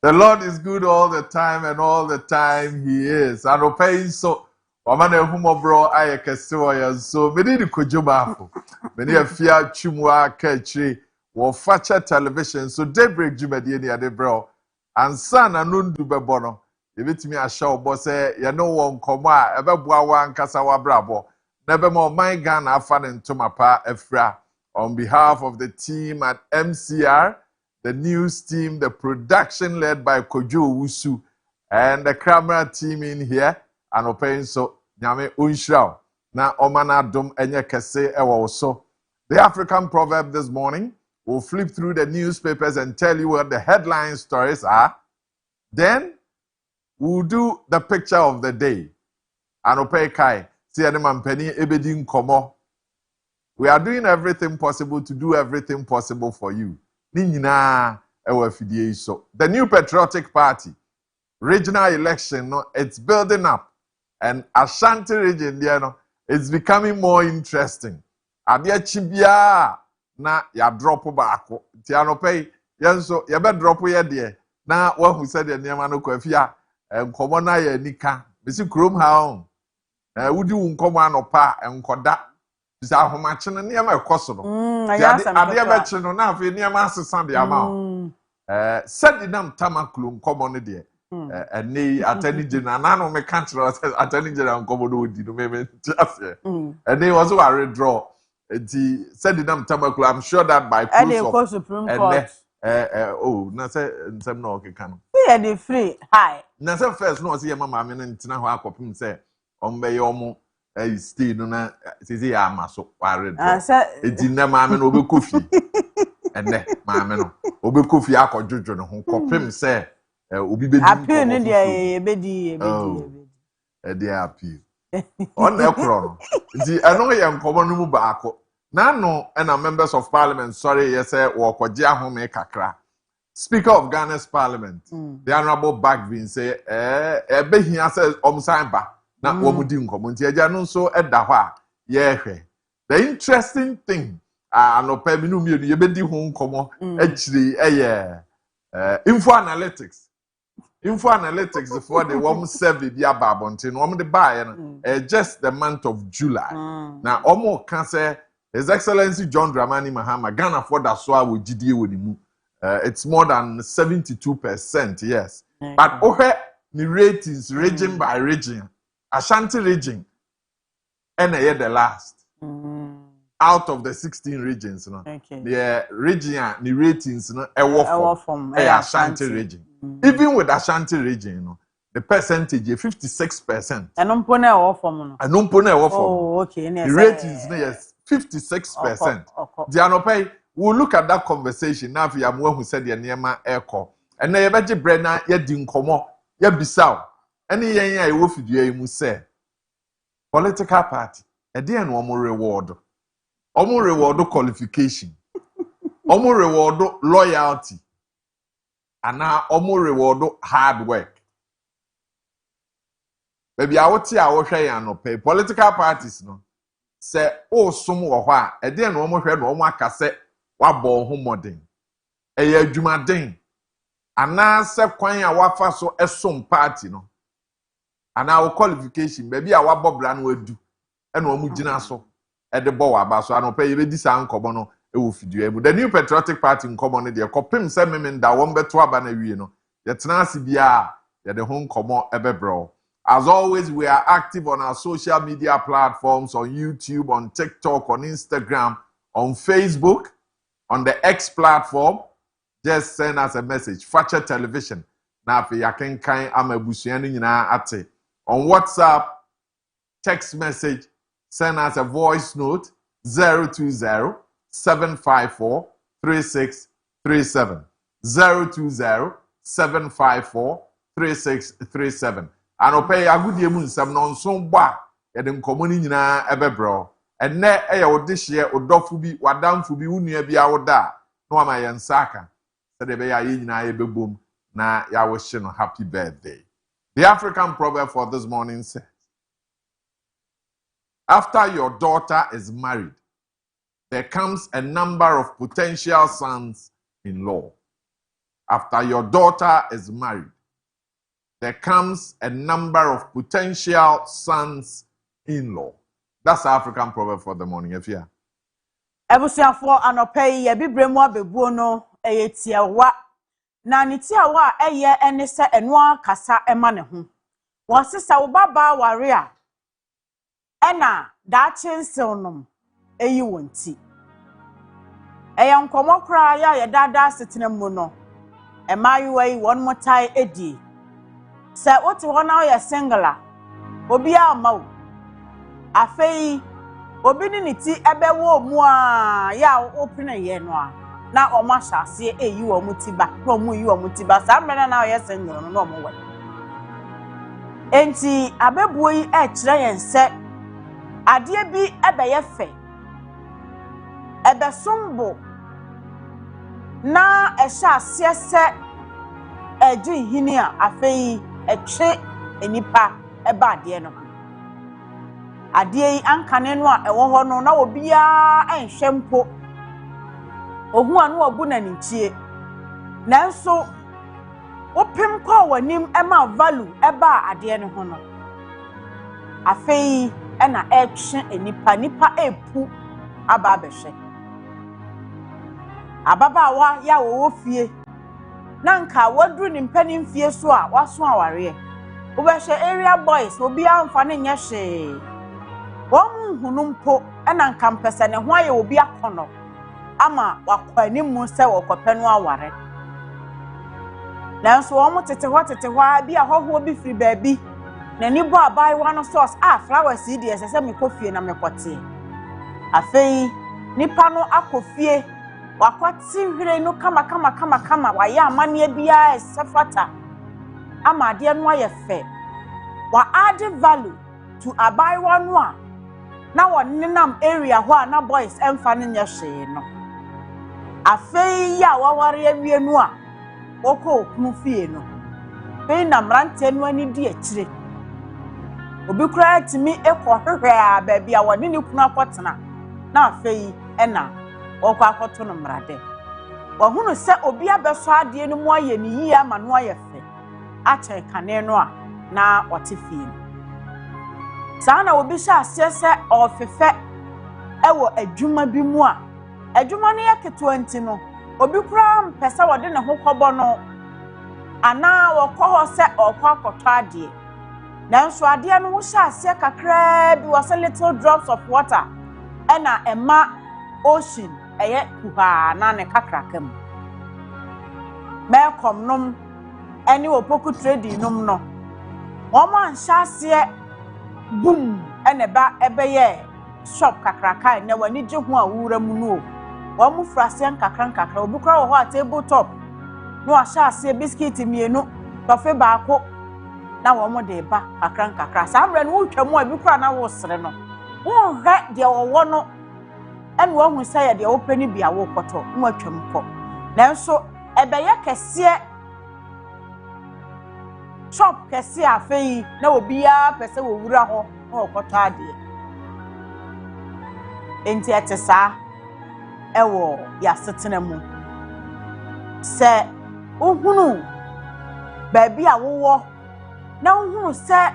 The Lord is good all the time, and all the time He is. And obeying so, Wamane humo bro aye kesiwa so. Many the Kojo Marfo, many a fear chumwa ketri, wo facha television. So Daybreak jumedi ni ade bro, and son anundu bebono. If me a show boss ya no one koma ebe bua wan kasa wa brabo. Never more my gun afan into my pa efra. On behalf of the team at MCR, the news team, the production led by Kojo Wusu, and the camera team in here, and open so nyame unshraw. Na omana dum enye kese ewo so. The African proverb this morning will flip through the newspapers and tell you what the headline stories are. Then we'll do the picture of the day. And open kai see any man penny ebedi nkomo. We are doing everything possible to do everything possible for you. The New Patriotic Party regional election, no, it's building up, and Ashanti region, no, it's becoming more interesting. Abia chibia na ya drop baako. Ti anope yenso ya be drop ye de. Na wa hu said the niam no kwafia nkomo na ya nika. Bisi krom ha on. Wudi nkomo anopa enkoda. Bisa ahomache no niam ekoso no. Ade be che no na afi niam asesa de ama. Said nam tamaklu nkomo no de. Eni attorney general na no me country attorney general nkomo no di no me tiase. Eni was a redraw. Said nam tamaklu, I'm sure that by close of Supreme Court. Na say nsem no okeka no. See the free hi. Na say first no say mama me ntina ho akopim say ombe ye omo stay no na say ya amaso ware do. Edi na mama no obekofie. Ene mama no obekofie akọjojo no ho kopim say obi bedi. Appeal no dey ebedi. Edi appeal. On ekro no. Di eno ye nkomo no mu baako. Na no and members of parliament sorry yes wokoje ahome kakra. Speaker of Ghana's parliament, the honorable Bagvin say ebehia say omsan ba na womudi nkomo nti eja no so eda ho a ye hwe. The interesting thing anopa bi no mienu ye bedi ho nkomo akiri info analytics for the wom survey bi ababonte no the buy just the month of July. Na omo kan say His Excellency John Dramani Mahama, Ghana for that so with GDA with him. It's more than 72%, yes. But the ratings region by region, Ashanti region, and the last out of the 16 regions, no. The region, the ratings, no, from Ashanti region. Even with Ashanti region, you know, the percentage is 56%. And okay. The ratings, yes. 56%. Dianope, we'll look at that conversation now. If you are who said your name, echo, and then you bet your brain, you didn't come up, you be so. Any young I will feed you, say political party, a dear no more reward, more reward qualification, more reward loyalty, and now more reward hard work. Maybe I would say I will say no pay political parties no. Say oh some wo ho a e de no mo hwe no mo aka se wa bo ho modern e ya adwumaden ana se kwan a wafa so esom party no ana wo qualification baby a wa bobra no adu e no mo gina so e de bo wa ba so anopa ye bedi sa nkobo no e wo fidu e the New Patriotic Party nkobo no de kopim se memenda wo mbeto aba na wie no ye tena ase bia ye de ho nkobo e bebro. As always, we are active on our social media platforms, on YouTube, on TikTok, on Instagram, on Facebook, on the X platform. Just send us a message. Facha Television. Now, if you can kind ate. On WhatsApp, text message, send us a voice note. 020-754-3637. 020-754-3637. Anope agudie mu nsam no nso gba yede nkomo ni nyina ebebro. Enne eye odehye odofo bi wadamfo bi unua bi awoda no ama ye nsaka. Sede be ya ye nyina ye bebom na ya wo hye no happy birthday. The African proverb for this morning says, after your daughter is married, there comes a number of potential sons-in-law. After your daughter is married, there comes a number of potential sons-in-law. That's the African proverb for the morning. If you Ebusiafo anopai ye bibremu abebuo no eyetiawa na nitiawa eye ene se eno kasa ema ne ho. Wosisa wo baba ware a ena da chenselnom eyi wonti. Eye nkomo kra ya ye dada setena mu no. Emayiwa yi won motai edi. Se wote ho na ye single obi a mawo. Afei obi ni niti ebewo mu a ya opene ye no a na oma hyase eyi wo mutiba na omu yi wo mutiba sa mena na ye single no na omo we enti abebuo yi kire yen se ade bi ebeye fe ebesombo na ehyase se eji hini a afei etwe enipa eba ade no ade yi ankane no a ewo ho no na obia enhwe mpo ohu anu obu na nichie nanso opem kwa wanim ema value eba ade no ho no afei ena etwe enipa epu aba abehwe ababawa ya wo fie na nka wadru ni mpanin fie so a waso aware obehwe area boys obia amfa ne nya hwe won hunumpo ena nka mpese ne ho aye obi akono ama wakwani mu se wokopenu aware nanso won tete ho bi ahoho bi firi baabi na ni bo abai wano source flowers yi de sese me kofie na me kote afei nipa no akofie wakwati hwere no kama waya amane bia esefata ama ade no aye fe wa add value to abai wano a na wonnenam area ho a na boys emfa ne nya hwe no afei ya waware awie no a woko okunu fie no fei na mrante no ani di akire obi kura timi ekohwehwe a baabi a wone ne kunu akotena na afei ena woko akoto no mrade wahunu se obi abeso ade no mu aye ni yi ama no aye fe ache kane no a na wote fie sana obi sha asese ofefe ewo adwuma bi mu a adwuma no yaketo anti no obi kura mpesa wode ne ho kɔbɔ no ana wɔkɔ se ɔkɔ akɔtɔ ade nanso ade no wo sha ase kakra bi was a little drops of water ena ema ocean eye kuha na ne kakraka mu mekom nom eni opoku trading nom no wɔn ansha ase boom ene ba ebeye shop kakraka na wani je ho a wura mu no wɔn mu frase nkakra obi kura wo ho a table top no ahya ase biscuit mienu tofe baako na wɔn de ba kakra saa mre no wutwa mu a bi kura na wo sere no wo hwɛ de wɔwɔ no ene wo hu sɛ de wo pani bia wo kɔtɔ mo atwam kɔ nanso ebeye kɛseɛ shop kɛseɛ afei na obi a pɛsɛ wo wura ho na wo kɔtɔ ade enti etesa ewo ya setena mu se uhunu baabi a wo na uhunu se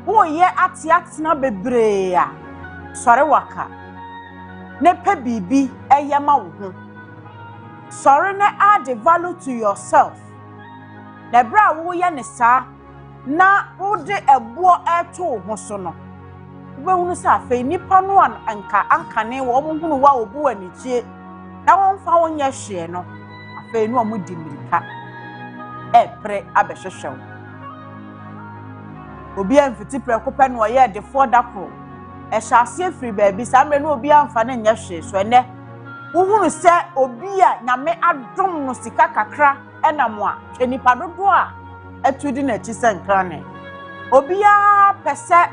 wo ye atiatena bebre a sore waka ne pe bibi eyema wo ho sore na add value to yourself na bra wo ye ne sa na wo de ebo eto ho so no wonu sa afei nipa no anka ne wo mo hunu wa obu anichie na won fa won nya hwe no afei no mo di mirika pre abehwehwew obi amfiti preko pe no ye de for dako shall free baby, some no be amfan and yashe, so ne. Who say Obia, Name Adom no sika kakra, and a moi, any padoa, a tudin a chisen crane. Obia per se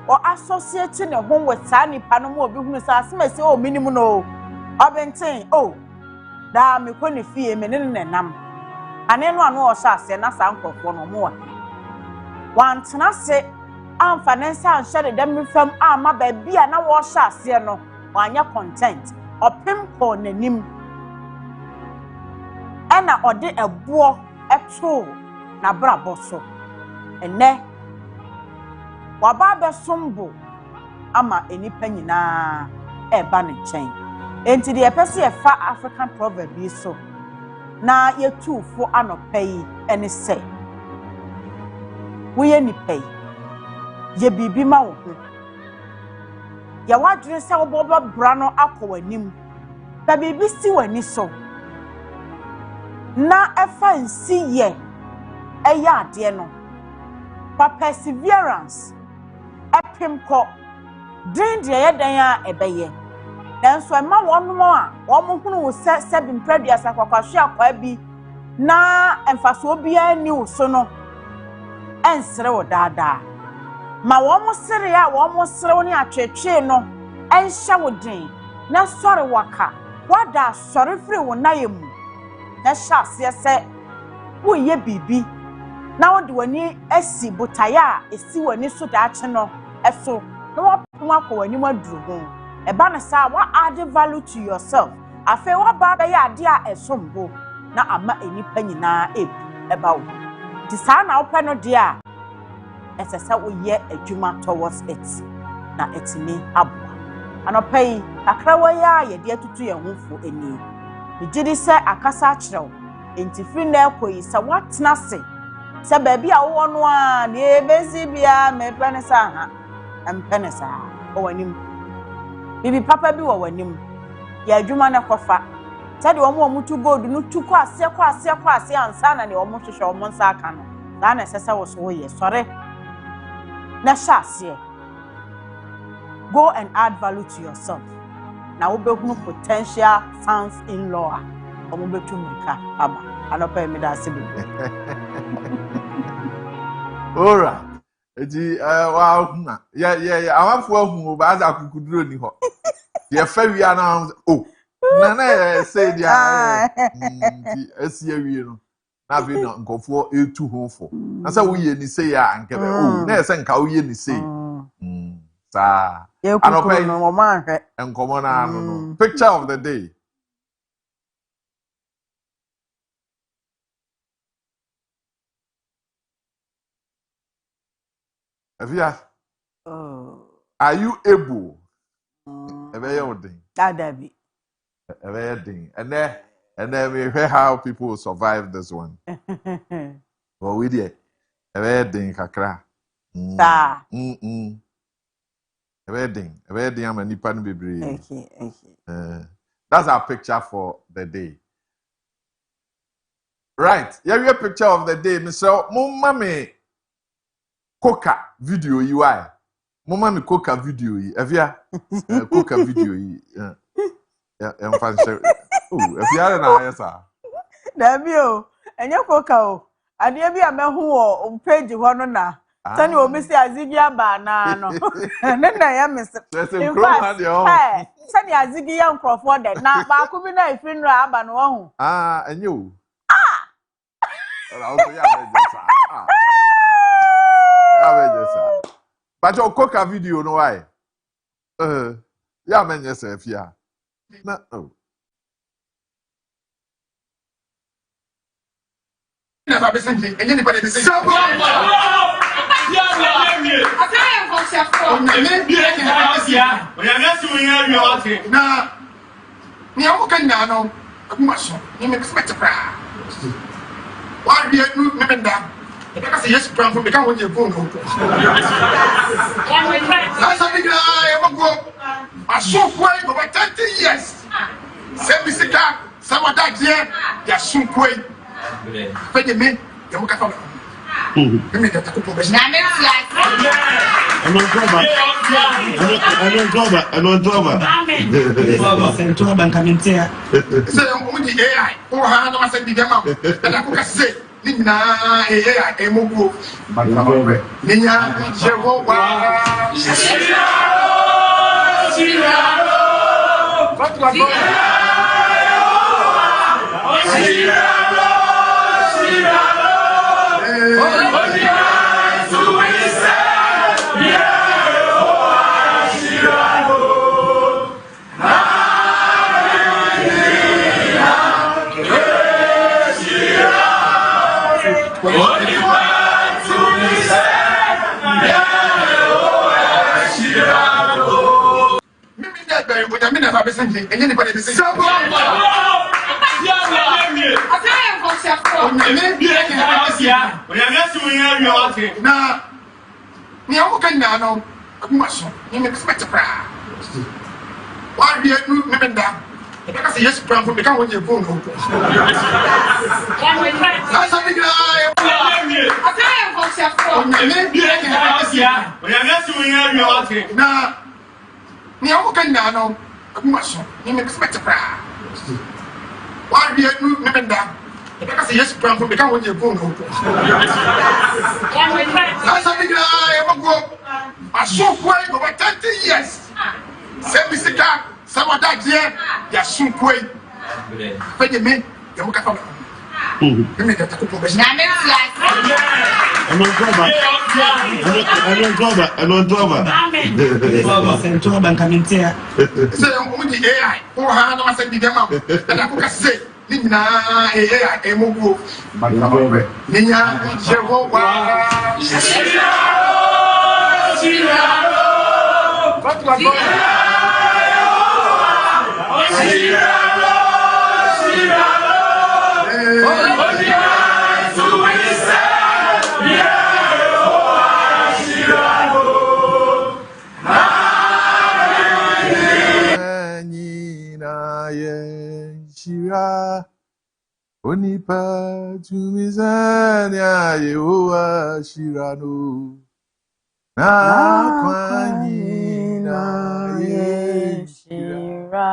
or associating a home with Sani Panamo business as may say, oh, minimum no. Obentine, oh, da me quenny fee, menin and nam. And anyone was us, and us uncle for no more. One tenase, I'm financial and shed them from my baby, and I was us, no, one your content, or pimple nenim. And I order a boar a tool, na braboso, and ne Wababa Sumbo, ama any penny na a banning chain. And to the apesi a far African proverb is so. Na ye two for an pay any say. We any pay. Ye be mouth. Ya wadrin sa boba brano ako nim. Baby be still any so. Na efa nsi ye. Eya de no. For perseverance. Epim ko. Din de ye dan ya ebeye. Nanso ema won mo a wo hunu wo se bin previous akwakwaso akwa bi na emfaso obi ani wo so no ensere wo daadaa ma wo mo sere a wo mo sere wo ni atwetwe no enhye wo din na sori waka wada sori firi wo nayemu na sha se se wo ye bibi na wo de wani asi botaya esi wani so daache no eso na wo poma ko wani maduru ho eba na sa what add value to yourself afa wa ba ba ya ade a esombo na ama enipa nyina eba wo ti sa na wo pe no de a esesa wo ye adwuma towards it na etimi aboa anopai akra wa ya ye de atutu ye hofo eni bigidi se akasa akyerew enti free na ekoyi sa watna se baby a wo no a na ebezi bia me penesa ha empenesa o wanim bibi papa bi wo wanim ya adwuma na kofa tade wo mutu gold no tuko ase ansa na ne wo hwehwe wo nsa aka no da na sesa wo so ye sore na shase go and add value to yourself na wo behunu potential sons in law o mo betumrika aba anopa mi da se bi ora eti wa huna ya awafo ahu ba za kukuduro ni ho ye fa wi ana oh na say dia esi awie no na bi no nkofo etu hofo na say wo ye ni say ya ankebe oh na say nka wo ye ni say sa anopa no mo ma hwe enkomo na no picture of the day. Avia, are you able? Dadabi. And then we hear how people survive this one. Well, we did. A wedding, kakra. A wedding, I'm a nipan baby. Okay. That's our picture for the day. Right. Yeah, we have a picture of the day. Mr. Mummy. Coca video you are. Mama me coca video yi. Evia coca video yi. Yeah, I'm fancy. Oh, Evia na ayesa. Dabi o. Enye coca o. Ade bi amehu o page ho no na. Tani o mi si azigi aba na no. Na ya mi. In fact, eh, sani azigi ya nkrofo de na ba ku bi na ifin ra aba no ho. Enye o. Ora o so ya meje but your coca video no why? Yeah, man, yourself, yeah. No. Never be singing, and anybody be singing. Now, you can now, you make spectacle. Why do you remember that? Because yes, from become when you go. That's something I ever go. I saw for over 30 years. Same some of that year, they are soon quay. Pay the men, you look at Mimi nataka kubesha. Na mimi Sɛ ɔmudi AI wɔ ha na wasɛ di dɛm a ɛna ko ka se ne nyinaa AI ɛmɔguo ne nya Yehowa I mean, I've been saying, and anybody be saying, now, you can now, must you make a prayer. Why do you remember that? Because yes, from become when you're born. That's something now. You can now, must you make a prayer. Why do you remember that? Because yes, from become when you're born. That's something I saw quite over 30 years. Semisika, some of that year, you're soon quite. When you mean, you look at me. You make a couple of say, only AI, or how I said, the demo, and I could say, Nina, AI, Emogo, Nina, Jehovah. Onipa tumizania Yehowa shirano na kwanyina yeshira.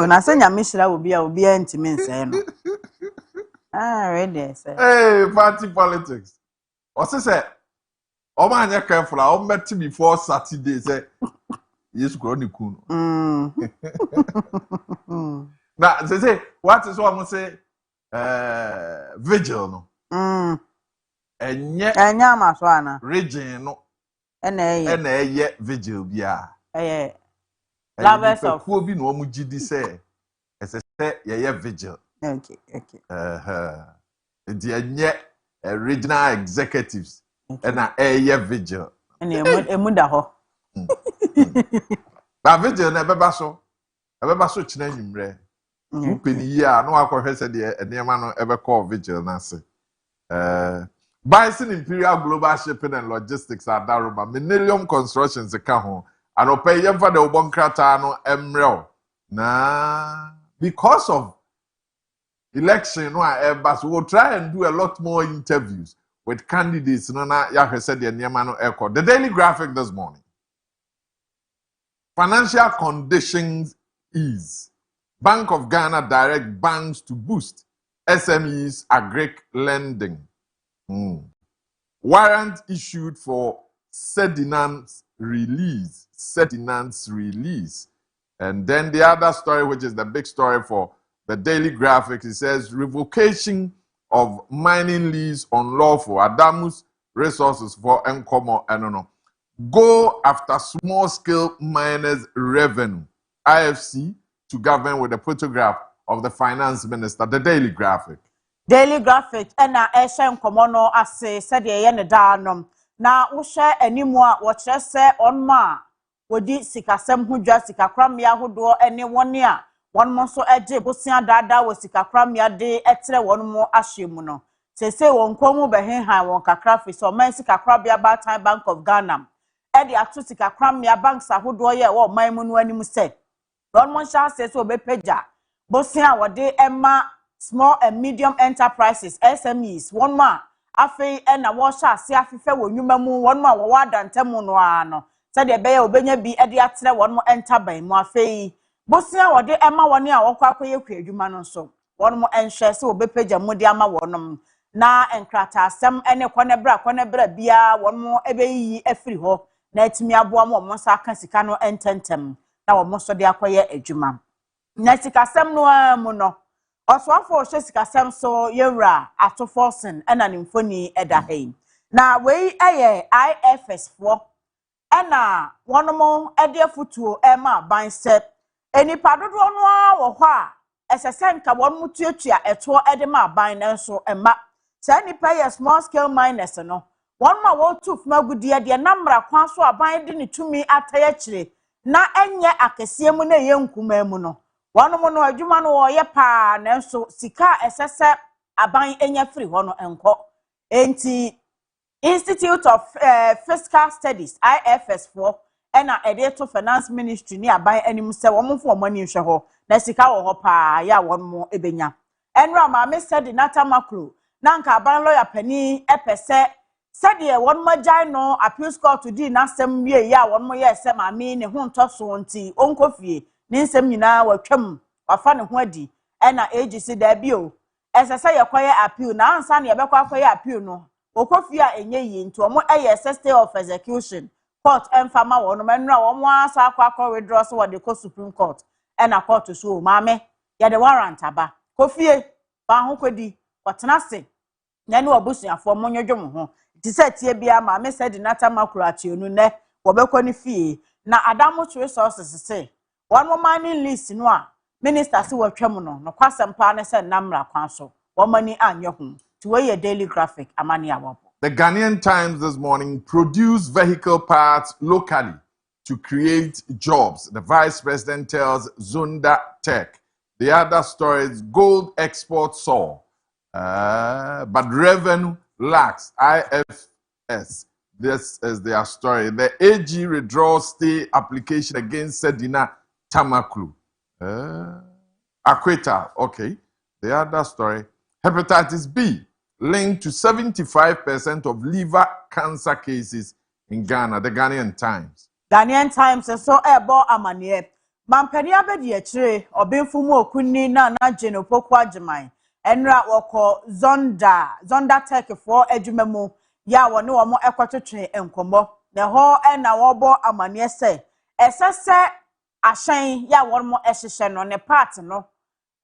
Na say nyame shira obi a ntimi nsɛ no. Ready say. Hey, party politics. Ose say o ma anya careful o met before Saturday say Yesu kro ni kun. Na say what is what I say vigil no. Enye amaso ana. region no. Ena eye vigil bia. Lovers of who be no mu gidi say ese ye vigil. Okay. The enye regional executives ena eye vigil. Emu da ho. Na vigil na beba so china nwumre. Upeni ya no akwohwe se de enema no ebe call vigil na se. Bison Imperial Global Shipping and Logistics Adaruma Millennium Constructions ka ho anope yemfa de obonkrata no emrel na because of election no eba so we'll try and do a lot more interviews with candidates no na ya hwe se de enema no ekọ. The Daily Graphic this morning. Financial conditions ease. Bank of Ghana direct banks to boost SMEs agric lending. Warrant issued for Sedinan's release. And then the other story, which is the big story for the Daily Graphic, it says revocation of mining lease unlawful. Adamus resources for Nkomo. I don't know. Go after small-scale miners' revenue. IFC to govern with a photograph of the finance minister. The Daily Graphic. Daily Graphic ena nkomo no ase said ye ne danom na wo hwe animu a wo kire se onma wodi sikasem hudwa sikakramia hodo ene wone a won mo so eje bosia dada wo sikakramia de etre won mo ahyemu no sese won komu behenhan won kakra fi so man sikakrabia Bartime Bank of Ghana e de ato sikakramia banks ahodo ye wo man mu no animu se won mo sha se so bepeja bosia wode ema small and medium enterprises SMEs one ma afei na wo sha ase afefe wo nwuma mu one ma wo wadantemu no ano se de be ya obenya bi e de atere won mo entaban mu afei bosia wo de ema won a wo kwa akoye kwadwuma no so won mo enhwe se obepeja mu de ama wonom na enkrata asem ene kone bra bia won mo ebeyi afiri ho na atimi aboa mo sa aka sika no ententem na wo mo so de akoye adwuma na sika sem no amu no oswafo hwe sika sem so yewra atoforsen ena ne mfoni eda hei na wei eye IFS fo ena wonomo ede futuo ema ban se enipa dodo no a wo hɔ a esese nka won mutuatua eto ede ma ban na nso ema se nipa ye small scale miners no won ma wo tuf magudie de namra kwan so aban de ne tumi ataya kire na enye akese mu na ye nkuma mu no wonomo no adwuma no wo ye pa na nso sika esese aban enya firi hɔ no enko enti Institute of Fiscal Studies IFS for ena to finance ministry ni aban anim se wo mfo mani hwe ho na sika wo ho pa ya won mo ebenya enra ma me said nata macro na nka aban lawyer pani epese said ye won magai no appeals court to di na sem wie ya won mo ye se ma me ne ho ntoso nti onkofie ni nsem nyina watwam wafa ne ho adi ena agc da bio esese ye kwaye appeal na ansa ne ye bekwa kwaye appeal no okofia enye yi nti omo eye stay of execution court enfama wono menra omo asa akwa withdraw so wode ko supreme court ena court so maame ya the warrant aba kofie ba ho kwadi kwatena se na ne obusuafo mo nyodwom ho ti se tie bia maame said nata makurati onu ne wobekọ ni fie na adamu resources se one mining list no a minister se watwam no kwasempa ne se namra kwan so womani anye ho to a daily graphic amani awopo. The Ghanaian Times this morning produce vehicle parts locally to create jobs. The vice president tells Zunda Tech. The other story is gold export soar, but revenue lacks. IFS. This is their story. The AG withdraws stay application against Sedina Tamaklu. Acquittal. Okay. The other story. Hepatitis B linked to 75% of liver cancer cases in Ghana. The Ghanaian Times. Ghanaian Times so ebo amanie. Mampani abedi echire obinfumu okunni na jeno pokwa jiman. Enra woko zonda tech for edwumemu ya woni wo mo ekotwetwe enkomo. Ne ho na wobo amanie se esese ahyen ya won mo ehihye no ne part no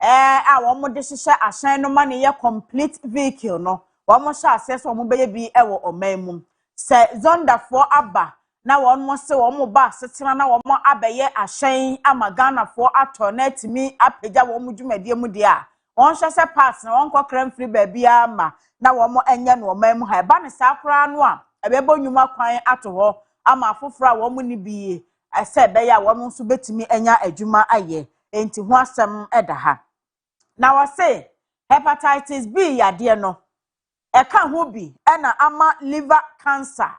a wo mo de hihye ahyen no ma ne ye complete vehicle no wo mo sha access wo mo beye bi ewo omanmu se zonda for aba na won mo se wo mo ba setena na wo mo abeye ahyen amagana for atoneti mi apagya wo mo dwumadie mu de a won hye se pass na won kokran free ba bia ma na wo mo enye no omanmu ha ba ne sa kra no a ebebo nyuma kwan ato ho ama afofra wo mo ni bi ese be ya wo mo nso betimi enya adwuma aye enti ho asem eda ha na wa say hepatitis B yade no eka ho bi na ama liver cancer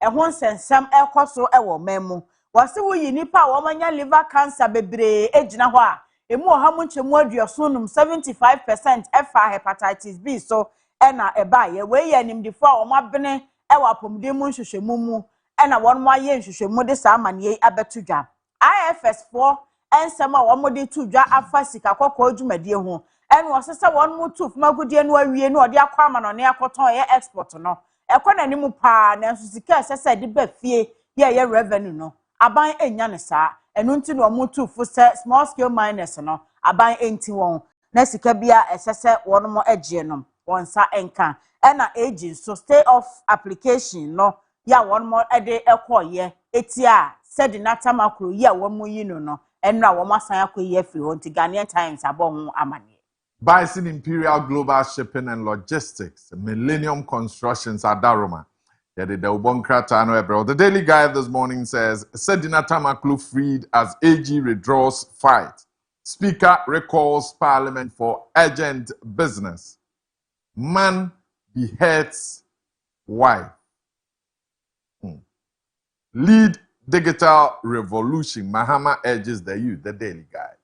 ho nsensem ekoso ewo memu wase wo yi nipa wo manya liver cancer bebre ejina ho a emu ohamu nchemu aduosunum 75% efa hepatitis B so na eba ye we ye nimdifo a wo mabene ewo apomde mu nhwehwemu mu na won mo aye nhwehwemu de sa amane abetudwa IFS 4 ensem a wo mo de tudwa afa sika kokko adwumadie ho enu osese won mu tuf magudie no awie no ode akwa ama no ne akoton ye export no ekona ni mu pa na nso sika esese de ba fie ye revenue no aban enya ne saa enu nti no mu tuf se small scale miners no aban enti won na sika bia esese won mo agye no won sa enka ena agent so stay off application no ya won mo ede ekoye etia said nata makro ya won mo yi no enra won asan akoyi afiri ho nti Ghanaian Times abon amane. Bison Imperial Global Shipping and Logistics, Millennium Constructions, Adaroma. The Daily Guide this morning says, Sedina Tamaklu freed as AG withdraws fight. Speaker recalls Parliament for urgent business. Man beheads wife. Lead digital revolution. Mahama urges the youth. The Daily Guide.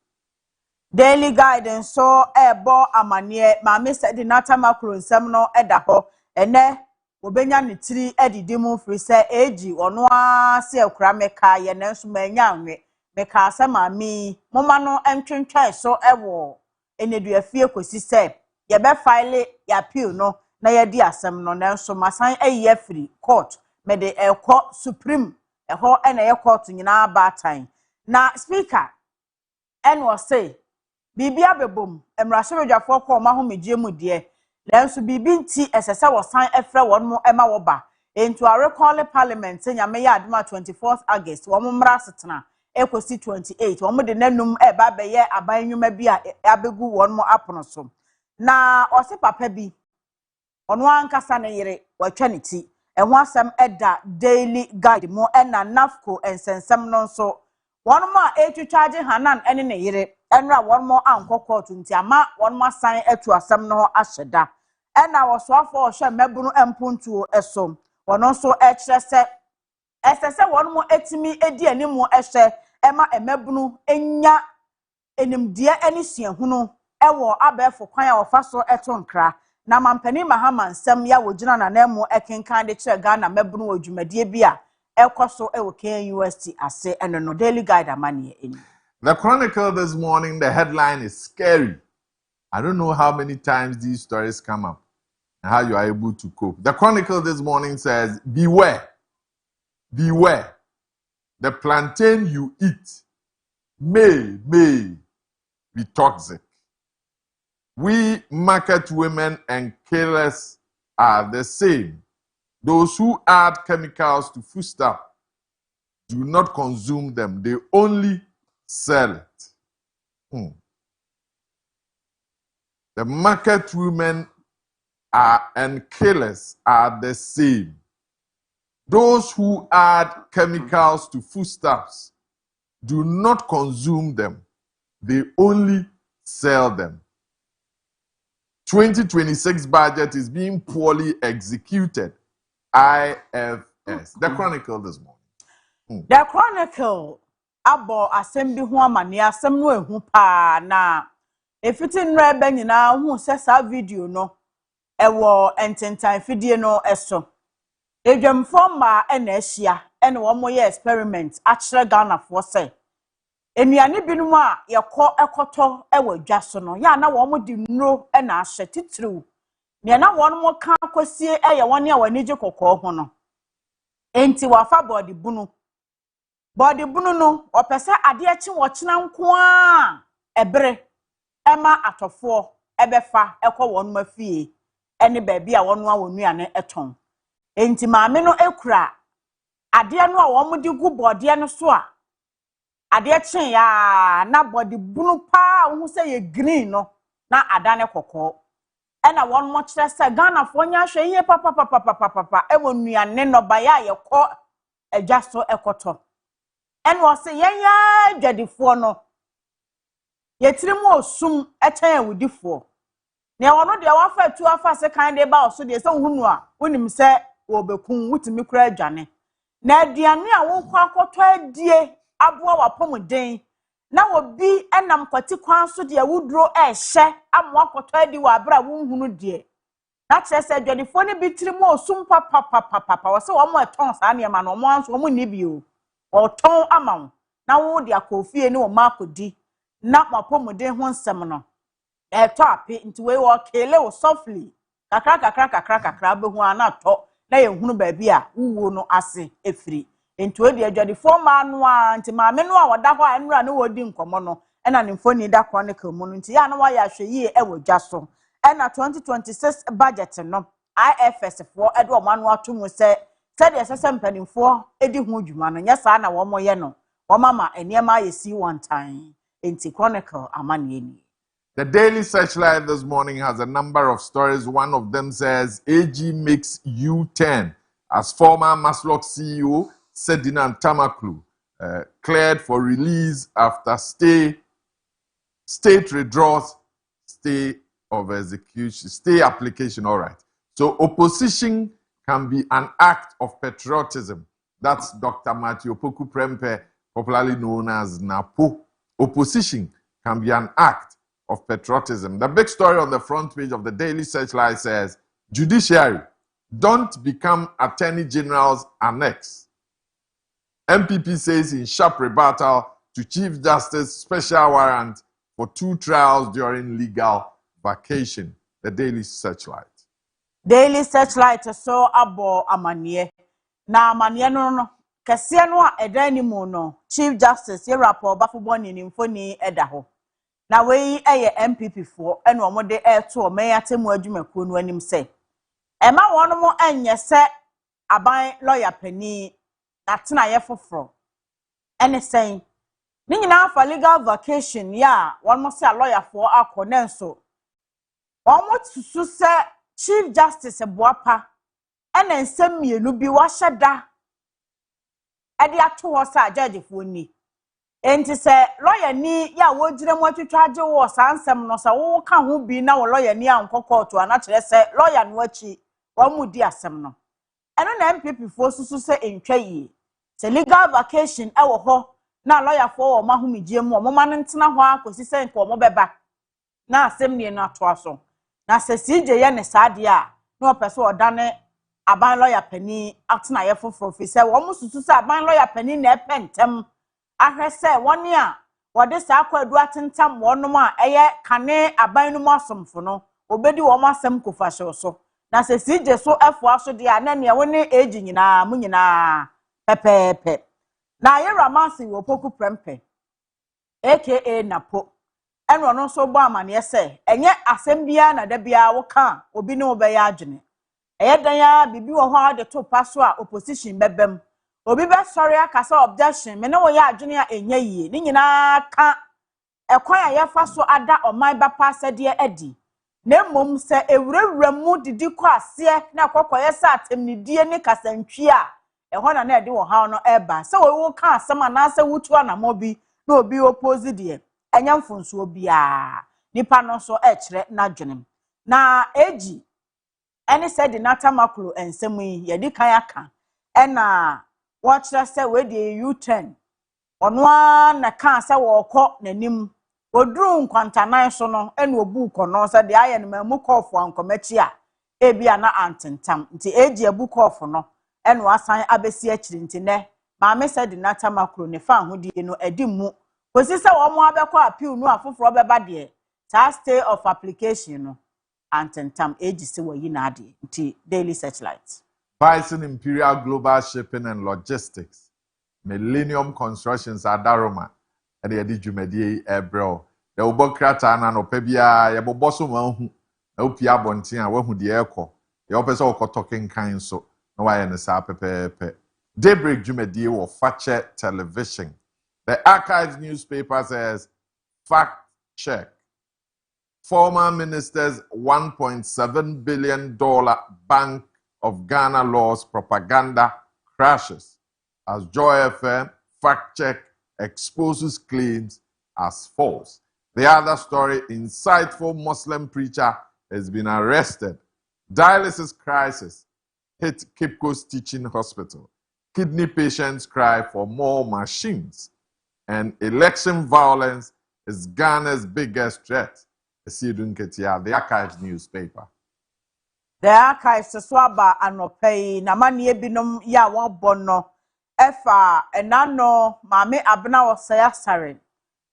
Daily guidance so ebo amanie maame said nata makro nsem no eda ho ene obenya ne tiri edidi mu firi se eji ono ase akura meka ye nanso manya anwe meka ase maame moma no entwentwan so ewo eneduafie kosi se ye be file ya appeal no na ye di asem no nanso masan ayi free court me de ekọ supreme eho ena ye court nyina ba tan na speaker enwo say bibi abebom emrahwedwafo ko ma ho megye mu de nanso bibi nti esese wosan efre won mo ema wo ba into a recall parliament nyame ya adoma 24th August wo mo mra setena ekosi 28 wo mo de nanum eba beye abannwuma bi a abegu won mo apono so na ose papa bi ono ankasa ne yere watwa ne ti eho asem eda daily guide mo ena nafco ensensem no nso won mo a etwitwaje hanan ene ne yere enra won mo anko court nti ama won mo asan etu asem no ahyeda ena wosoafo ohwe mabunu empuntuo eso wono so ekyerese esese won mo etimi edi animu ehye ema emabunu enya enimdie ani suahunu ewo abefo kwan a wofaso etonkra na mampani mahama nsem ya wogina na nemu ekenkan de kire Ghana mabunu odwumadie bi a ekoso ewo KUST ase eno no daily guide amane eni. The Chronicle this morning, the headline is scary. I don't know how many times these stories come up and how you are able to cope. The Chronicle this morning says, beware, beware, the plantain you eat may be toxic. We market women and killers are the same. Those who add chemicals to foodstuff do not consume them. They only sell it. The market women and killers are the same. Those who add chemicals to foodstuffs do not consume them. They only sell them. 2026 budget is being poorly executed. IFS. The Chronicle this morning. The Chronicle abo asem bi ho amane asem no ehu pa na efiti nra ebe nyina hu se sa video no ewo ententan fidie no eso edwamfo ma na ahia ene wo mo ye experiment akire Ghana fo se enuane binum a yekọ ekoto ewo dwa so no ya na wo mo di nnuro na ahye titiriw ne na wo mo ka akosie eye woni a wanije kokọ ho no enti wafa body bunu no opese ade achi wo kina nko a ebre ema atofo ebefa ekọ won mafie ene baabi a wonu a wonuane eton enti maame no ekura ade no a wo mo di gu body no so a ade chen ya na body bunu pa hu se ye green no na adane kokọ ena won mo kire se Ghana fo nya hwe ye papa e wonuane no ba ya ye kọ edwa so ekoto en wo se yenya dwadifo no yetirimu osum echen awudifo ne wono de wafa tu afa se kan de ba oso de se hunu a wonim se wo bekun wutimi kura adwane na aduane a wo kwa akoto adie aboa wapomden na obi enam kwati kwan so de awudro ehye amo akoto adi wa abra wo hunu de na kire se dwadifo ne bitirimu osum papa wo se wo mo eton sa ne ma no mo anso wo ni bio oton amaw na wo de akofie ne wo makodi na mapomuden ho nsem no eto ape nti we wo kele wo softly kakra behu ana to na ye hunu baabi a wuwo no ase efiri nti we de adwadifo ma no a nti maame no a woda ho a enura ne wodi nkomo no ena ne mfoni da Chronicle mu no nti ya na wa ya hweyie e wodwa so ena 2026 budget no IFS fo edo manu atomu se de esese mpanimfo edi hu dwuma no nya sa na wo moye no wo mama eniema yesi one time enti Chronicle amanieni. The Daily Searchlight this morning has a number of stories. One of them says AG makes U-turn as former Maslok CEO Sedinan Tamaklu cleared for release after state withdraws stay of execution, stay application. All right. So opposition can be an act of patriotism. That's Dr. Matthew Poku Prempe, popularly known as Napo. Opposition can be an act of patriotism. The big story on the front page of the Daily Searchlight says, Judiciary, don't become Attorney General's annex. MPP says in sharp rebuttal to Chief Justice special warrant for 2 trials during legal vacation. The Daily Searchlight. Daily Searchlight so abo amanie. Na amanie no kese no a eda ni mu no Chief Justice ye rapport bafoboni ni mfoni eda ho. Na wei eye MPP fo ene omode eto omeyatemu adwumakuo no anim se. Ema wono mo enye se aban lawyer pani na tena ye foforo. Ene sen ni nyina fa legal vacation ya won mo se lawyer fo akonenso. Won mo tusu se Chief Justice Boapa ene nsem mienu bi wa hyeda ade ato ho sa judge fo ni enti se lawyer ni ya wo gire mo atwitwa age wo sansem no sa wo ka ho bi na wo lawyer ni an kokoto ana kire se lawyer no achi wo mu di asem no eno na MPP fo susu se entwa yi se legal vacation e wo ho na lawyer fo wo mahomigye mu mo ma ntena ho akosi se nko mo beba na asem ni no ato aso na se CJ ye ne saade a no pese odane aban lawyer pani atena ye foforo fi se wo mususu se aban lawyer pani na epentem ahwe se woni a wode sa akwadu atentam wonom a eye kane aban no asomfo no obedi wo masem kofahye so na se CJ so efo aso de a na ne woni age nyina mu nyina pepepe na ye ramansi wo poku prempe aka napo eno no so bo amane se enye asem bia na da bia wo ka obi ne obeya adwene eye dan ya bibi wo ho ade to paso a opposition bebem obi be sorry akasa objection me ne wo ya adwene a enye yie ni nyina ka ekwan a ye fa so ada oman ba pa sede adi na mom se ewurawura mu didi kɔ ase na kokoye sa atemnidie ne kasantwi a ɛhɔ na ede wo ha no eba se wo ka asem anase wutu anamo bi na obi oppose de enya mfonso bia nipa no so ekire na dwenem na eji ene said nata makro ensem yi yedi kan aka ena wo kire se we de U10 ono na kan se wo kɔ nanim oduru nkwantanan so no ena obu kɔ no se de aye no mamu kɔfo ankomachi a ebia na antentam nti eji abu kɔfo no ena wasan abesi akiri nti ne maame said nata makro ne fa hodie no edi mu kosi se wo mo abekɔ appeal no afoforo beba de ta stay of application no antentam eji se wayi na ade nti Daily Searchlight. Bison Imperial Global Shipping and Logistics, Millennium Constructions Adaroma, and the Adijumedi Ebro. The Ubokrata and Opebia, Yaboboso Mahu, Opia Bontina, who the echo, the opposite of talking kind so, no I and the Sapepe. Daybreak Jumedi or Fache Television. The Archives newspaper says, fact check. Former minister's $1.7 billion Bank of Ghana laws propaganda crashes as Joy FM fact check exposes claims as false. The other story, insightful Muslim preacher has been arrested. Dialysis crisis hit Cape Coast Teaching Hospital. Kidney patients cry for more machines. And election violence is Ghana's biggest threat. The Archives newspaper. The Archives swaba anopei na manie binom ya won bono efa enano mame abna wosaya sare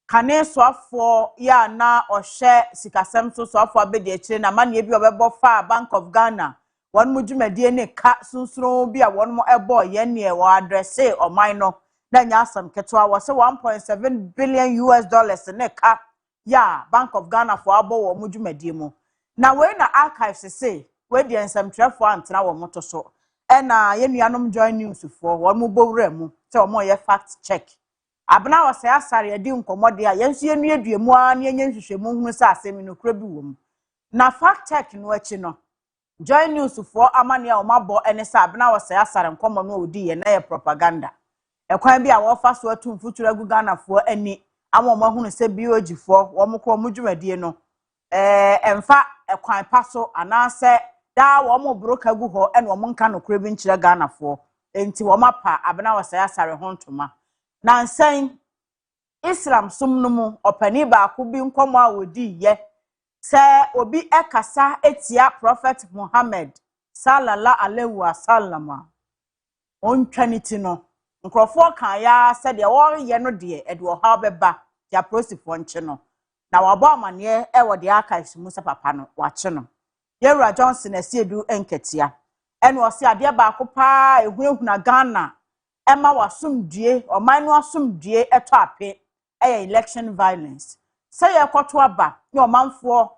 kane soafo ya na ohye sikasem so soafo abedi akire na manie bi obebo fa Bank of Ghana won mudwumadie ne ka sunsun bi a won mo ebo ye ne wo address oman no na nya asam ketwa wo se 1.7 billion US dollars ne ka ya Bank of Ghana for abo wo mudwumadie mu na we na Archives say we di ensem trefo antena wo moto so na ye nuanom join news for wo mo bowura mu se wo mo ye fact check abna wo se asare adi nkomode a yensu ye nuaduamu a na yenye nhwehwemu hunu se asemi no kura bi wo mu na fact check no achi no join news for amane a wo mabo ene se abna wo se asare nkomo no odi ye na ye propaganda ekwan bi a wo fa so atumfu tura gu Ghana fo ani ama mo hunu se BOG fo wo mo ko mudwumadie no emfa ekwan paso anase da wo mo broka gu ho ene wo mo nka no kura bi nkyira Ghana fo enti wo mapa abna wo se asare ho ntoma na nsan Islam sum no mu opani baako bi nkomo a wodi ye se obi ekasa etia Prophet Muhammad sallallahu alaihi wasallam ontwaniti no nkrofo kan ya se de wo ye no de ede wo ha beba ya prosifo nche no na wabo amane e wo de aka musa papa no wache no Yewura Johnson asiedu enketia ene wo se ade baako pa ehunehuna Ghana ema wasumdue oman no asumdue eto ape election violence say ekoto aba ne omanfo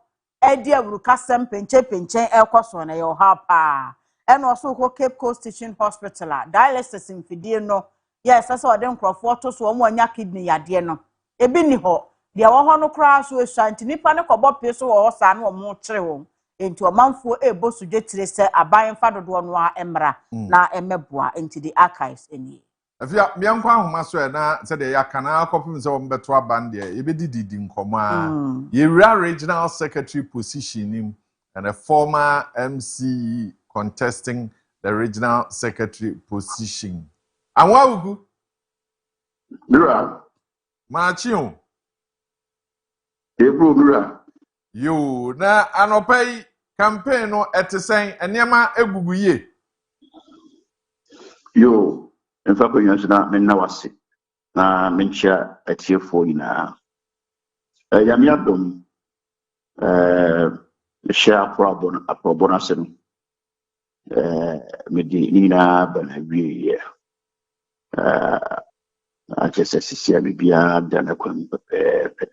edi awuruka sem penchen ekoso na ye ha pa ene oso ko Cape Coast Teaching Hospital dialysis mfidie no yes ase ode nkrofo to so omo anya kidney yade no ebi ni ho de wo ho no kra so esanti nipa ne kobo pe so wo sa na omo kire wo enti omanfo ebosudwe tire se aban fa dodo no a emra na emeboa enti the archives eni afia miankwa ahoma so na se de yakana akopim se wombeto abande e bedididi nkomo a yewura regional secretary position him and a former MC contesting the regional secretary position anwaugu Mira machiu Ebro Mira yo na anopai campaign no etesen enema eguguye yo in fact when you na men na wase na mencha atiefo ina ya mi adom share problem asem me di nina bana wie a chese sisia bibia dana kwam pepe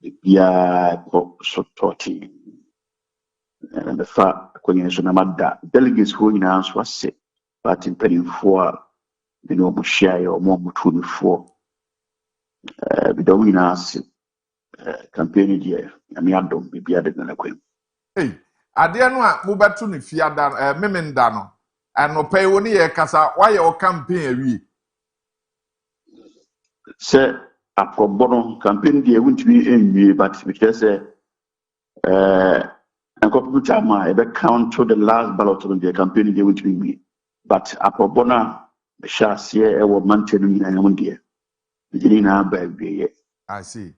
bibia ko so toti the fact kwenye so na madda delegates who ina so wase but in penifo de no mo share yo mo mutunifo bidawina ase campaign die na mi adom bibia de na kwam hey ade no a mubeto ne fiada memenda no anopai woni ye kasa waye o campaign awie se aprobono campaign die wuntumi enwie but because enkopu chama e be count to the last ballot of the campaign die wuntumi enwie but aprobona be shase e wo mantenu nyina nyam die digini na ba wie I see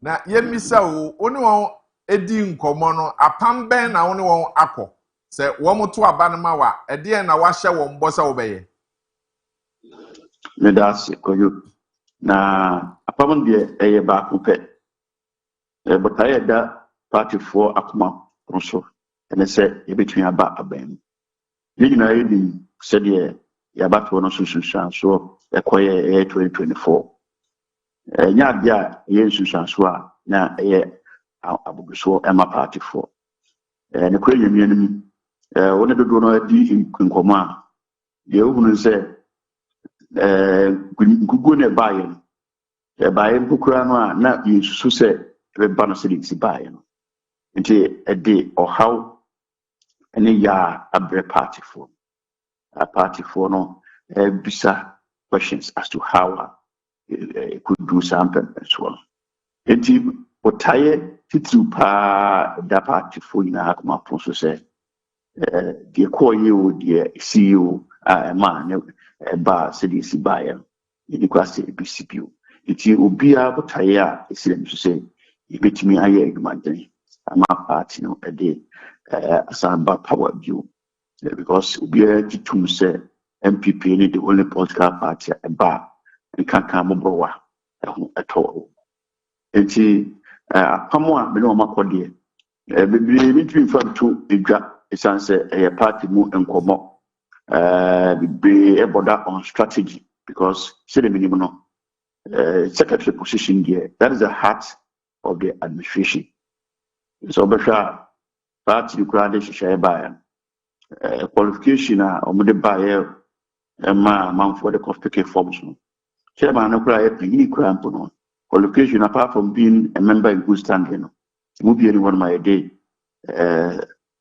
na yemisa wo oni won edi nkomo no apam ben na woni won akọ se wo moto aba no ma wa ede na wa hye won bo se wo beye me das koyo na apam die eye ba ku pe but I da party for akuma so ene se e between aba aban ni nyina yedi se de ya ba to no sususan so ekoye 2024 nya dia ye sususan so a na ye abuguso ema party for ne kwenye mienu wona dodo no adi nkomo a de ohunu se gugu ne baye baye bukura no a na yesusu se be ba no se di baye no nti ede ohaw ene ya abre party for a party for no bisa questions as to how it could do something as well nti otaye titru pa da party for ina akoma ponso se de koye o de CEO man ba se di si baye ni kwase BCPO nti obia botaye a esire nso se ibetimi aye adwumaden ama party no ede asamba power view because obia titum se MPP ni the only political party ba nkanka mobrowa eho eto nti apamo a me no makode bibiri bitwi fam to edwa esanse party mu enkomo be eboda on strategy because say the minimum no secretary position there that is the heart of the administration so besha party crowd share by qualification omode buy man for the conflict forms no chairman no cry any cramp no qualification apart from being a member in good standing no mu be anyone my day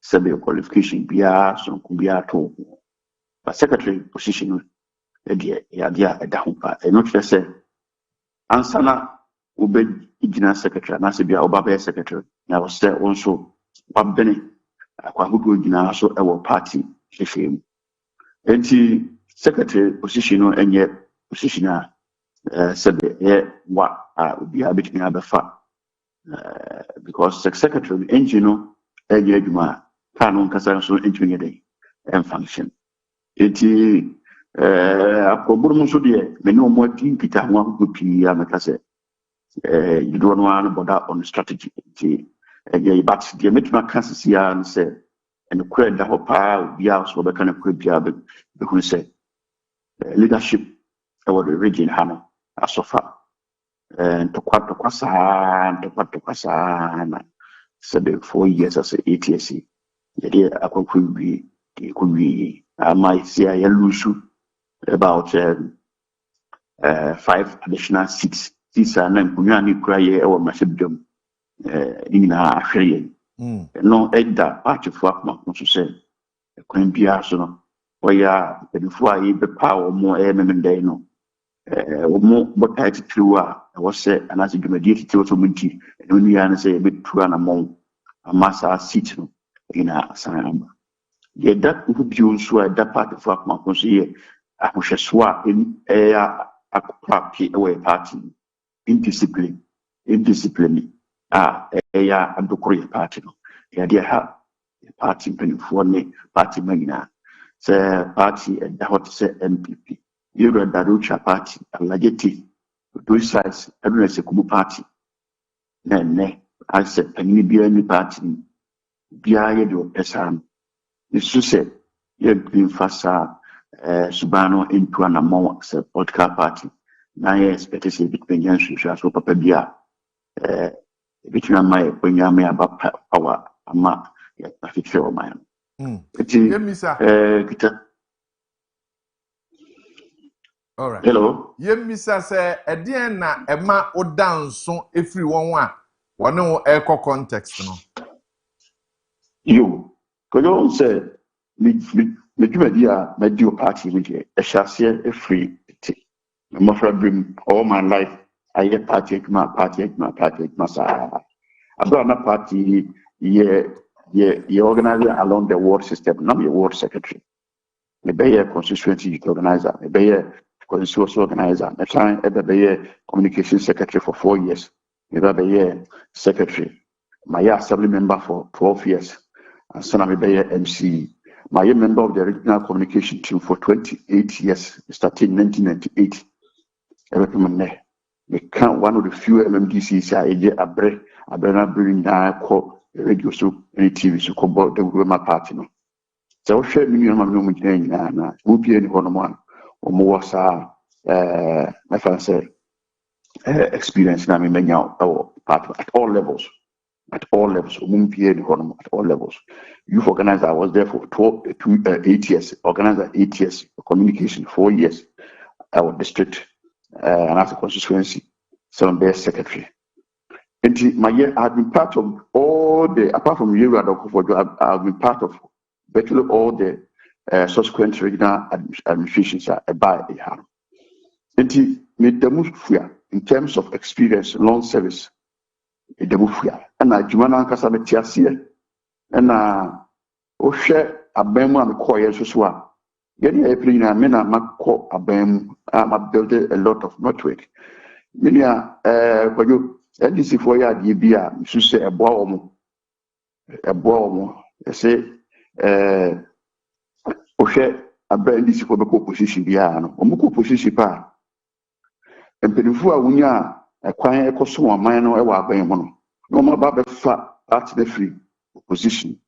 sabe qualification bia so bia to but secretary position e ya dia da ho pa e no tire say ansana ube igina secretary na se bia oba be secretary na was say also babene akwa hudu igina so e wo party hwehwem enti secretary position no enye position a said what we are between other fat because secretary engine no canon so entering and function. It a problem so dear, many more team Peter one good PMA. You don't want to bother on strategy. But the Metma Kansas and say, and the credit that power be out so kind of could be able to say leadership over the region Hannah as so far. And to quite to Quasa, said the 4 years as a ATSC. The day I could be, I might say I lose about 5 additional seats. These are not Punyani cry or Macedon in our shade. No, Edda, party for my to say, a queen piasso, where before I the power more no. More but I through I was said, and as you mediate to authority, and when you say a bit true and among a massa seat in our sign. Yet that would be also that part of my conseiller. I wish a swap in air a party away party. Indiscipline. A Korea party. The idea have a party for me, party magna. Say party and what say MPP. You read the Rucha party, a lageti, two sides, every Kubu party. Nay, I said, and you be any party, be I do Pesam. This to say, you're being faster, Subano into an among a podcast party. Now, I expect to say between Yansu, so Papa Bia. Between my when you may about power, I'm not yet a fixture of mine. All right. Hello. Misa say, Ediana, Emma, or down so every one. One echo context. No, You could all say, Media, Medio party with you, a chassis, a free. I'm afraid all my life. I get party, my side. I've got a party, you organize along the ward system, not your ward secretary. Maybe a constituency organizer, maybe a constituency organizer, a time be a communication secretary for 4 years, maybe a secretary, my assembly member for 12 years, and son of a MC. My member of the regional communication team for 28 years, starting 1998. I recommend that. We count one of the few MMDCs a break, a bring call radio so any TV so called the Roma party. No, so share million of moment and will be any one or more my friend said experience. Now, many our part at all levels. At all levels, at all levels. Youth organizer, I was there for 8 years. Organizer 8 years, communication 4 years. Our district. And as a constituency, some best secretary. And my year, I've been part of all the, apart from you, I've been part of virtually all the subsequent regional administrations by a hand. And made the move in terms of experience, long service, the move and I Jumana Casametiasia, and share a bema and choir as well. Getting a plane, I mean, I'm a BEM, I'm building a lot of network. Many for you, NDC for ya, DBA, you say a bomb, I say, Oshe, a brand this for the position, Biano, or Muku position pa. And Penifua, Wunya, a quiet costume, a minor, a wabam, no more babble fat, that's the free position,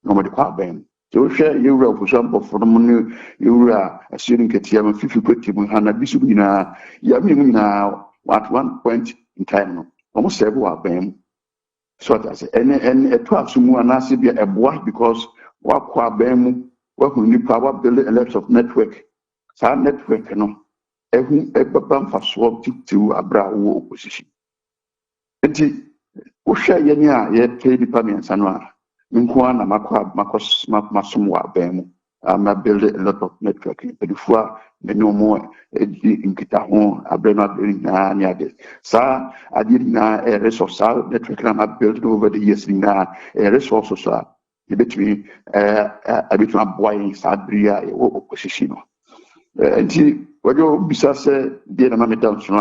nobody quite bam. So share Euro, for example, for the money you are assuming Katiam 50 pretty Hana Bisubina, Yamina at one point in time, almost several bam. So that's and a 12 sumu and Nasibia a boy because what qua bam, what will you power build a lot of network. So network, you know, every bam for swap to a brow opposition. And share Yania, yet pay the Pamian Sanwa. Minkuana Makos Masumwa Bem, I build a lot of network, but before no more in Kitahon, I bring up in Nanya. Sir, I did not a resource network I built over the years in a resource between a bit of boy in Sabria opposition. And Kojo bisa say dey na me down so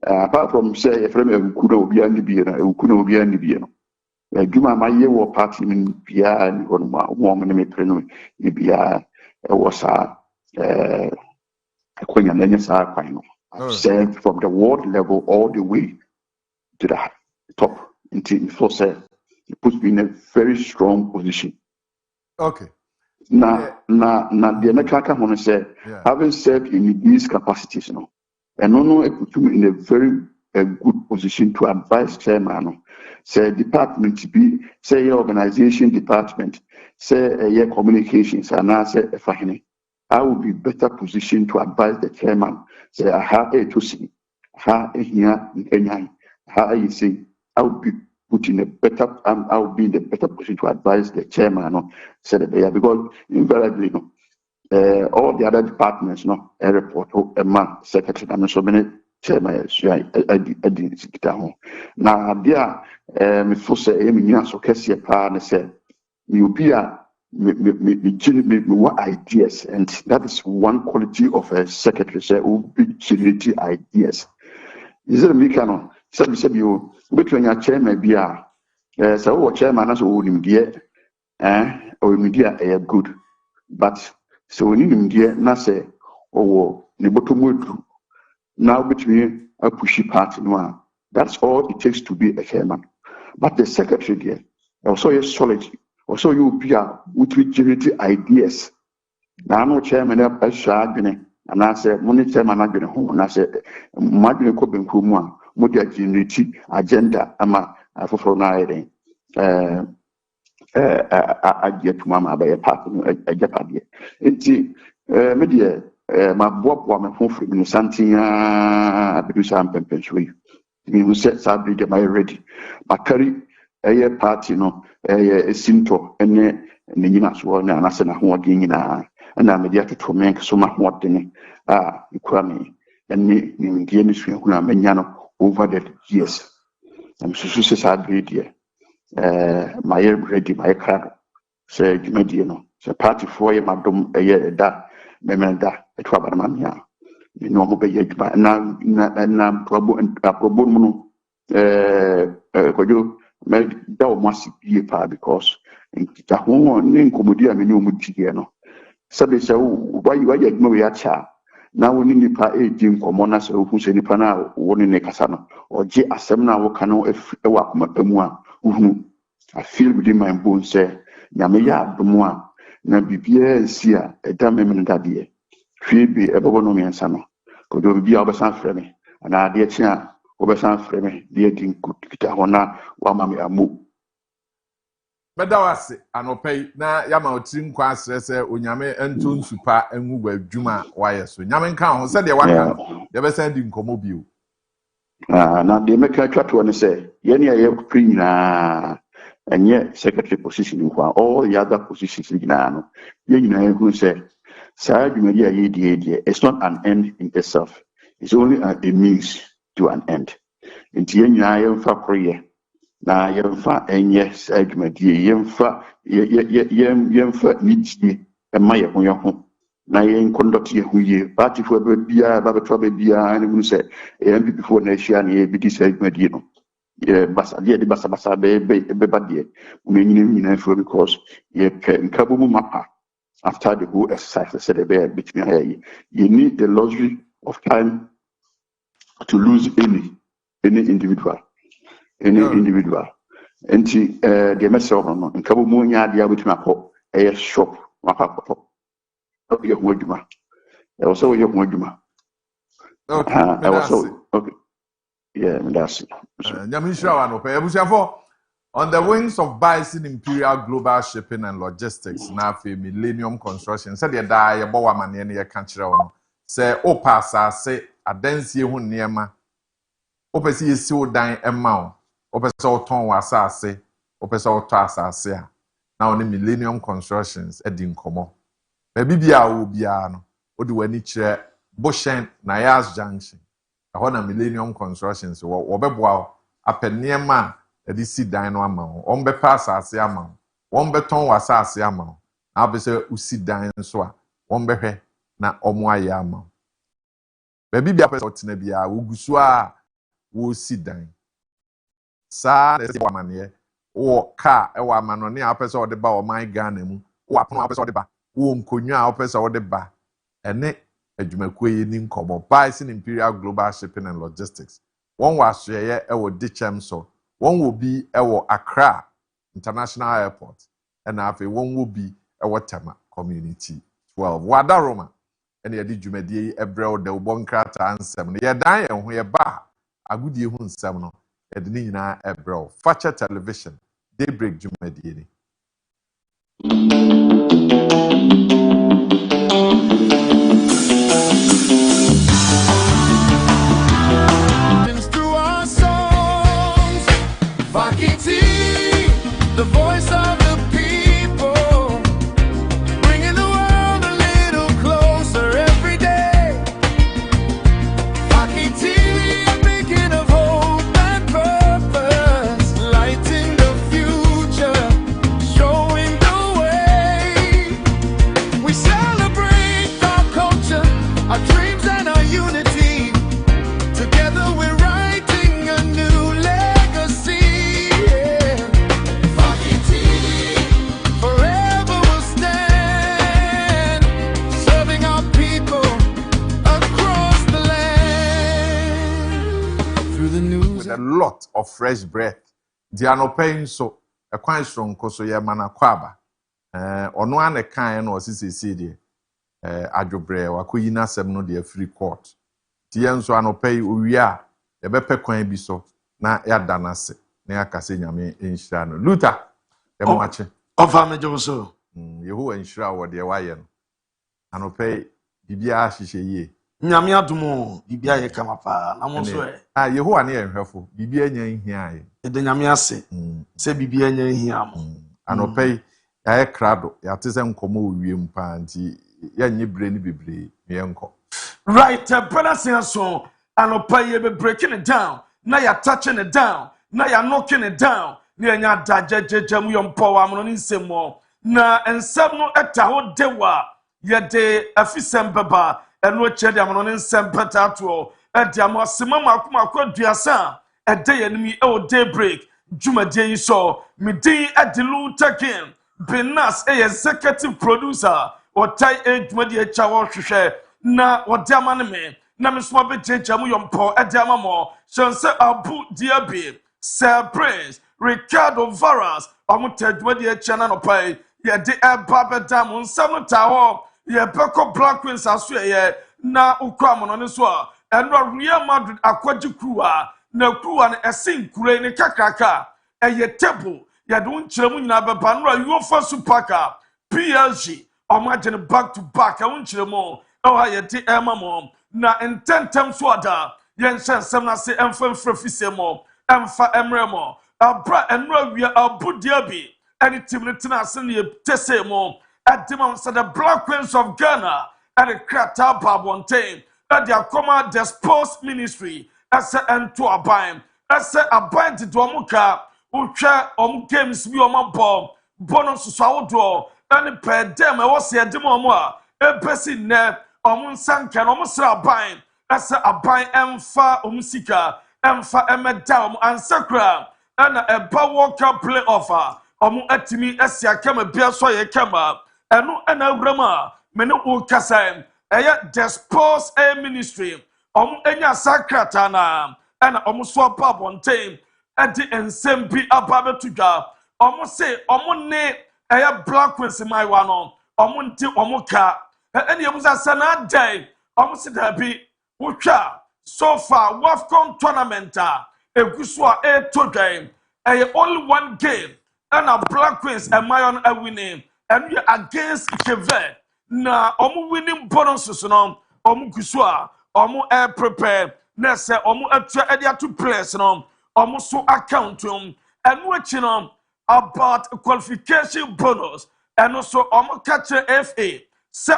apart from say a friend of kuno obi ani bi na kuno obi ani bi no adwuma ma ye wo party min bia ni on ma wo me me pre no ni bia e wo sa akwanya na nya sa kwan no I've served from the ward level all the way to the top until for say it puts me in a very strong position. Okay. Na the American hono say having served in these capacities, and no it put me in a very good position to advise chairman. Say department to be say your organization department, say your communications, and I say I will be better positioned to advise the chairman. Say I have a to see, ha here in how you say I will be put in a better. I will be in a better position to advise the chairman. Said that because invariably, all the other departments, a report, a man, secretary, and so many chairman. I didn't sit down. Now, there, me for say, me so kesi pa ne say, me be a me what ideas, and that is one quality of a secretary. Say, who be generate ideas. Is it me canon? Said you between your chairman be a so what chairman as old him dear, or media a good, but so we need him dear, na say, oh, the bottom now between a pushy part in one. That's all it takes to be a chairman. But the secretary there, also is solid, also you be a which will generate ideas. Now no chairman up a shaggy, and I said, money chairman I've been home, and I said, Madrid Cobin Kuma, Mudia generate agenda, ama for night. I get to Mama by a partner, a Japan. It's media, my bob woman home from something, I do some pension. Me who sets up my ready. But carry a party, a sinto, and the Yinas one, and I said, I'm working in and I'm mediated to make so much more than you crammy, and me in the industry who are Menano over the years. I'm so sad, dear. My ready, my car, say, Jimmy, say, party for you, madam, a year that, Memenda, a Trabaman. You know, now, trouble and a problem. Could you make that must be a part because in the home in Comodia, I mean, Sabi say, why you are no yacha? Now we need to pay Jim Comonas who say Nipana, one in a casano, or J. Asemna, who cano if a walk my I feel within my bones, say, Yamaya, Bumwa, Nabibia, and Sia, a damn daddy. Be a bonomi and sano. Could you be over San Freme? And I dear Chia, over San Freme, dear Ding good Kitahona, Wamami Amu. But that was an opay na yama otim kwa sese onyame ento nsupa enwu gwa dwuma waye so nyame nka ho se de waka de be send nkomo bio na de meka twa to ne se ye ne ye pri nyina enye secretary position kwa all the other positions nyina no ye nyina ye hu se sa dwumadi aye die it's not an end in itself, it's only a means to an end. Nti ye nyina ye mfa kroye na yemfa enye adwumadie yemfa nidie ema ye ho na ye conduct ye ho ye party for bia ba betwa bia ani hu se MPP for na hia na ye bi dis adwumadie no ye basa de basa be badie me nyina for because ye nkabo mu mapa after the whole exercise said between here you need the luxury of time to lose any individual. Enti the message no nkabo mu nya dia betumi akọ shop makakọ okay ho adwuma also ye ho adwuma okay also okay yeah that's nyamisha wa no pe ebusiafo on the wings of Bison Imperial Global Shipping and Logistics na fe Millennium Construction said the da ye bo wa mane ne ye ka kire wo say o pasa say adansie hu niema o pese yesi o dan ema o opese oton wasase opese oto asase a na oni Millennium Constructions edi nkomo ba bibia wo bia no odi wani kire Boshen na Yas Junction aho na Millennium Constructions wo beboa apeniema edi si dan no ama wo on be pass asase ama wo won beton wasase ama wo na obese usi dan so a won behwe na omo aye ama wo Baby bia pese otena bia ogusu a wo si dan. Sa na se wamane wo car e wa manone a pese ode ba o man Ghana mu. Wo apono a pese ode ba. Wo nkonwa a pese ode ba. Ene adwumakuo yi ni nkomo Bice in Imperial Global Shipping and Logistics. One was share e wo Dichem so. One will be e wo Accra International Airport. And afi one will be e wo Tema Community 12. Wada Roma. And ye di dwumadie ebrel de ubonkrata ansem. Ye dan ye ho ye ba. Agudie hu nsem no. Ye de nyina ebrel. Facha Television. Daybreak dwumadie ni. The voice of the people, bringing the world a little closer every day. Faki TV, making of hope and purpose, lighting the future, showing the way. We celebrate our culture, our dreams and our unity. Together we're writing a new legacy. Forever will stand, serving our people across the land. Through the news, With a lot of fresh breath. Diano pain so a quite strong koso ye mana kwaba. Ono ane kan no osisi de adwobre wakoyina sem no de free court. Ti yenso anopay owia ye bepe kwan bi so na ya danase na ya kase nyame enhira no. Luther e mo ache. Ofa me joso. Yehowa enhira wo de waye no. Anopay bibia hihye ye. Nyame adumo bibia ye kama pa na mo so e. Yehowa ne yenhwefo bibia nya nhia ye. E de nyame ase. Se bibia nya nhia mo. Anopay ya krado ya tese nkomo owiem pa nti ya nyebre ni bebre me enko. Right, brothers and so anopay ye be breaking it down. Na ya touching it down. Na ya knocking it down. Ni nya dajejeje mu yompo wa mo ni nsemo. Na ensem no eta ho dewa ye de afisem baba eno chede amono ni nsem petato e de amosema makoma kwaduasa e de ye nimi e o Daybreak dwumadie yi so me din Adilu Takin Benas executive producer otai dwumadie cha wo hwehwe na wode amane me na me so abejeje mu yompo e de amamo shense Abu Diaby Sir Prince Ricardo Varas dwumadie cha na no pai ye de eba bedam nsam ta ho ye beko Black Queens aso ye na ukwa mono ne so a eno Real Madrid akwaji kruwa na kruwa na esin kure ne kakraka eye table ye do nkyeremu nyina beba no UEFA Super Cup PSG omagene back to back nkyeremu ha ye de emamo na intentem so ada ye nhyensem na se emfamfra fisemo emfa emremo abra eno awia Abu Dhabi any team tina asen ye tesemo Adimam said the Black Queens of Ghana and the Krata Babontain at the Akoma Dispose Ministry as a ento abaim as a bind to Omuka ucha games be on bomb bonus so and per dem was a demoa a person ne sanka omusra bain as a bind emfa omusika emfa emedam and sakra and a Walker play offer atimi asia kama bia so ye kama eno anawrama mene o kasa eya Dispose Ministry enya sakrata na ana so pa bonten edi ensem bi ababetudwa se ne eya Black Queens mai wa no nti ka eni emusa sana dai se da bi wotwa so far WAFCON tournament eguso a todwan only one game and a Black Queens and Mayon are winning and we against Quebec na winning bonuses no kusua air prepare na se atua edia to players no so account and watching about qualification bonus and also catch FA se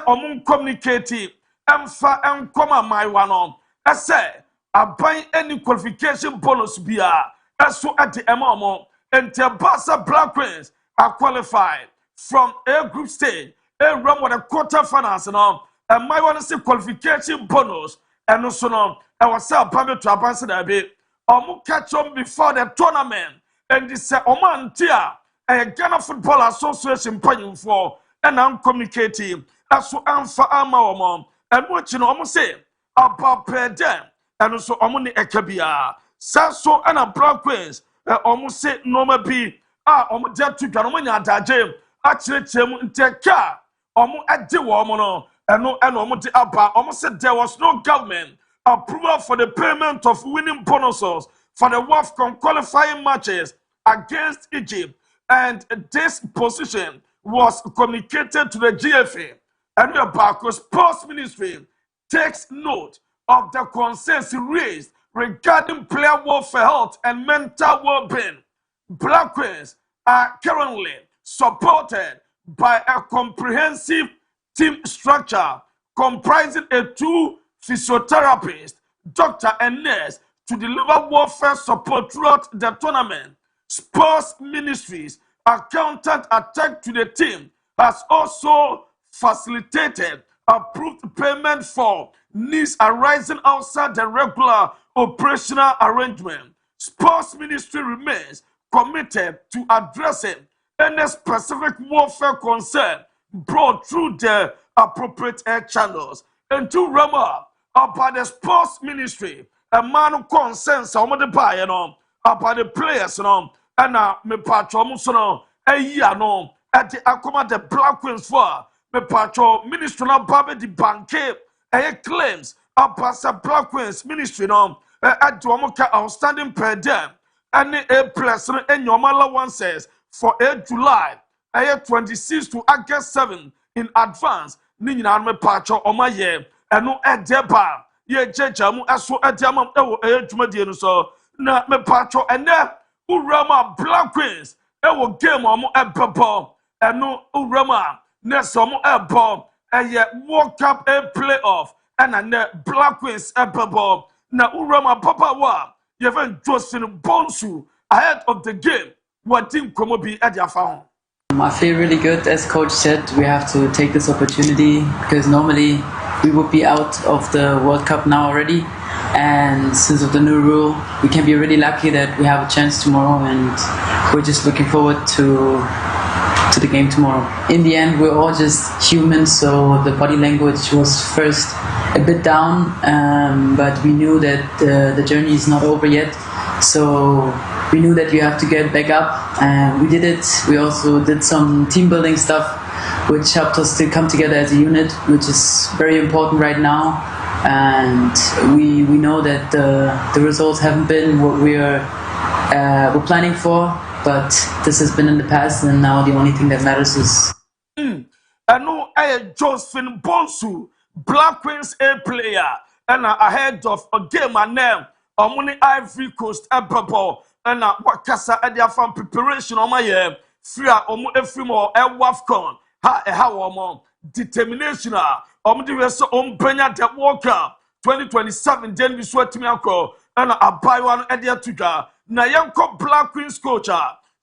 communicate emfa enkoma my one say aban any qualification bonus bia eso at the amount and the Barca Black Queens are qualified from a group stage, a run with a quarterfinals and my one is a qualification bonus and also no I was sell permit to advance that bit catch on before the tournament and this Oman Tia a Ghana Football Association paying for and I'm communicating as so amfa ama and what you know almost say about per them and also omuni ekabia saso and a black queens almost say normal be omo jet to gano nya daje actually chemu nteka omo ade wo omo no and omo de aba omo said there was no government approval for the payment of winning bonuses for the WAFCON qualifying matches against Egypt, and this position was communicated to the GFA. And the Barco Sports Ministry takes note of the concerns raised regarding player welfare health and mental well-being. Black Queens are currently supported by a comprehensive team structure comprising a 2 physiotherapists, doctor and nurse to deliver welfare support throughout the tournament. Sports Ministries accountant attached to the team has also facilitated approved payment for needs arising outside the regular operational arrangement. Sports Ministry remains committed to addressing any specific welfare concern brought through the appropriate channels. And to Rama, about the Sports Ministry, a man who concerns some of the buyer, about the players, and me patron, a year, at the Akoma the Black Queens for me patron ministry na babe di banke claims about Black Queens ministry at the outstanding per them and a plus and your allowances for 8 July 26 to August 7 in advance. Nina me patron on my year and no at deba ye jamu aso adiamam ewo dwumadie no so na me patron and there urama Black Queens ewo game omo ebebo eno urama na somo ebo eye World Cup a playoff and na Black Queens ebebo na urama papa wa even Justin Bonsu ahead of the game what team komo bi e dia fa ho. I feel really good. As coach said, we have to take this opportunity because normally we would be out of the World Cup now already. And since of the new rule, we can be really lucky that we have a chance tomorrow, and we're just looking forward to the game tomorrow. In the end, we're all just humans, so the body language was first a bit down, but we knew that the journey is not over yet. So we knew that you have to get back up, and we did it. We also did some team building stuff, which helped us to come together as a unit, which is very important right now. And we know that the results haven't been what we're planning for, but this has been in the past, and now the only thing that matters is. I know Josephine Bonsu, Black Queens A player, and ahead of a game and name. Omuni Ivory Coast ebebo na wakasa e dia fan preparation on my year free omu efimo e WAFCON ha omo determination omu de we so ompanya the World Cup 2027 den bi so atimi akọ na abaiwa no e dia tuga na yenko Black Queens coach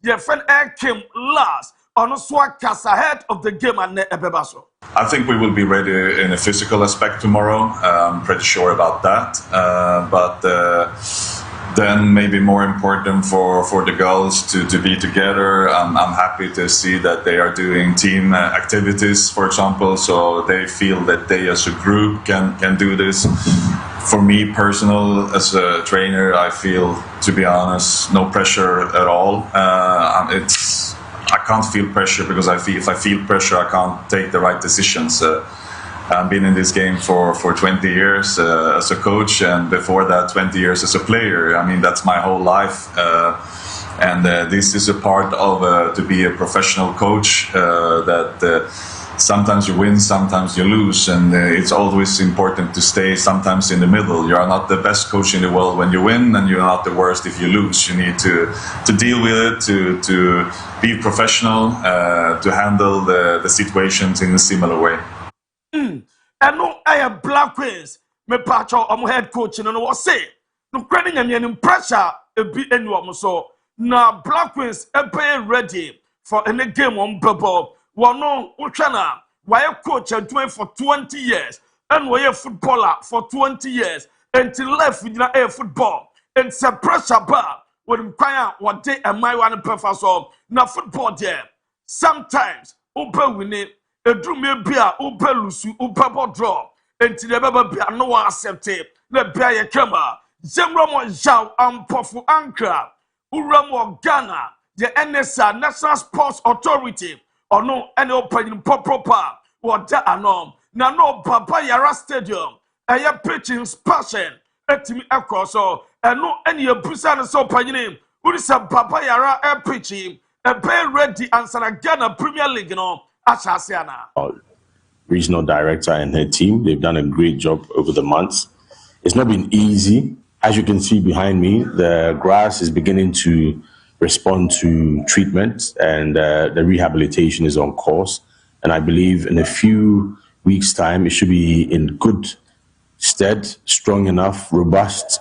ye friend Kim last on so wakasa ahead of the game and ebeba so. I think we will be ready in a physical aspect tomorrow. I'm pretty sure about that. But then maybe more important for the girls to be together. I'm happy to see that they are doing team activities, for example, so they feel that they as a group can do this. For me personal, as a trainer, I feel, to be honest, no pressure at all. I can't feel pressure because if I feel pressure, I can't take the right decisions. I've been in this game for 20 years as a coach, and before that 20 years as a player. I mean, that's my whole life. And this is a part of to be a professional coach, that sometimes you win, sometimes you lose, and it's always important to stay sometimes in the middle. You are not the best coach in the world when you win, and you're not the worst if you lose. You need to deal with it, to be professional, to handle the situations in a similar way. And no, I am Black Queens. Me patcho, I'm head coach, and I was say, no credit and pressure a bit anyone so. Now Black Queens are ready for any game on bubble. One no, Uchana, why a coach are doing for 20 years. and we a footballer for 20 years until left with a football. It's a pressure bar when choir what day and my one prefer so now football there. Sometimes Uber win it, a drew me beer, Uber lose, Uber draw, until the baby beer no one accept it. The beer camera, Zemramo Zhao and Pofu Ankara, Uramo Ghana, the NSA National Sports Authority, or no any opening proper what that anom. Now no Papa Yara Stadium, I am pitching passion. Etimi ekoso eno ene abusa ne so panyine urisa Papa Yara e pitching e be ready answer Ghana Premier League no achase ana. Regional director and her team, they've done a great job over the months. It's not been easy. As you can see behind me, the grass is beginning to respond to treatment, and the rehabilitation is on course. And I believe in a few weeks' time, it should be in good stead, strong enough, robust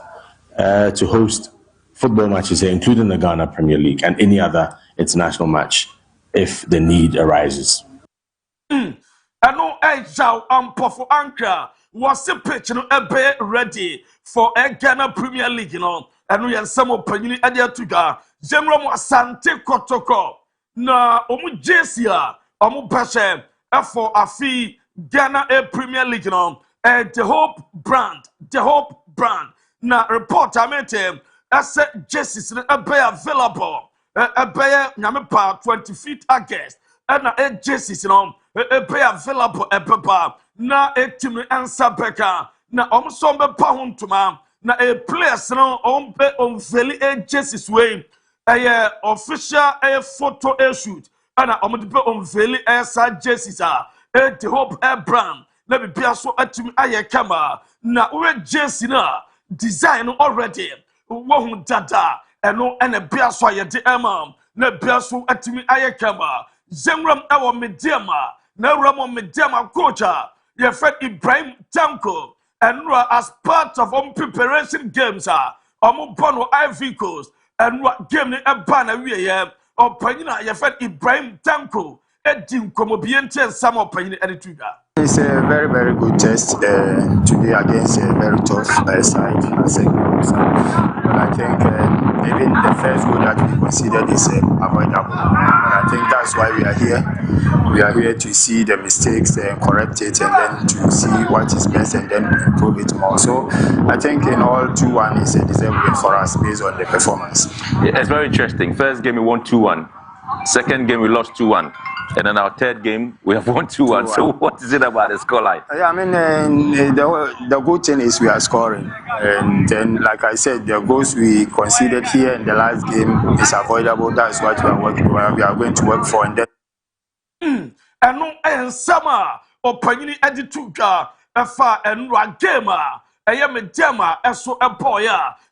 to host football matches here, including the Ghana Premier League and any other international match if the need arises. Eno Ejao Ampofo Ankara was a pitch no ebe ready for a Ghana Premier League no. Eno yen samo panyini adia tuga Zemro mo asante kotoko na omu jesia omu peshe for afi Ghana a Premier League no. The Hope brand na report amete as jerseys no ebe available ebe nyamepa 25th August and a jerseys no ebe available epapa na etimi ansa beka na omsombe pa hontuma na a players no ombe onveli a jerseys way a official a photo shoot and omdipe onveli a sa jerseys the Hope brand na bibia so atimi aye kama na we jersey na design already wo hu dada eno ene bia so aye de emam na bia so atimi aye kama Zemram ewo mediama na ramo mediama coacha ye fed Ibrahim Tanko and as part of preparation games bono Ivory Coast and game ni eba na wie ye opanyina ye fed Ibrahim Tanko edim komobiente some opanyina edituga. It's a very, very good test today against a very tough side, I think. But I think even the first goal that we considered is avoidable. And I think that's why we are here. We are here to see the mistakes and correct it, and then to see what is best and then improve it more. So I think in all 2-1 is a deserved win for us based on the performance. Yeah, it's very interesting. First game we won 2-1. Second game we lost 2-1. And then our third game, we have won 2-1. So what is it about the scoreline? Yeah, I mean, the good thing is we are scoring. And then, like I said, the goals we conceded here in the last game is avoidable. That's what we are working. We are going to work for. And then, and no, and summer or Panini Edituga, a far and Ragama. I am a dema, so a boy,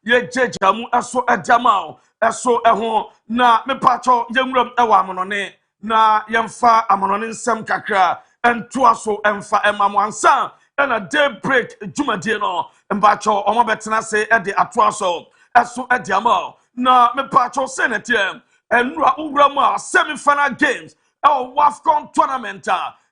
ye jejamu, so a damao, so a home. Na me pato, young rum, a woman na yemfa amononin sem kakra entoaso emfa emamwansa na daybreak jumadie no mbacho omo betena se e de atoaso eso e de ama na me pacho senetie enura uwrama semi-final games WAFCON tournament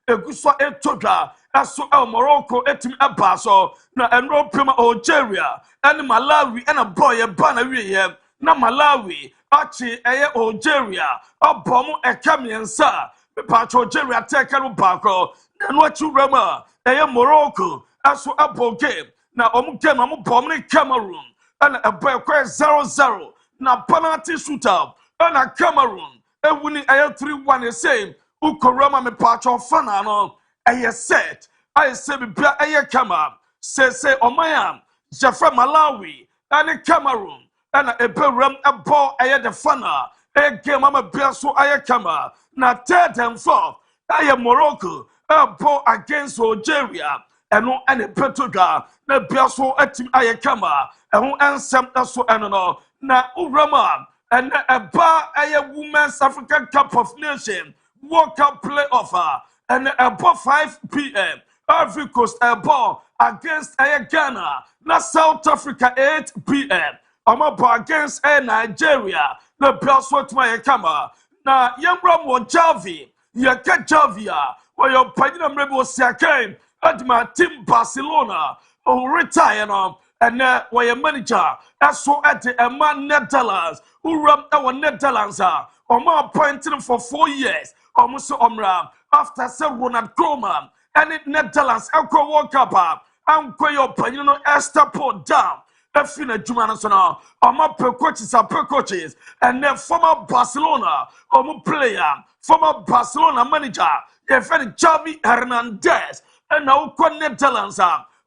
eguso etodwa eso Morocco etim ebaso na enro prima Algeria and Malawi and a boy bana wiye na Malawi achi eye Algeria abomu ekamiensa me pacho Algeria take no bako na no achu rama eye Morocco aso abo game na omu game omu bom ni Cameroon and a boy 0-0 na penalty shootout and Cameroon ewuni eye 3-1 the same ukorama me pacho fana no eye set I say bia eye Cameroon say omaya Jaffa Malawi and Cameroon and a perum a ball a the fana a game I'm a biaso I kama na third and fourth I am Morocco a ball against Algeria and no any Portugal na biaso a team I kama and who answer so and no na urama and a bar a women's African Cup of Nations World Cup playoff and about 5 p.m. Ivory Coast a ball against a Ghana na South Africa 8 p.m. I'm up against Nigeria. The Bioswat my kama. Na Yambram wa Javi. Yaka Javia. Where your Padina Mrebo Siakame. Adma Team Barcelona, retire no, and why a manager, as so at a man Netherlands, who ran our Netherlands, or more appointed for 4 years, almost Omra, after Sir Ronald Koeman, and it Netherlands, Elko World Cup, and Koyo Panino Esther Port down. Efina Jumanasona, Oma per coaches are per coaches, and then former Barcelona, player, former Barcelona manager, Efeni Xavi Hernandez, and now Netherlands,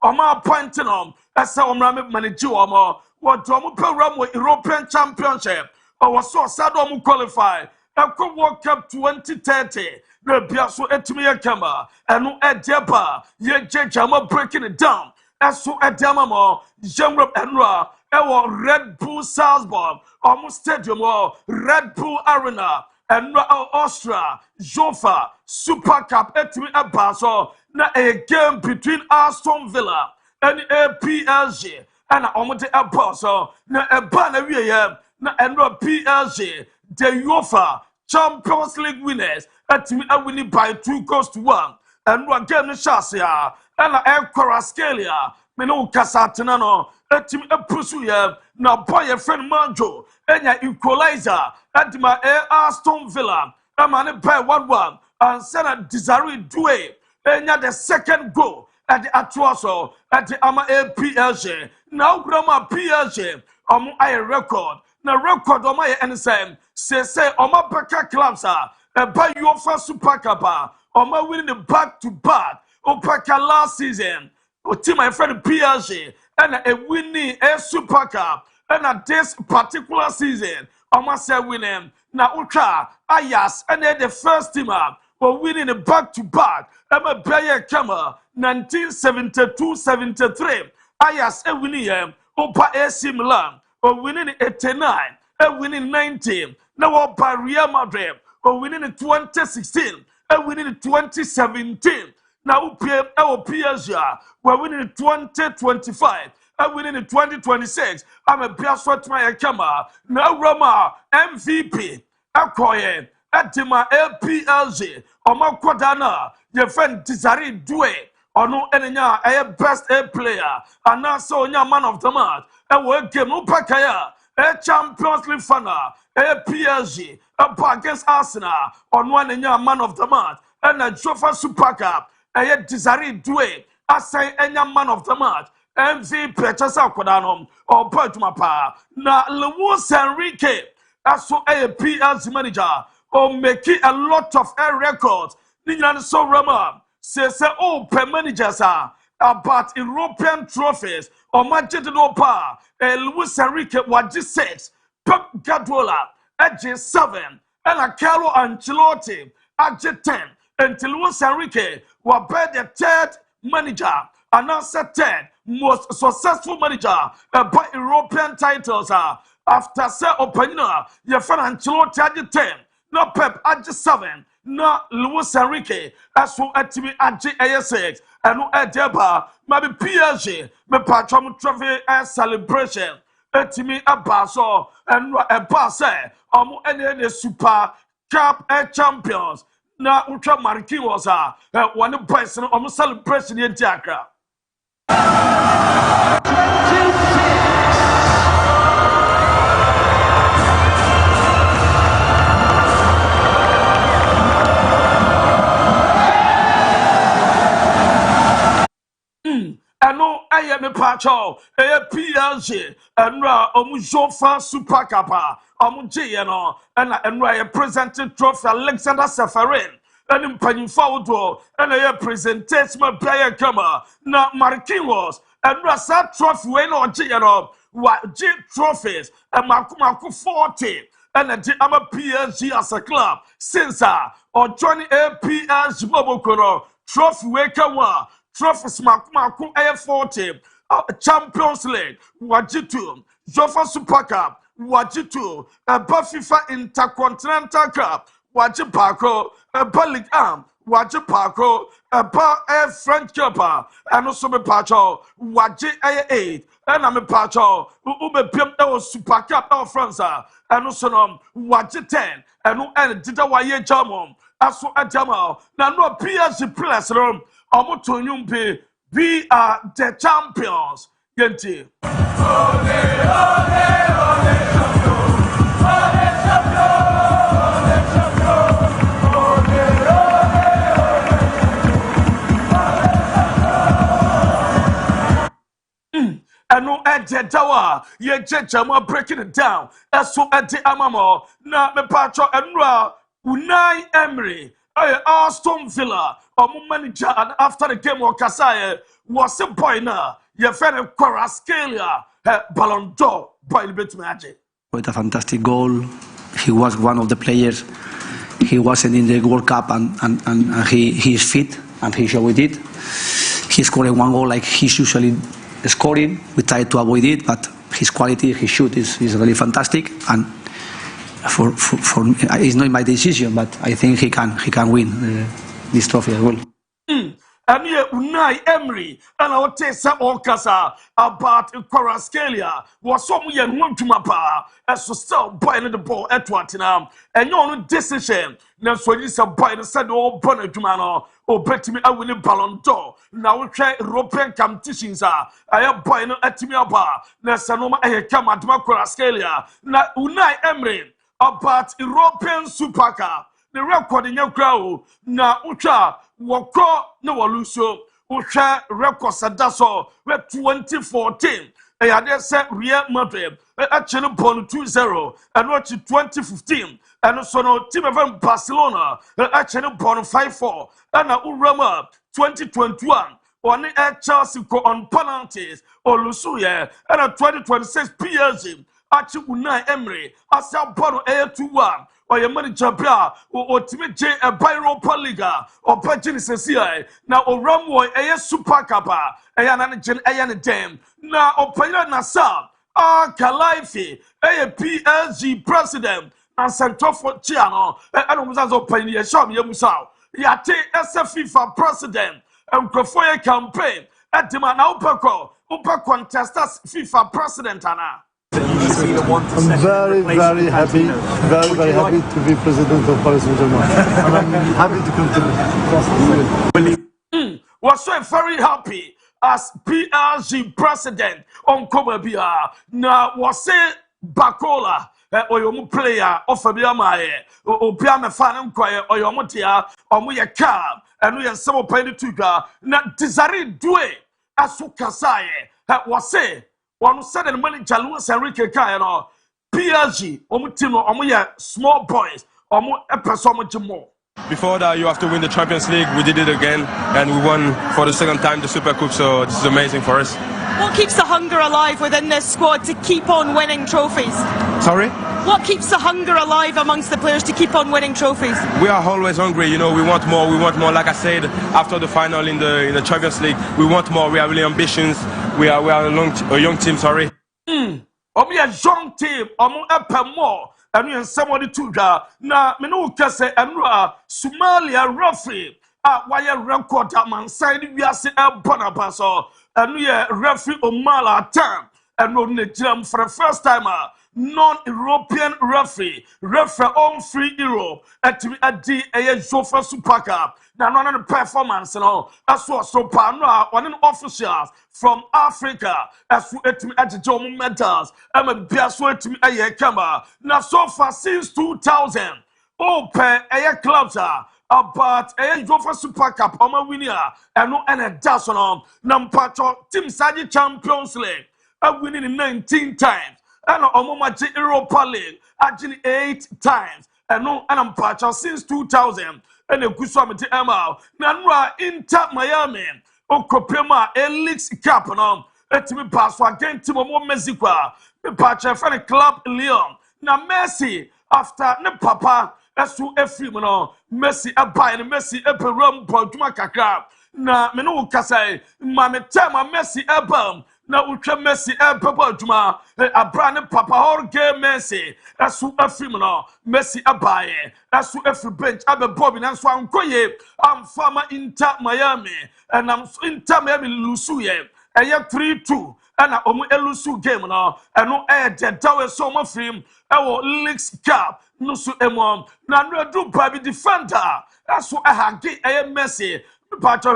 Oma Pantenom, as our manager, what Domu program with European Championship, or so Sadom qualify, Elko World Cup 2030. The Biaso Etimia Kama, and no Edepa, ye Jama breaking it down. Eso Edamamo, Jamrop Enra, Ewa Red Bull Salzburg, almost Stadium, Red Bull Arena, and Austria, Jofa, Super Cup, Etimi Abaso, na a game between Aston Villa and PSG, and Omote Abaso, na a banner, na Enra PSG, the UEFA Champions League winners, Etimi winning by 2-1, and one game Shasia. Ela Korascalia, Meno Casatinano, Etim Epusuya, na boy a friend Manjo, Enya equalizer, Edma Aston Villa, Amane by 1-1, and Senna Desiree Due, Enya the second goal at the Atuaso, at the Ama PSG, now Grandma PSG, I record, na record on my NSM, say Oma Baka clubs are, a by your first Super Cup, Oma winning the back to back. Opaka last season, team my friend PSG, and a winning a Super Cup, and at this particular season, almost a winning. Now, Uka, Ayas, and then the first team up were winning a back to back. I'm a Bayer Kama, 1972-73. Ayas, a winning, Opa AC Milan, or winning 89, a winning 19. Now, Opa Real Madrid, or winning 2016, a winning 2017. Now, PSG, we're winning 2025. I'm winning 2026. I'm a Piaswat my Kama. Now, Roma, MVP. Akoye, Atima LPLG, Oma Kwadana, your friend Desiree Due, or no Enya, a best A player, and now so young man of the match. And we're game Upakaya, a Champions League final, a PSG, against Arsenal, on one man of the match, and a Jofa Super Cup. Eye Desiree Due, assign any man of the match, MVP Chasa Kodanom, or Bertumapa, na Lewis Enrique, as so a PS manager, or making a lot of air records. Ninan so Rama, says, oh, per managers are about European trophies, or Manchester Opa, Lewis Enrique, what just 6, Pep Guardiola, Edge 7, and a Carlo Ancelotti, Edge 10. Until Luis Enrique will be the third manager, and also third most successful manager by European titles. After say Opena, your friend Ancelotti at 10, no Pep at 7, no Luis Enrique, as well as me at 6, and no Edeba, maybe PSG, me patron trophy and celebration. Etimi a baso and a basse, any Super Cup champions. Na Ultra Marquis was one person almost celebration in Jackra. I know I am a patcho, a PSG, and Jofa Super Kappa, Omujiano, and I presented trophy Alexander Safarin, and in Panifaudo, and I presentation my player Kama, now Marquinhos, and Rasa trophy when on Giano, what G trophies, and Makumaku 40, and I'm a PSG as a club, since or Johnny A PSG Mobokoro, trophy Wekawa. Trophies Makumaku A40, Champions League, Wajitu, Jofa Super Cup, Wajitu, a FIFA Intercontinental Cup, Wajipako, a League Arm, Wajipako, a French Cup, and also a Pacho, Waji A8, and I'm a Pacho, Ube Pim Super Cup of France, and also Waji 10, and did a Waye Jamon. aso adama na no PSG plus rom omoto nyumpe we are the champions yenti eno dawa ye jejama breaking it down eso ede amamo na me pacho enra Unai Emery Aston Villa manager and after the game of Kasaye was a boy now ye fere Kvaratskhelia Ballon d'Or boy bit magic. What a fantastic goal. He was one of the players. He wasn't in the World Cup and he is fit and he showed it. He scored one goal like he's usually scoring. We tried to avoid it, but his quality, his shoot is really fantastic. And for it's not my decision, but I think he can win this trophy as well. And here Unai Emery and I would say all kasa about Kvaratskhelia was some year one to my power as to still buying the ball at Tottenham and your decision. Now so you say buy the said all bonnet to man or bet me I win a Ballon d'Or. Now we try European competitions I am buying at me bar. Now Sanoma I come at Kvaratskhelia. Now Unai Emery about European Super Cup. The record in your crowd na ucha wako na waluso ucha record sadaso we 2014 e ade se Real Madrid actually pon 2-0 and watch 2015 and so no team of Barcelona actually pon 5-4 and na urama 2021 on Chelsea ko on penalties olusu ye and 2026 PSG actually Unai Emery asa pon 2-1 or your money champion or Timmy J a Europa Liga or Paginis now or Ramboy a Super Kappa a Yan a Dam now or Paya Nasa Kalaifi a PSG president and Central for Chiano and was also Pioneer Sham Yamusao Yate FIFA president and Crofoya campaign at the man Upper contestants FIFA president Anna. I'm very, very happy to be president of Paris Saint-Germain. And I'm happy to continue. Was so very happy as PSG president on Kobabia. Now was say Bakola or your player of Fabiama or Piama fan or your motia or my car and we are some penny to go. Now Desiree Due as Sukasaye was say. One said and money Jalus Enrique Kayano, PSG, Omutino, small boys, a person more. Before that, you have to win the Champions League. We did it again, and we won for the second time the Super Cup, so this is amazing for us. What keeps the hunger alive within this squad to keep on winning trophies? Sorry? What keeps the hunger alive amongst the players to keep on winning trophies? We are always hungry, we want more, Like I said, after the final in the Champions League, we want more, we are really ambitious. We are a young team, sorry. We are young team, more. And we are somebody to now, Menukase and Somalia referee. Why a record that man side we are saying Bonapaso and we are referee Omala term and on the jam for the first time. Non-European referee on free Europe at the Jofa Super Cup. Now, none of the performance, that's what so Panoa, one officials from Africa, as we at the German medals, and a Biasway to me a camera. Now, so far since 2000, per clubs about a Jofa Super Cup, winner, and no, and a Dason, Nampacho, Team Sadi Champions League, winning 19 times. And Omomachi Europa League actually 8 times. And no, and I'm patched since 2000. And the Kuswamiti Emma, Nanra Inter Miami, Okopema, Elix Cup, let me pass again to Momo Mexico, the patch of a club Leon. Now, Messi, after ne papa, as to a female, Messi, a buy and Messi, a perum, Podumaka. Now, Menu Kasai, Mamma Tema, Messi, a bum. Now we can Messi Papa Juma a brand Papa or gay Messi as to a female Messi Abaye as to every bench Abba Bobby and Swan Koye. I'm farmer Inter Miami and I'm Inter Miami Lusuye. A year 3-2 ana omu elusu game no eno dedawe so mo free ewo Leagues Cup no so emo na no do baby defender aso ahage Messi Pacho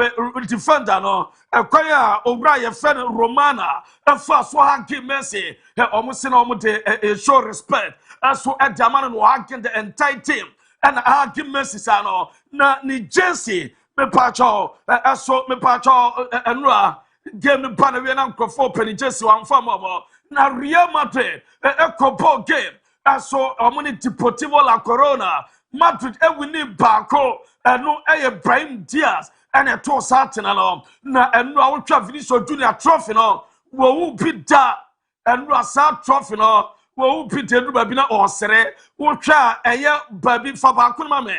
defender no ekwaya obra ye fen Romana efa so hage Messi he omo se na omo de show respect aso edamana no hage the entire team and hage Messi sa no na ni jersey me pacho aso me pacho enra game no pan we na nkofo pani jersey wan fam omo na Real Madrid e game aso omo ni Deportivo La Corona Madrid wini bako eno Brahim Diaz and a to Satina no na eno awotwa Vinicius Junior trophy no wo bi da eno asa trophy no wo bi de du babi na osere wotwa babi fa bako ma me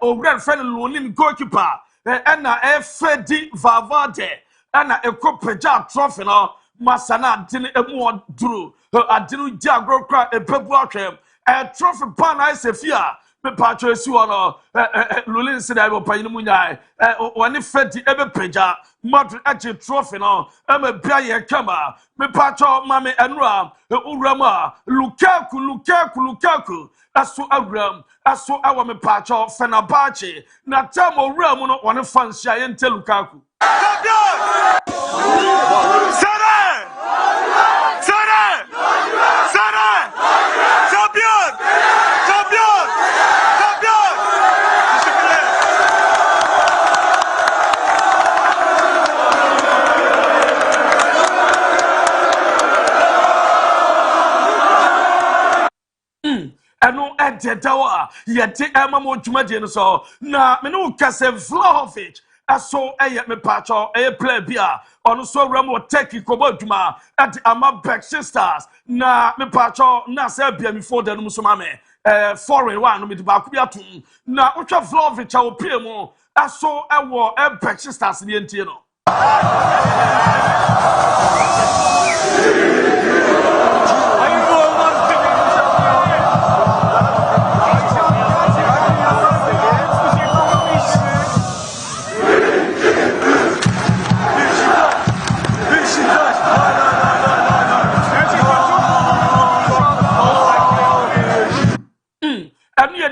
owura friend Lunin goalkeeper na Freddy Valverde na ekopeja trophy no masana dini emu duru adinu jagro kra epebu atwem trophy pan isefia me patro esi wono Lulin se da bo panyin mu nyai woni Freddy ebepeja Madrid ache trophy no ma bia ye kama me patro mame enura urama Lukaku aso awram aso awa me patro Fenerbahce na tamo uramu no woni fansia ye nte Lukaku eno ededawa yete mo dwumadie no so na me no kase Vlahovic aso me pacho play bia ono so ramo teki kobo dwuma at ama Stars na me pacho na se bia mi for the no so ma me foreign one no me ba ku bia tum na otwa Vlahovic a opie mu aso ewo Stars ne entie no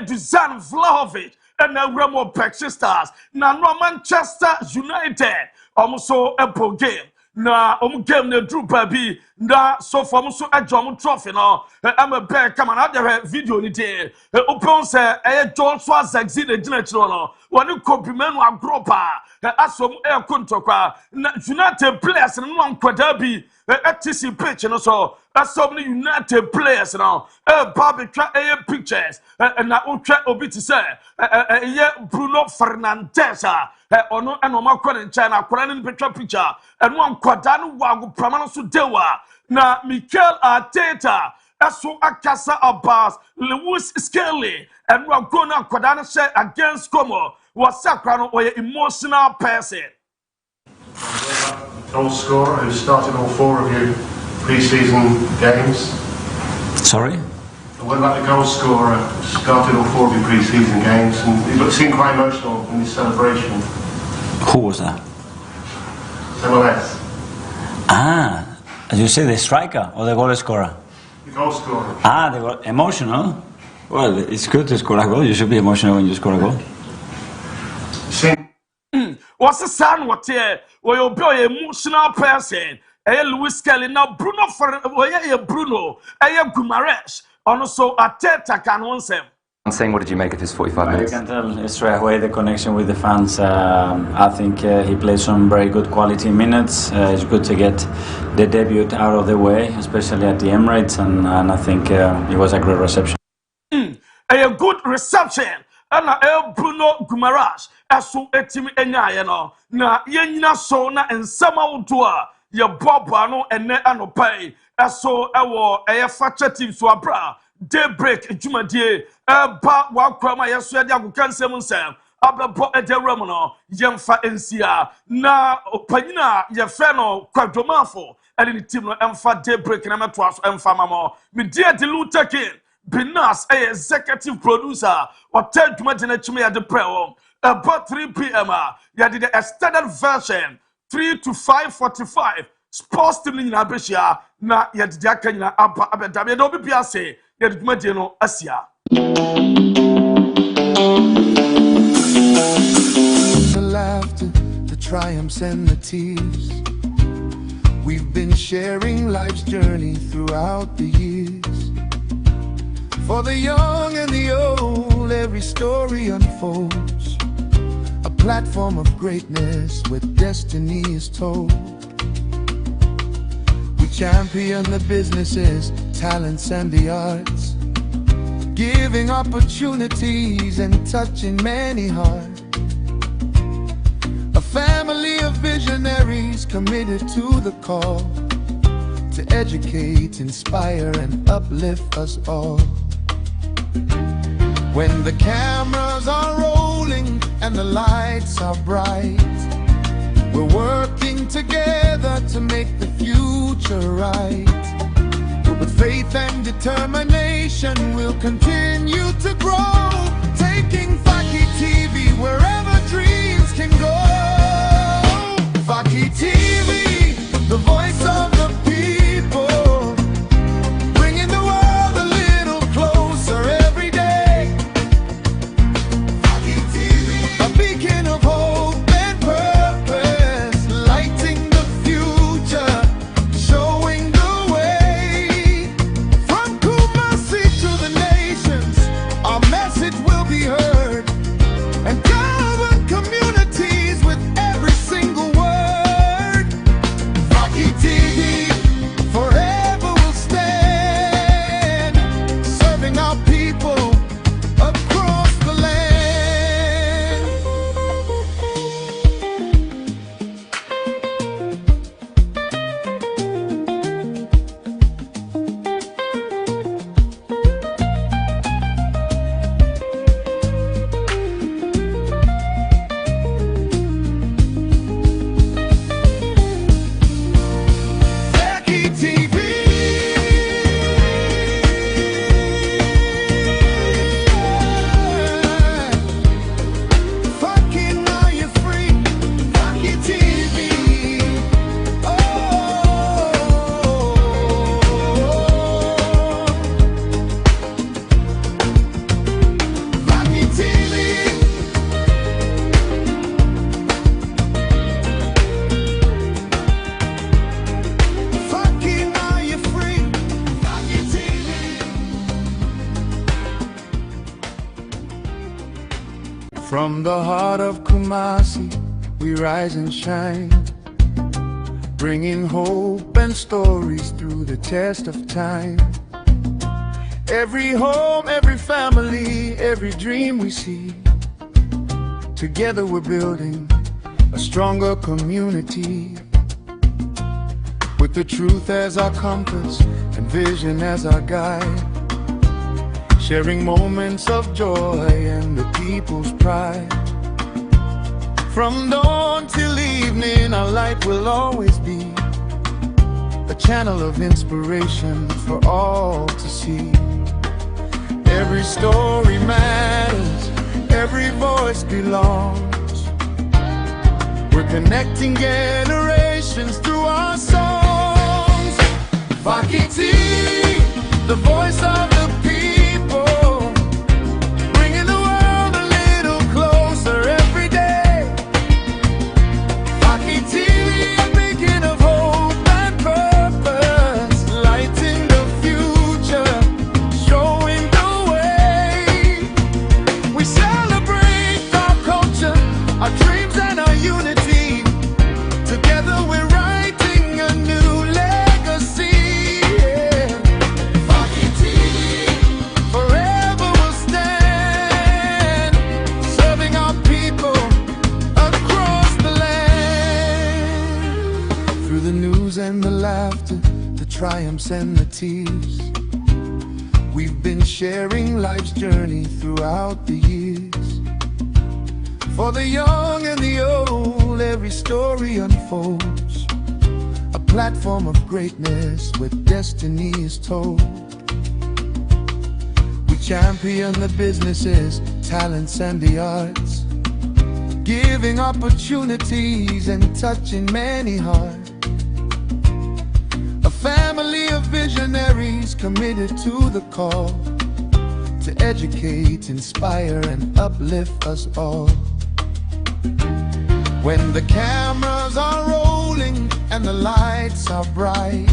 Dusan Vlahovic and the Remo Stars na no Manchester United almost a po game na game na drew baby na so for so a trophy no am a bear come on other video ni dey open say Joshua Zexi de gina chiro no woni compliment wa gropa asom kontokwa na United players no ankwada bi TC pitch no so asom United players no Bobby try pictures na utwa obi ti say Bruno Fernandes ono enoma kwa China akora ni betwa picture eno ankwada no wago pramano so dewa na Mikel Arteta aso akasa Abbas Lewis Skelly eno ago na ankwada no share against Como was akra no emotional person. Goal scorer who started all 4 of your pre-season games. Sorry? What about the goal scorer who started all 4 of your pre-season games? And he seemed quite emotional in his celebration. Who was that? MLS. Ah, as you say, the striker or the goal scorer? The goal scorer. Ah, the goal, emotional? Well, it's good to score a goal. You should be emotional when you score a goal. What's the son? What here? Where you be emotional person? Lewis Kelly now Bruno for Bruno. Gumaresh. Also Arteta can once him. Saying, what did you make of his 45 minutes? You can tell straight away the connection with the fans. I think he played some very good quality minutes. It's good to get the debut out of the way, especially at the Emirates, and I think it was a great reception. A good reception. And Bruno Gumaresh. Aso etimi enya no na yenyina so na ensama wodoa ye boba no ene anopai aso ewo facha team so abra Daybreak adwumadie ba wakwama yeso ade agokansem nsem abebo ederam no yemfa ensia na opanyina ye fe no Kojo Marfo ade ni team no emfa Daybreak na meto aso emfa mamo me dia de Lutakin Binas executive producer or tell adwumadie chime ya de prewo about 3 p.m. Yeah, did the extended version 3 to 5:45 sports team ni nyina behia na yɛde aka nyina aba abɛda me do obi bia sɛ yɛde dwumadie no asia. The laughter, the triumphs and the tears. We've been sharing life's journey throughout the years. For the young and the old, every story unfolds. A platform of greatness where destiny is told. We champion the businesses, talents and the arts, giving opportunities and touching many hearts. A family of visionaries committed to the call to educate, inspire and uplift us all. When the cameras are rolling and the lights are bright, we're working together to make the future right. With faith and determination, we'll continue to grow, taking Faki TV wherever dreams can go. Faki TV, the voice of the people, bringing the world a little closer every day. Faki TV, a beacon of hope and purpose, lighting the future, showing the way. From Kumasi to the nations, our message will be heard and cover communities with every single word. Faki TV forever will stand, serving our people across the land. Faki TV. Faki, now you're free. Faki TV. Oh, Faki TV. Faki, now you're free. Faki TV. From the heart of Kumasi, we rise and shine, bringing hope and stories through the test of time. Every home, every family, every dream we see, together we're building a stronger community. With the truth as our compass and vision as our guide, sharing moments of joy and the people's pride. From dawn till evening, our light will always be a channel of inspiration for all to see. Every story matters, every voice belongs. We're connecting generations through our songs. Faki TV, the voice of the people, bringing the world a little closer every day. Faki TV, a beacon of hope and purpose, lighting the future, showing the way. We celebrate our culture, our dreams and our unity. Together we're writing a new legacy. Yeah. Faki TV forever will stand, serving our people across the land. Through the news and the laughter, the triumphs and the tears, we've been sharing life's journey throughout the years. For the young and the old, every story unfolds. A platform of greatness where destiny is told. We champion the businesses, talents and the arts, giving opportunities and touching many hearts. who's committed to the call to educate, inspire, and uplift us all. When the cameras are rolling and the lights are bright,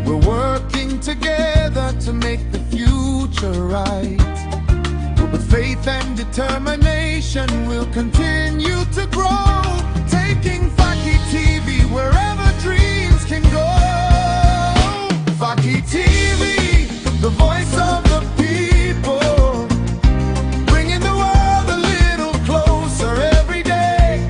we're working together to make the future right. With faith and determination, we'll continue to grow, taking Faki TV wherever dreams can go. Faki TV, the voice of the people, bringing the world a little closer every day.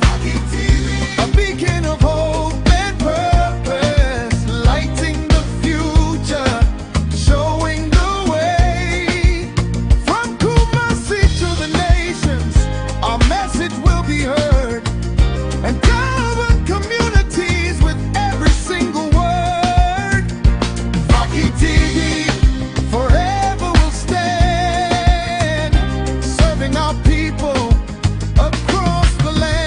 Faki TV, a beacon of hope and purpose, lighting the future, showing the way. From Kumasi to the nations, our message will be heard and cover communities with every single word. Faki TV, forever will stand, serving our people across the land.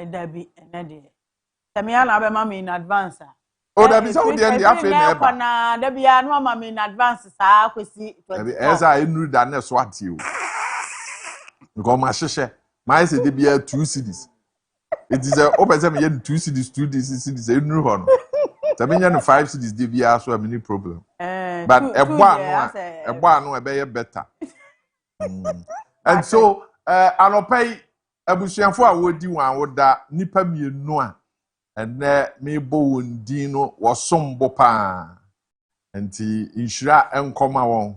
Dabi enade. Tamiana be mama in advance. Oh, that is how the end the after never. Na dabi ya no mama in advance sa kwesi 24. Esa enru da na so ate o. Because my sheshe, my say dey be 2 cities. It is a open say me 2 cities, 2 cities enru ho no. Taminya no 5 cities dey be so am any problem. But ebo anu e be better. And so anopay abusuafo a wodi wan woda nipa mienu a ene me bo wondin no wosombo pa enti inhira enkoma won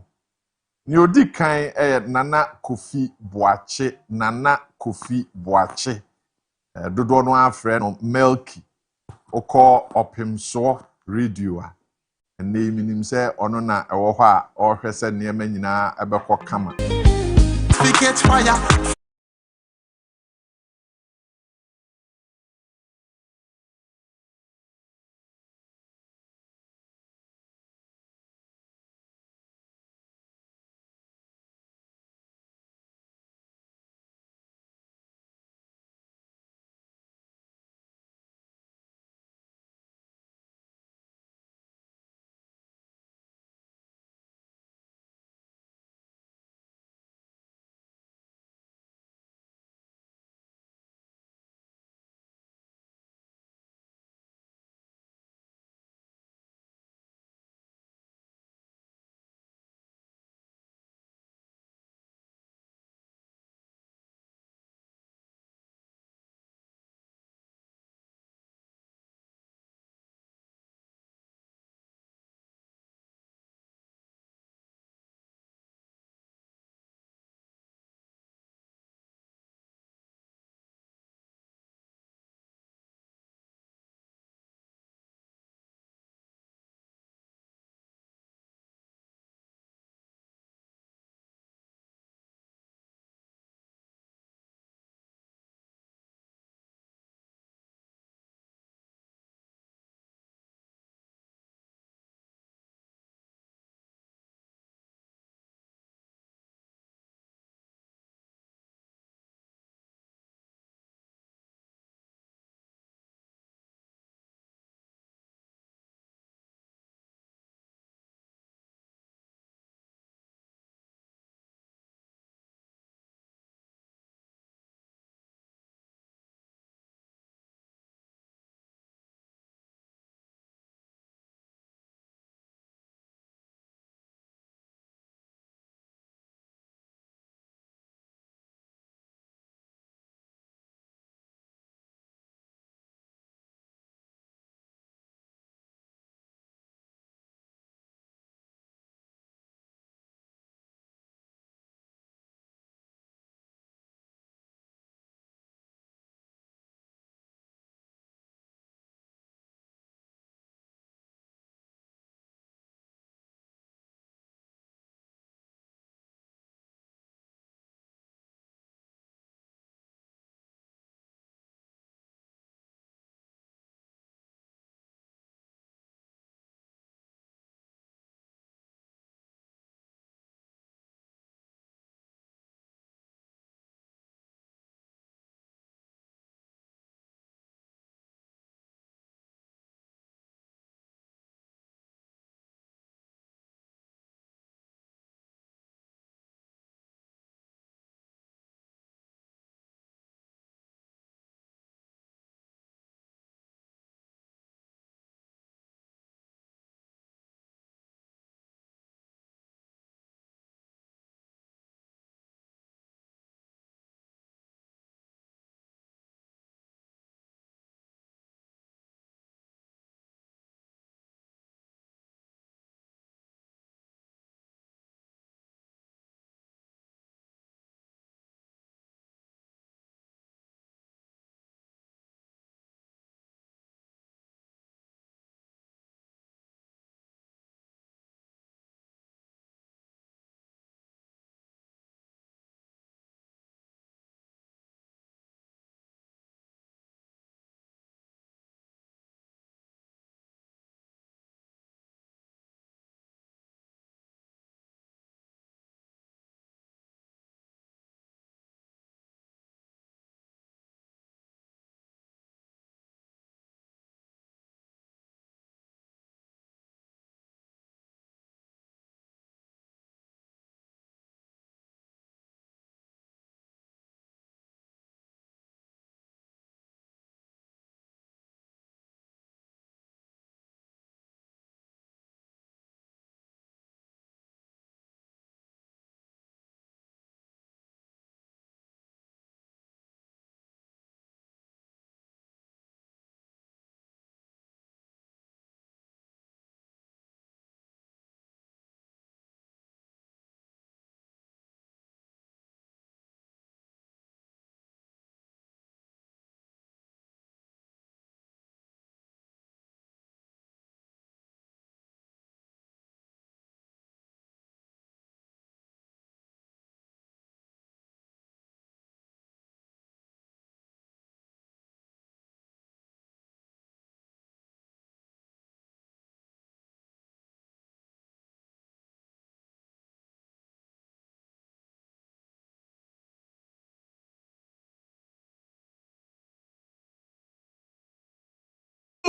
ni odi kan nana kofi boache dodo no afre no milky oko opemso radio a ene minim se ono na ewo ho a ohwese ne nyina ebekọ kama fire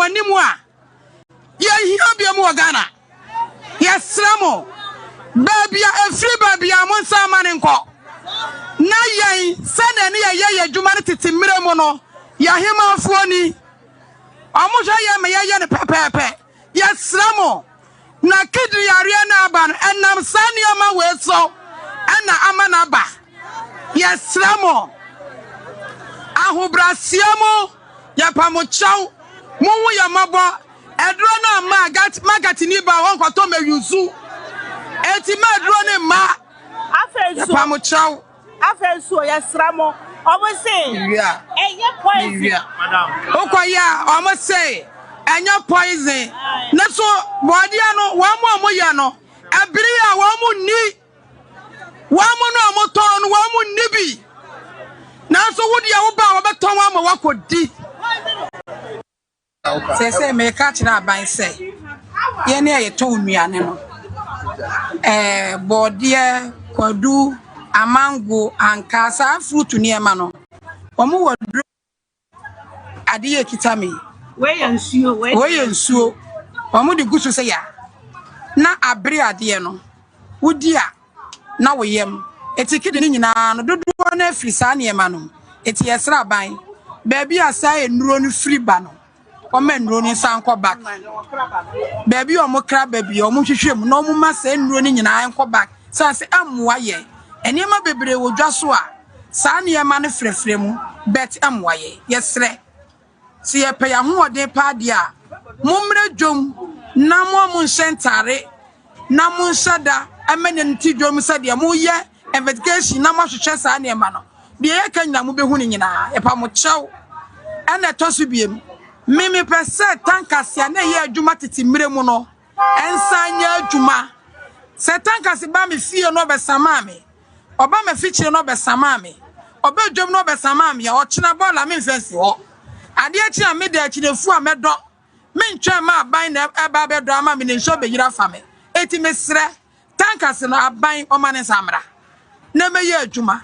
Manimwa. Ye here be more Ghana. Yes, Ramo. Baby, a free baby, I'm on some man in call. Na ye, send any ye, humanity to Miramono. Yahima Foni. Amusha ya pepe. Yes, Ramo. Na kidri Ariana Ban, and I'm Sani Ama Weso, and Amanaba. Yes, Ramo. Ahubrasiamo, Yapamuchau, Mumu Yamaba, Edrona Magatiniba, Uncle Tome Yuzu, Etima Drone Ma, Yapamuchau. After so, yes, Ramo. Almost say, yeah, and your poison, madam. Okoya, almost say, and your poison. Naso, Wadiano, one more Moyano, Abria, one more knee, one more moton, one more nibi. Now, so would you about Tomama what could do? Say, may catch that by say. Yene, you told me, Anno. Bordia, Quadu, Amango, and Casa, fruit near Mano. Omu would Adia Kitami. Way and so. Omu the good to say, na Abria Diano. Would dear, now we am. It's a kid in an do one frisani manum. It's yes, rabbi. Baby, I say and run free banner. Or men running sanko back. Baby, or more crab baby, or mushim, no must send running in iron back. So I say, I'm why. And Yama baby will just swap. Sanya man frame, bet am why. Yes, sir. See a pay a more de padia. Mumre jum, Namo mun sentare. Namun sada amenen ti dwom sadia mu ye investigation na mahwehwe saa ne ma no de ye kan na mu behu ni nyina e pa mo chew ana tosu biem mimi pese tankasia na ye adwuma tete mire mu no ensanya adwuma se tankasi ba me fie no be sama me oba me fichire no be sama me oba dwom no be sama me o chena bola me fensi ho ade achi a me de achi nefu a medo me ntwa ma ban na eba be do ama me ne nso be yira fa me eti mesre tankas no aban omane samra na meye adwuma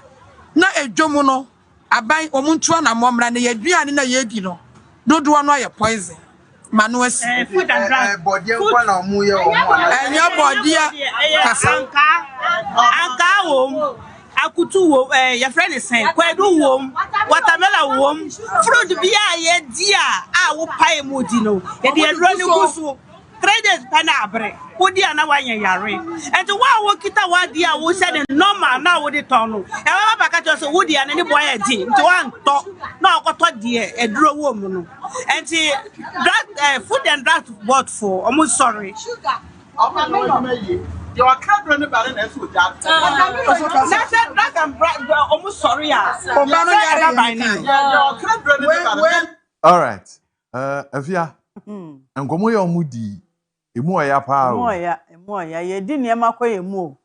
na edwomu no aban omuntu na momra na yeduane na yedi no dodo no ye poison manu asi food and drug body kwa na omu ye omu enya body kasa anka wo akutu wo your friend is saying kwadu wo watermelon wo fruit bia ye dia a wo pai modi no ye de adro ni gusu 3 days panabre wodi ana wanye yare and wa wo kita wadi a wo said normal na wo de ton no e wa baka to so wodi ana ni boy edi nti wan to na okoto de eduro wo mu no and that food and drug bought for almost sorry sugar your cadre no bare na so that that drug and almost sorry ah all right Afia nkomo ya omudi emu oya pa o emu oya ye di ne makwa emu o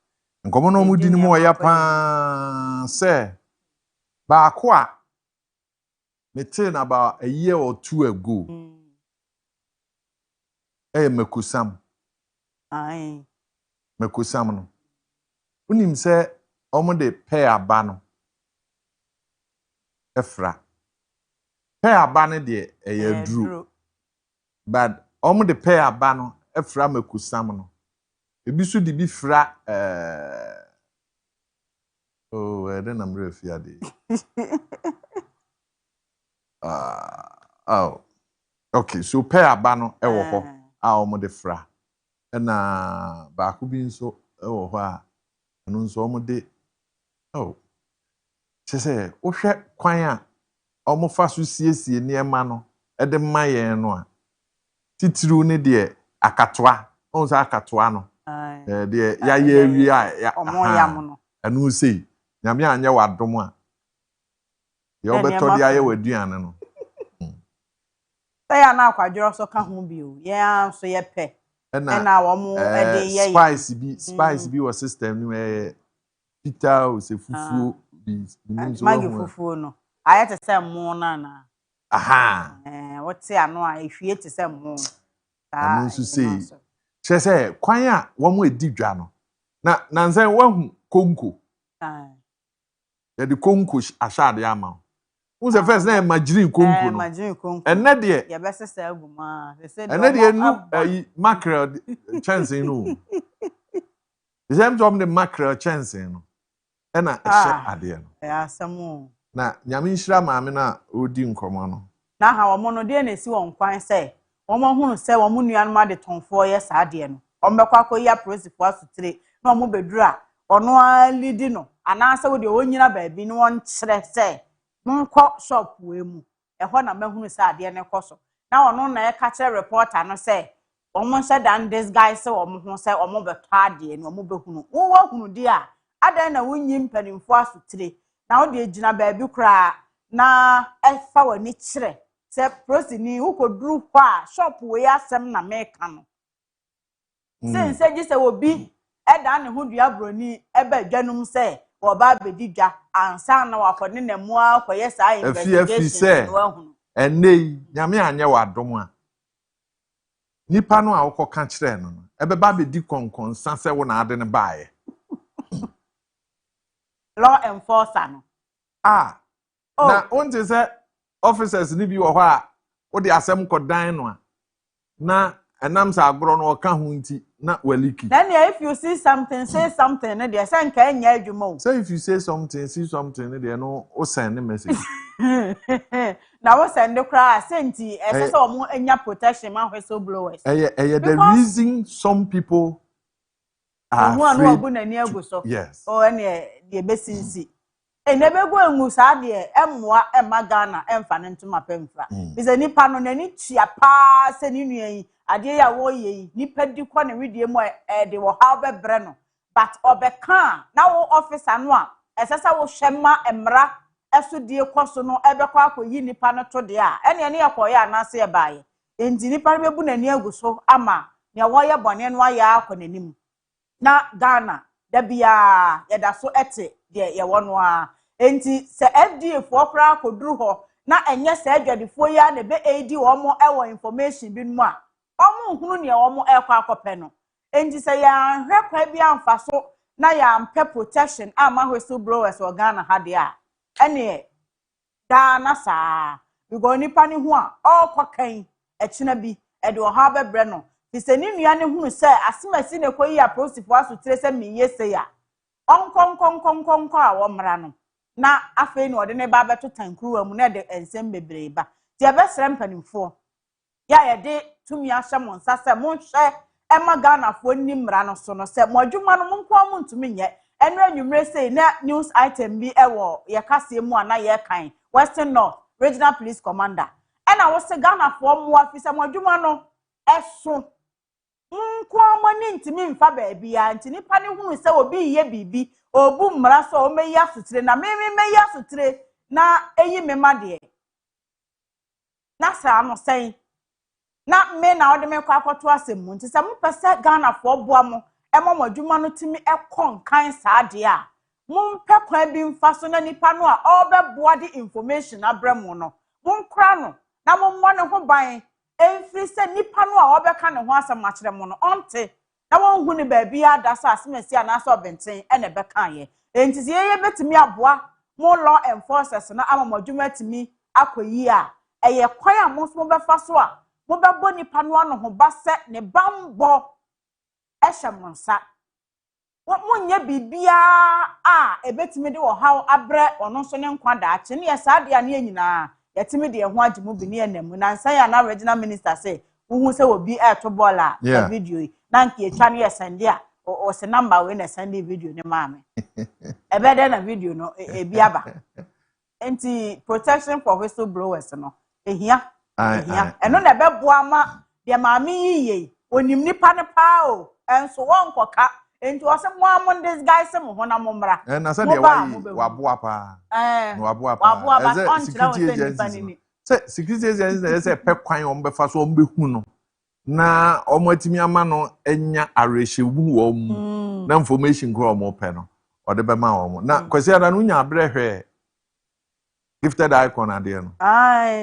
nkomo no omudi ni mu oya pa se ba kwa metin about a year or two ago mekusam mekusam no unim se omo de pair aba no efra pair aba ne de dru but omo de pair aba no efra mekusam no ebisu di bi fra then I'm real fiade okay so pair aba no ewo ho a omo de fra na ba ku bi nso ewo ho a anu nso omo de chese wo hwe kwan a omo fa so siesie niema no e de mayen no a titiru ne de akatoa on sa akatoa no de ya wi a omo yam no anu sei nyame anye wadom a ye obeto de aye waduane no ya na akwadwo so ka ho bi o ye anso ye pe na wo mu e de ye spice bi wa system ni pita o se fufuo bi nso magi fufuo no aye te se mo na aha wote ano a ehwie te se mo anu nso sei chese kwan a wo mu edi dwa no na nzen wahu konko ya de konko ashade ama Who's the first name? Majin Kunku. Majin Kunku. And that dear. Yeah, best say Guma. They said. And that dear no mackerel chance no. The same time the mackerel chance no. And a share idea. Yeah, some more. Na nyame nhira maame na odi nkomo no. Na ha omo no de na esi won kwan say. Omo hunu say omo nuanu ma de tonfo ye sa de no. Ombekwa akoya prosifo asutire na omo beduru a ono a lidi no. Anasa wo de onyina baabi no won kire say. Monko shop we mu. Eho na mahunu say ade ne koso. Na ono na e ka kire reporter no say. Omo said dan this guy say omo ho say omo beto ade no omo behunu. Wo hunu di a adan na wonyi mpanimfo asutire. Na wo de gina baabi kra na efa wani kire. Se prosini ukoduru kwa shop we asem na meka no. Since ji se obi eda ne ho dua broni eba dwanum se oba bedi dwa ansa na wakone na mu akoye sa investigation no ahunu. Enei nyame anye wadom a. Nipa no a wokoka kire no ebeba bedi konkonsa se wo na ade ne baaye. Law enforcer no. Na onte se officers ni bi wo ho a wo de asem kodan no a na enam sa agro no ka ho nti na waliki. Then if you see something say something na dey say nka enya adwuma. So if you say something see something na dey no o send the message. Na wo send the cry senti ese say omo enya protection ma whistleblowers. The reason some people are afraid. Yes. Oh ene dey besinsi. Enebego enwu sa de emmoa emma Ghana emfa ne ntoma pemfra. Bize nipa no nani tua pa se ni nuan ade ya wo ye nipa di kwa ne widie mu de wo ha bebre no but obeka na wo officer no a esesa wo hwema emra eso die kwaso no ebekwa akoyi nipa no to de a ene ne yakoye anase e baaye enti nipa no bebu nani aguso ama ne wo ye bone no aya akonanim na Ghana da bia yeda so ete de ye wono a enti se FDA fo kra koduru ho na enye se adwadefo ya na be AD wo mo ewo information bi mu a omo hunu ne wo mo ekwa akope no enti se ya hwe kwa bi amfa so na ya ampe protection ama whistleblowers o Ghana ha de a ene Ghana sa we go nipa ne ho a okwakan ekina bi e de o ha bebre no se ni nua ne hunu se asemasi ne koyi a prosifo asotire se meyese ya onkonkonkonkonko a wo mra no na afei no de ne ba beto tankruwa mu na de ensem bebre ba ti ebesere mpanimfo ya ye de tumi ahye mo nsa se mo hwe ema Ghana fo ni mra no so no se mo adwuma no monko mo ntumi nye enra nwumre sei na news item bi ewo ye kase mu ana ye kan Western North Regional Police Commander ena wo se Ghana fo mo afisa mo adwuma no eso nkwamo ni ntimi mfa baabi ya nti nipa ne hunu se obi ye bibi obu mmara so o meyi asutire na meyi asutire na eyi mema de na sa no sen na me na ode me kwa akoto asemu nti se mo pese Ghana fo boa mo mo adwuma no timi ekon kan sa de a mo mpe kwa bi mfa so na nipa no a obeboa de information abramo no mo nkra no na mo mo ne ho ban Every say nipa no a obeka ne ho asem akere mo no onte na won hu ne ba bia da so asemasi anaso benten ene beka ye enti se ye betimi aboa mo law enforcers na amamadwuma timi akoyi a eye kwan a mo so befa so a mo bebo nipa no ano ho ba se ne bambo ehye mo nsa mo nya bibia a ebetimi de wo haw abre ono so ne nkwa da ache ne ye sa de a ne nyina yetimi de ho agimu bi ne enam na nsan ya na regional minister say hu se obi to ball a video na nke etwa ne yesende a o se number we na send video ne maame ebe de na video no ebi aba enti protection for whistleblowers no ehia eno na beboa ma de maame yiye onim nipa ne pa o enso won koka enti o se mo am this guy se mo na mo mra na se de waboa pa waboa pa security agency security agency say pe kwan o mbefa so o mbehu no na o matimi ama no enya arehyewu wo mu na information ko o mo pe no o de be ma wo na kwesi ada no nya abrehwe gifted icon ade no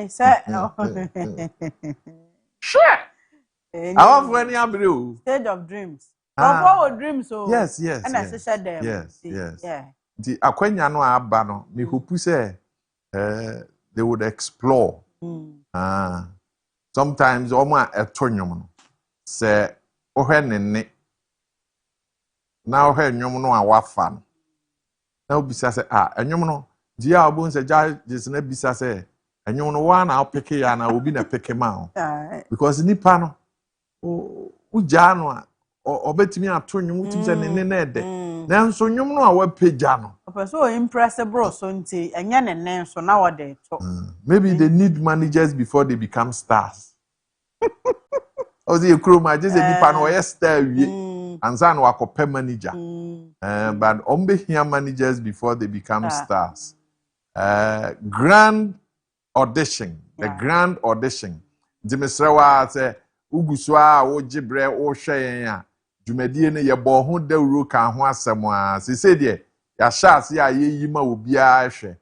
say sure I want any abre stage of dreams. What dreams so? Yes. And I said them. Yes. Yeah. The akwanya no aba no me hope say they would explore. Sometimes Oma etonyum say ohenene now her nyum no awafan. Now bisa say enyum no dia obun say just na bisa say enyum no one na pick ya na obi na pick ma because nipa no uja no a obetimi atonyum utimi say nene na ede nanso nyum no a wapeja no so impressible so nti enye nene so na wode to maybe they need managers before they become stars. Ozi ekroma just a nipa no ye star wie ansa na wakope manager. But ombe here managers before they become stars. Grand audition, the grand audition. Dimisrewa say uguswa wo gibre wo hwe ya dwumadie ne ye bo ho dawuro kan ho asem a se de ya sha se ayeyi ma obi a hwe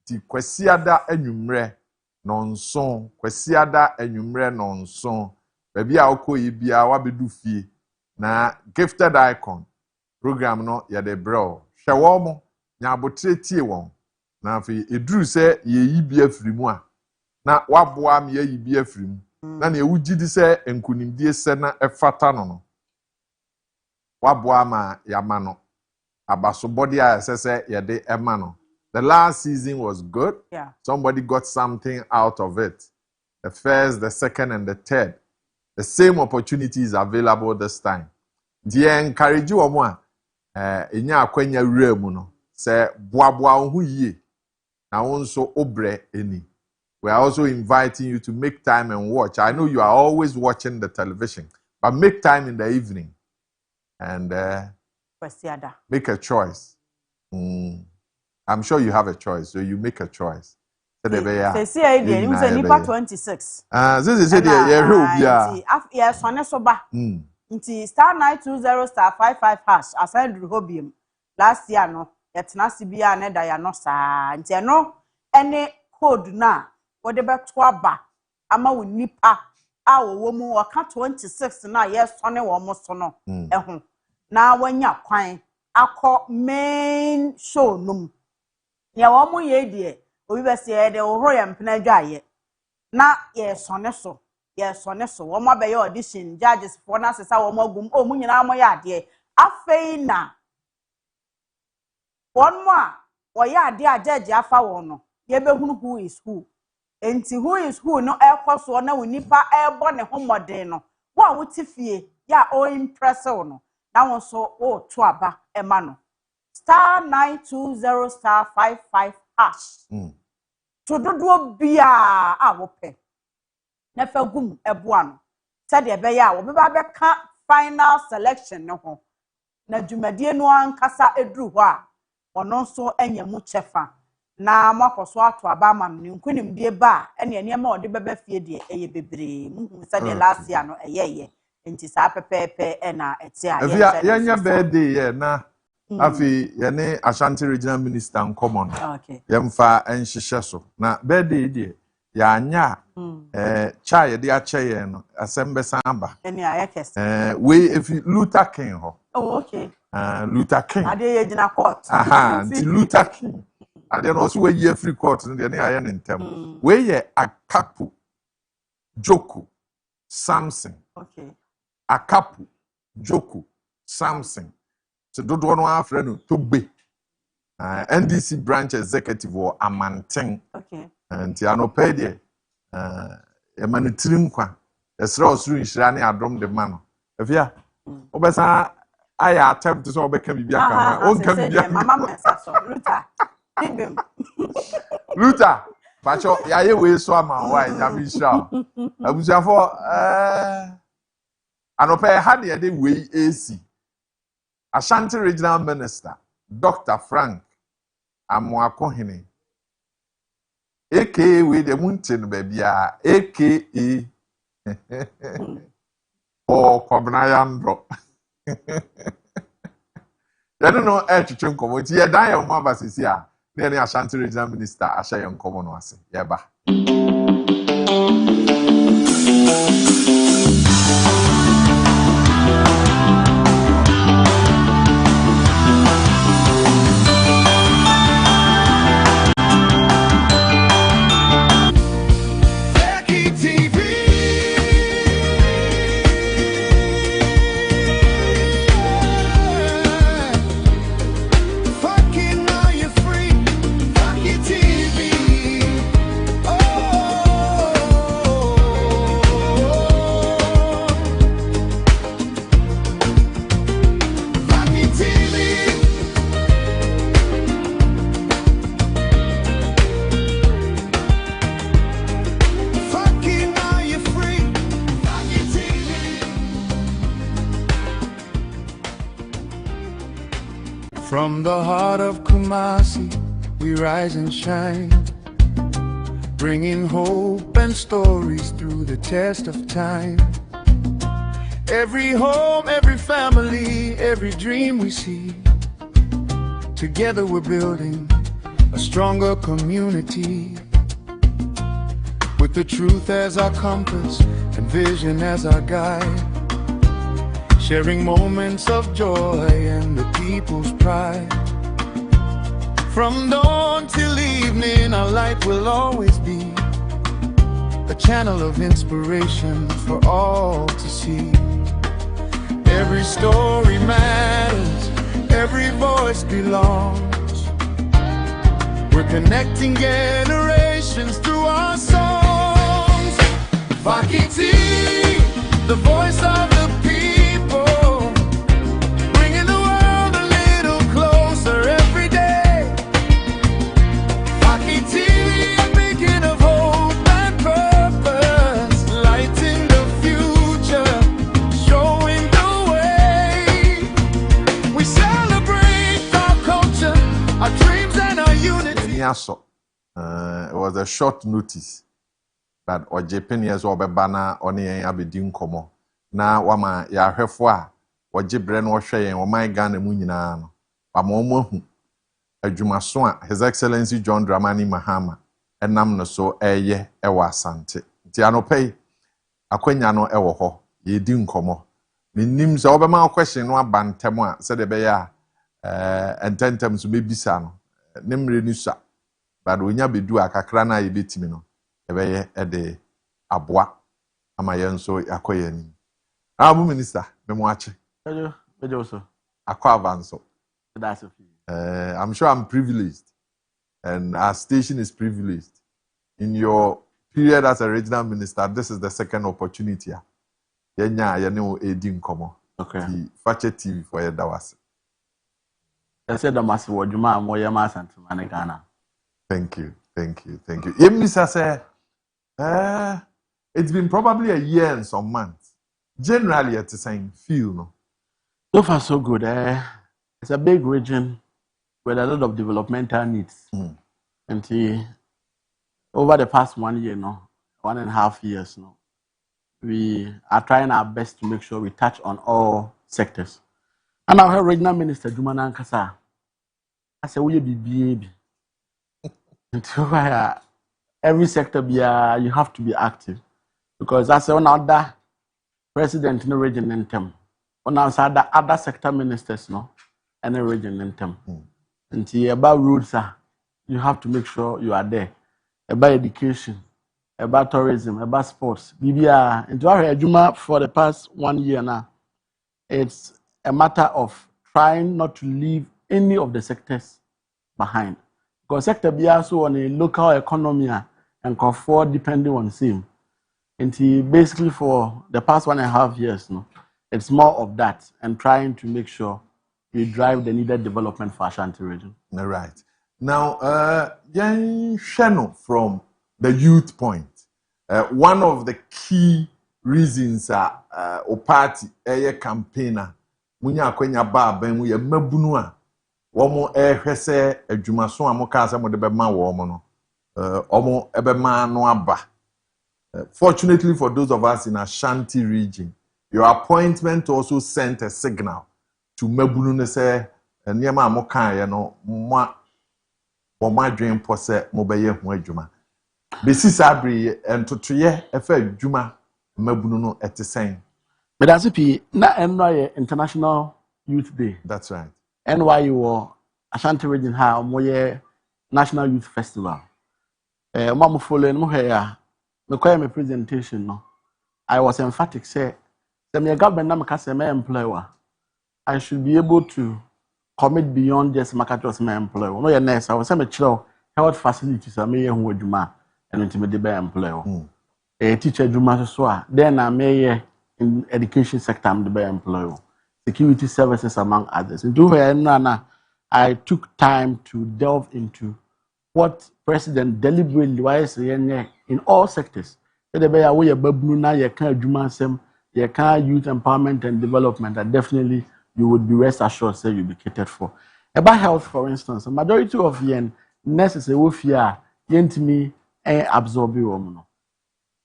ti kwasiada anwumre nonso kwasiada anwumre nonso baby a okoyi bia wabedu fie na gifted icon program no ya de bro hwe wo mo nya abotre tie won na afi eduru se yeyi bia firimu a na waboa me yeyi bia firimu na na ewugidi se enkunimdie se na efata no waboa ma yama no abaso body a se yede ema no. The last season was good. Yeah. Somebody got something out of it. The first, the second, and the third. The same opportunity is available this time. The encourage you more. Inya akwenya remu no. Say boa hu ye. Na onso obre eni. We are also inviting you to make time and watch. I know you are always watching the television, but make time in the evening and make a choice. I'm sure you have a choice, so you make a choice. Say idea, you say nipa 26. This is yeah. Yes, one so ba. Nti star 920 star 55 hash aside hobium. Last year no, yetna sibia na da ya no sa. Nti no any code na wode beto aba ama wo nipa a wo mu waka 26 na yes one wo mo so no eho na wanya kwan akọ main show num. Ya wo mu ye die obi be se de wo horo ya mpena dwaye na ye sone so wo mo be ye audition judges for na sesa wo mo agum o mu nyina mo ya de afei na one mo a wo ya de a judge afa wo no ye be hunu who is who enti who is who no ekoso na wo nipa ebo ne homode no wa wo tifie ya o impressive no na won so wo to aba ema no star 920 star 55 hash. To dodo bia a wo pe. Na fa gum eboa no. Said e be ya wo be ba be ka final selection no ho. Na dwumadie no ankasa eduru ho a ono so anyam chefa. Na makoso ato aba ma no nkunimdie ba ene enema ode beba fie de eye bebre. Muhu said last year no eye. Enti sa pepepe na eti a ye birthday na afi yene Ashanti Regional Minister nkomo no. Okay. Yemfa enhihye so. Na birthday die ya anya cha ye de ache ye no asembe samba. Eni ayekese. We if Luther King ho. Oh okay. Luther King. Ade ye gina court. Nti Luther King. Ade no so we ye free court no de ne aye ntem. We ye Akapu Joku Samson. Okay. Akapu Joku Samson. So dodo no afre no to be NDC branch executive or Amanten. Okay. And anope de emanutirim kwa esra osuru nhira ne adom de ma no afia obesa aya attempt so obeka bibia kan o nka bibia mama mesa so Luther pacho ya ye we so ama wa ya mi sha abusiafo anope ha de we AC Ashanti Regional Minister Dr. Frank Amoakohene AKA we the mountain baby AKA or Kobnayandro. I don't know Chichun Community. Yeah, die on Mabas here. Then Ashanti Regional Minister Ashayan Common was. Yeah, ba. From the heart of Kumasi, we rise and shine, bringing hope and stories through the test of time. Every home, every family, every dream we see, together we're building a stronger community, with the truth as our compass and vision as our guide, sharing moments of joy and the people's pride. From dawn till evening, our light will always be a channel of inspiration for all to see. Every story matters, every voice belongs. We're connecting generations through our songs. Vakiti, the voice of the people, bringing the world a little closer every day. Vakiti, a beacon of hope and purpose, lighting the future, showing the way. We celebrate our culture, our dreams and our unity. It was a short notice, but or Japanese or Bebana on the Aberdeen Como. Now, Wama ya Hefwa, or Jibren or Shay, or my gun and Munina, Bamomo, a Jumaswa, His Excellency John Dramani Mahama, and Namno so ye ewa sante. Tiano pay, Aqueniano ewo, ye din como. Nims Obama question no bantemwa, said the bear, and 10 times maybe son, Nimri Nusa. But when you be do a kakrana ye bit me no, a day abwa, amayan so akoyen. Our minister, Memoache. Aquavanso. That's a few. I'm sure I'm privileged, and our station is privileged. In your period as a regional minister, this is the second opportunity. Yenya, you know, Edin Komo. Okay. Fache TV for your dawas. I said the massive word, you ma more yamas and Managana. Thank you, thank you, thank you. Mr. Say, it's been probably a year and some months. Generally, it's the same feel, no? So far, so good. It's a big region with a lot of developmental needs. And over the past 1 year, 1.5 years, we are trying our best to make sure we touch on all sectors. And our regional minister, Jumana Nkasa, I said, we be baby. Every sector you have to be active, because that's one other president in the region in term. On our side, the other sector ministers, and the region in term. And about roads, you have to make sure you are there. About education, about tourism, about sports. BBR into our Juma for the past 1 year now. It's a matter of trying not to leave any of the sectors behind. Because sector be also on a local economy and comfort depending on same. And basically for the past 1.5 years, it's more of that and trying to make sure we drive the needed development for Ashanti region. All right. Now, Yen Sheno from the youth point. One of the key reasons o party campaigner munya kwenya ba ban mu ye mabunu a womo ehwese adwumaso amoka asa mo de be ma womo no omo ebe ma no aba. Fortunately for those of us in Ashanti region, your appointment also sent a signal to mabunu ne say niema amoka ye no mo adwen po se mo be ye ho adwuma. Besi sabri entotoye efa adwuma mabunu no etesen. But as if na International Youth Day. That's right. NYU Ashanti region ha moye National Youth Festival. Mamu follow no here. Me koye me presentation no. I was emphatic say me government na me ka say me employer. I should be able to commit beyond just market as my employer. No ye nurse. I was say me chiro health facilities am ye ho adwuma and ntime de be employer. Teacher adwuma so a then na me in education sector I'm the employer. Security services among others. And I took time to delve into what President deliberately was in all sectors. The way you youth empowerment and development, that definitely you would be rest assured say you'll be catered for. About health, for instance, a majority of yen nurses a fear yentimi absorb you.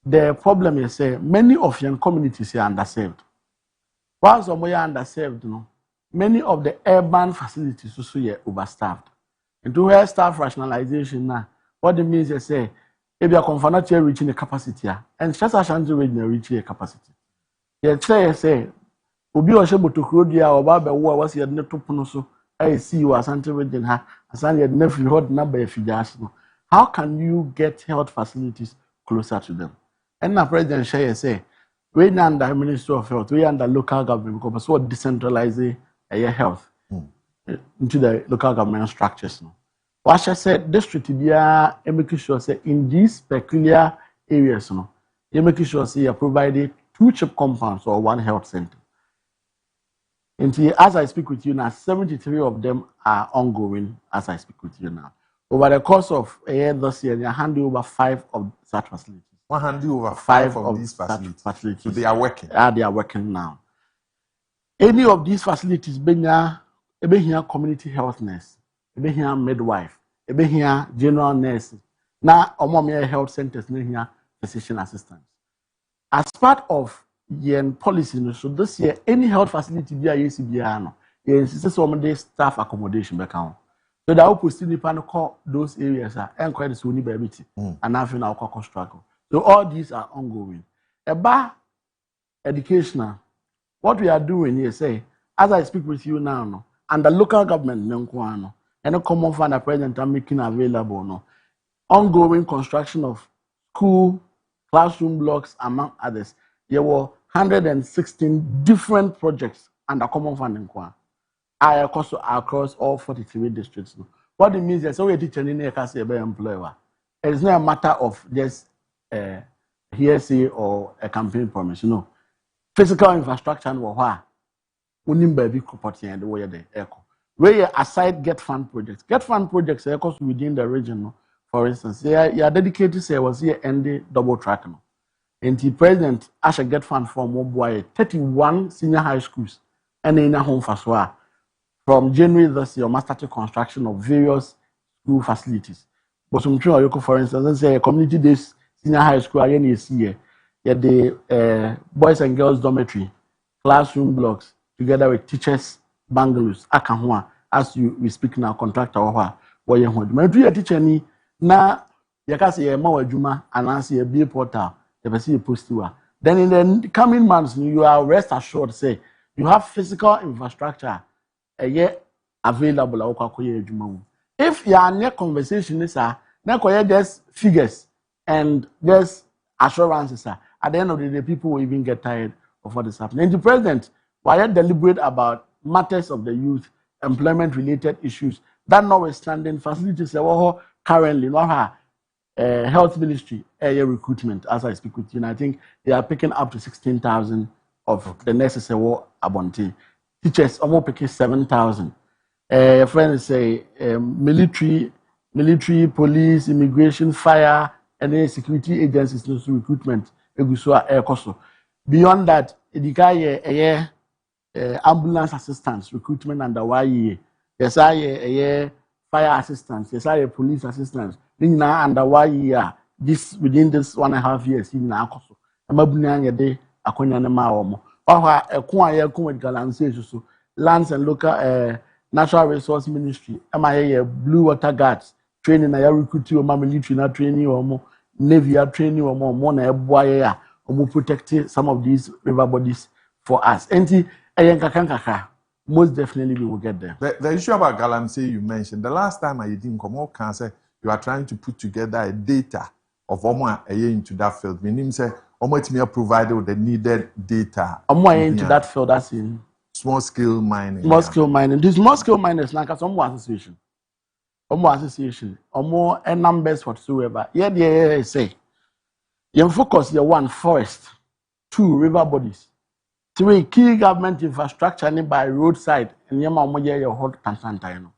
The problem is many of yen communities are underserved. Whilst some are underserved, many of the urban facilities also are overstaffed. And to where staff rationalization now, what it means is if you are confident you're reaching a capacity, and just as you're reaching a capacity. You say, Obi Oshebo to Krodia or Baba was your Netoponoso, I see you as anti region, as I had never heard number of figures. How can you get health facilities closer to them? And now President Shea say, we under Ministry of Health, we under local government because what decentralizing health into the local government structures. What I said, district be making sure say in these peculiar areas, you making sure say you provided 2 CHIP compounds or 1 health center. And as I speak with you now, 73 of them are ongoing as I speak with you now. Over the course of a year this year, they are handing over 5 of such facilities. 100 over 5 of these facilities. So they are working. They are working now. Any of these facilities, being here community health nurse, be here midwife, be here general nurse. Now, among health centers, be here physician assistants. As part of yen policy, so this year, any health facility be a UCBR, you insist on the staff accommodation account. So that will still depend on those areas and quite soon and having our struggle. So all these are ongoing. About educational, what we are doing here, say, as I speak with you now, and the local government, and the common fund the president are making available, ongoing construction of school, classroom blocks, among others. There were 116 different projects under common funding across all 43 districts. What it means is so we teacher in here can say employer. It's not a matter of just hearsay or a campaign promise. Physical infrastructure and what unim baby property and the way they echo. Where aside get fund projects echoes within the region. For instance, you are dedicated say was here ending double track. And the president actually get fund from Mobile 31 senior high schools and in a home for from January this year, we started construction of various school facilities. But some for instance, say community days senior high school again here. The boys and girls dormitory, classroom blocks, together with teachers, bungalows, as we speak now, contractor or you want. Do a teacher ni na yakasi ma juma and answer a bill portal. Then in the coming months, you are rest assured, say, you have physical infrastructure available. If you are near conversation, there's figures and there's assurances. At the end of the day, people will even get tired of what is happening. And the president, while deliberate about matters of the youth, employment-related issues, that notwithstanding, facilities currently not health ministry recruitment as I speak with you, and I think they are picking up to 16,000 of the necessary abonte. Teachers almost picking 7,000. Friends say military, police, immigration, fire, and then security agencies no recruitment. Beyond that, ambulance assistance recruitment under YE. Yes, fire assistance. Yes, police assistance. Under 1 year, this within this 1.5 years, in Akoso. Lands and local natural resource ministry. Blue water guards training. Recruiting military not training or navy training or more protecting some of these river bodies for us. Most definitely we will get there. The issue about Galamsey you mentioned, the last time I didn't come out, cancer, you are trying to put together a data of Omo into that field. Meaning say Omo provided with the needed data. Omo into that field, that's in small scale mining. Small scale mining. This small scale miners like some association. Omo and numbers whatsoever. Yeah, say. You focus your 1 forest, 2 river bodies. 3 key government infrastructure by roadside and your hot Tantan.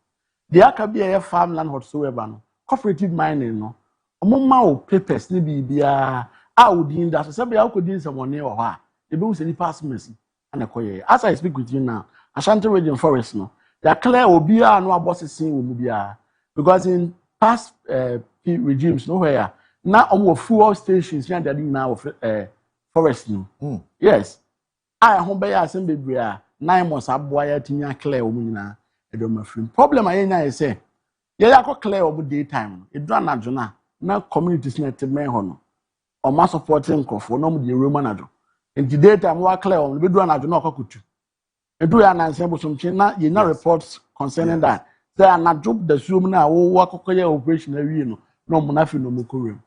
There can be a farmland whatsoever. Cooperative mining, no. Among papers, maybe I would in that. Somebody I could do someone near or the bills any pass messy and a coy. As I speak with you now, Ashanti region forest, no. they clear obia no abosisi wo mu bia because in past regimes nowhere na omo fuel stations na dey na forest no yes I ho be ya asem bebre a 9 months aboa ya tinya clear omo nyina edoma free problem ayenya is say ye yakọ clear omo daytime edu anadwo na communities na temen ho no omo supporting nkofo no mo de roman ado enti daytime wa clear omo be du anadwo na okokutu edu ya na nsem bosomchi na ye na reports concerning that say anadwo the zoom na wo akokoye operation awie no na omo na fi no mo korem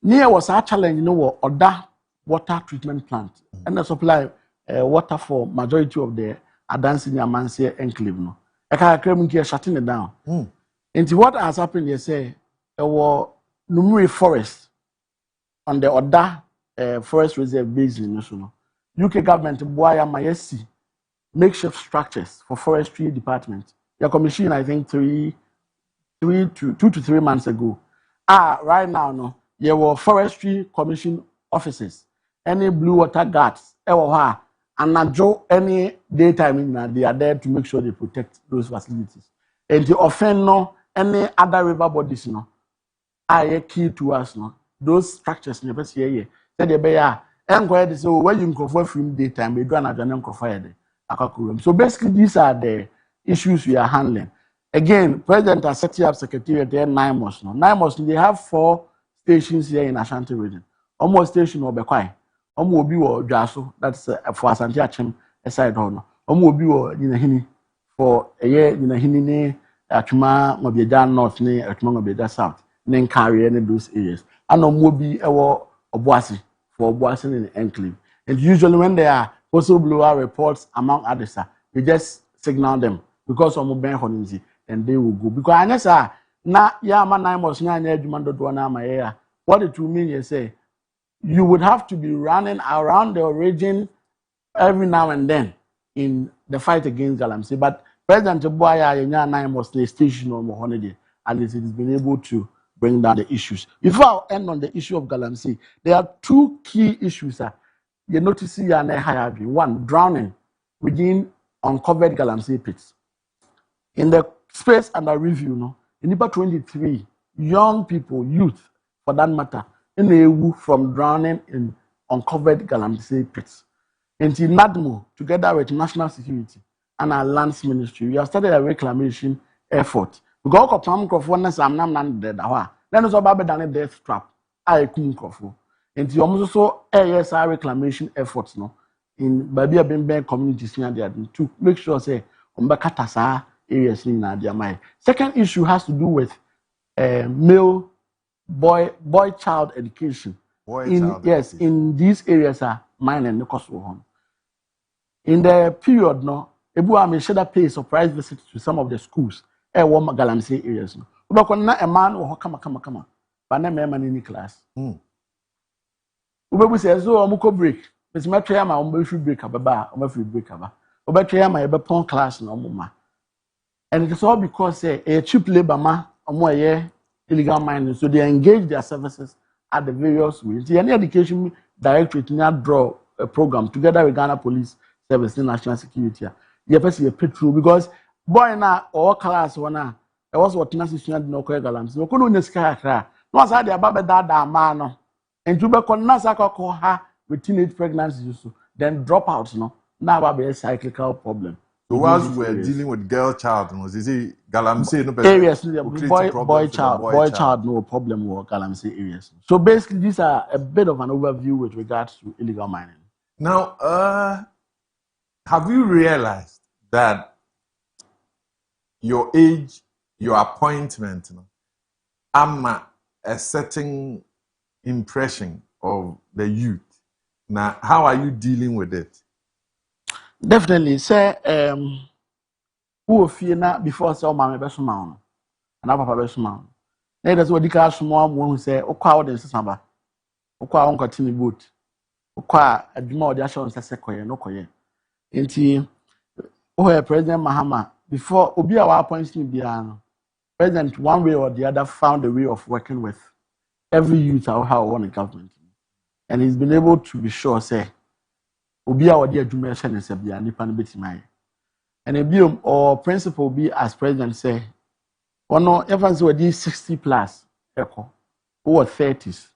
near was a challenge no oda water treatment plant and the supply water for majority of the Adansi Amansia enclave no. I can't claim here shutting it down. And what has happened, you say, there were numerous forests on the Oda forest reserve basin. UK government boy mayesi makeshift structures for forestry department. Your commission, I think, 2 to 3 months ago. Right now, no, there were forestry commission officers, any blue water guards, and not any daytime in they are there to make sure they protect those facilities. And to offend no any other river bodies no are key to us no. Those structures never see here. Said they be and go ahead so when you go from daytime, we do not so basically these are the issues we are handling. Again, President has set up secretariat there 9 months now. 9 months they have 4 stations here in Ashanti region. Almost station or Bekwai. Obi or Jaso, that's for Asante Achim aside on. Obi or Ninahini for a year in a Hinine, Achuma, Mobiada North, near Achuma Mobiada South, then carry any of those areas. And Mobi or Obuasi for Obuasi in the enclave. And usually when there are whistleblower reports among others, we just signal them because of Ben Honinzi and they will go. Because I know na yama 9 months na edwuma dodo na ma what it will mean is say you would have to be running around the region every now and then in the fight against Galamsey. But President Boya yenya 9 months the station on holiday and it has been able to bring down the issues. Before I end on the issue of Galamsey, there are 2 key issues. You notice here and one, drowning within uncovered Galamsey pits. In the space under review, no, in about 23 young people, youth for that matter, in the from drowning in uncovered Galamsey pits. And in NADMO, together with National Security and our Lands Ministry, we have started a reclamation effort. We go to Pam Crawford, I'm not dead. Then it's about a death trap. I couldn't Crawford. And you also ASR reclamation efforts no in Babia Bembe communities to make sure say Umbakatasa areas in Nadia. Second issue has to do with male boy child education. In these areas are mine and the cost one. In the period no, Ebu may share pay surprise visit to some of the schools. Warm Galamsey areas. No. Ubakona a man or come. But no man in the class. Ubebu says, "Oh, Muko break. It's my tray, my free break ababa, or free break aba. Obetra my ebepon class no mama." And it is all because a cheap labor ma or illegal mining, so they engage their services at the various ways. The education directorate now draw a program together with Ghana Police Service and National Security. You person a petrol because boy na or class one I was what national no Galamsey. No kono nyeska kra. No asa de aba da man no. And you be call her with teenage pregnancies, then drop out, no. Now about a cyclical problem. So whilst we're dealing with girl child, is it Galamsey no areas boy child no problem with Galamsey areas. So basically these are a bit of an overview with regards to illegal mining. Now have you realized that your age, your appointment, I'm a certain impression of the youth? Now, how are you dealing with it? Definitely, say, who fear na before say, "Mama, be small," and Papa be small. That's what the car small who say, "Okwa what is samba? Okwa on continue boat. Okwa adwuma odi asho nsa se koye no koye." Enti, President Mahama before obi a wa appoint him biano, President one way or the other found a way of working with every youth how won in government, and he's been able to be sure say obi a wodi adwuma ehye ne se bia nipa no betimai. and a biom or principal be as president say, or no, everyone's already 60 plus, echo, who are 30s.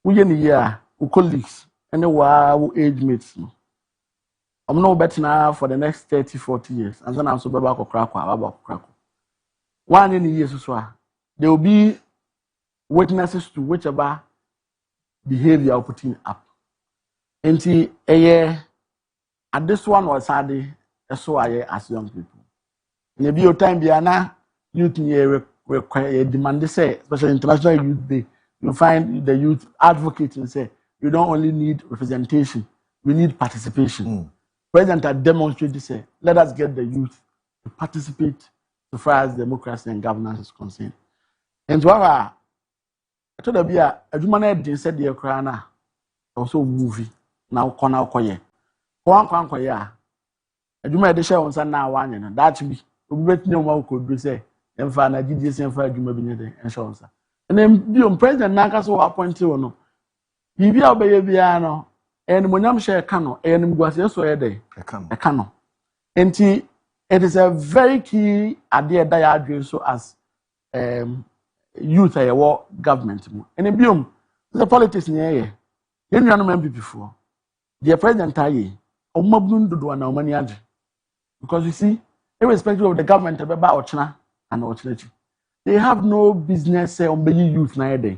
We in the year, who colleagues, and who age mates. I'm no better now for the next 30, 40 years, and then I'm so back or crack or one in the years as well. There will be witnesses to whichever behavior putting up. And see, a year, and this one was sadly, so I as young people. In a bio time, Biana, youth require demand to say, especially International Youth Day, you find the youth advocates and say, you don't only need representation, we need participation. President had demonstrated, say, let us get the youth to participate so far as democracy and governance is concerned. And to I told the a human didn't say the Ukraine also movie now corner koye. One koya. A human edition on Sunday one and that be no one could be say, and find a GDS and for a human and show us. And then the president Nakaso appointed or no. Bibia Bayabiano. And when I'm share cano, and was also a day, a cano. And it is a very key idea that I address so as youth a war government. And a biome, the politics near here. Then you remember before. The president, I or Mabun do one money. Because you see, irrespective of the government about Ochina and Ochinachi, they have no business on being youth nowadays.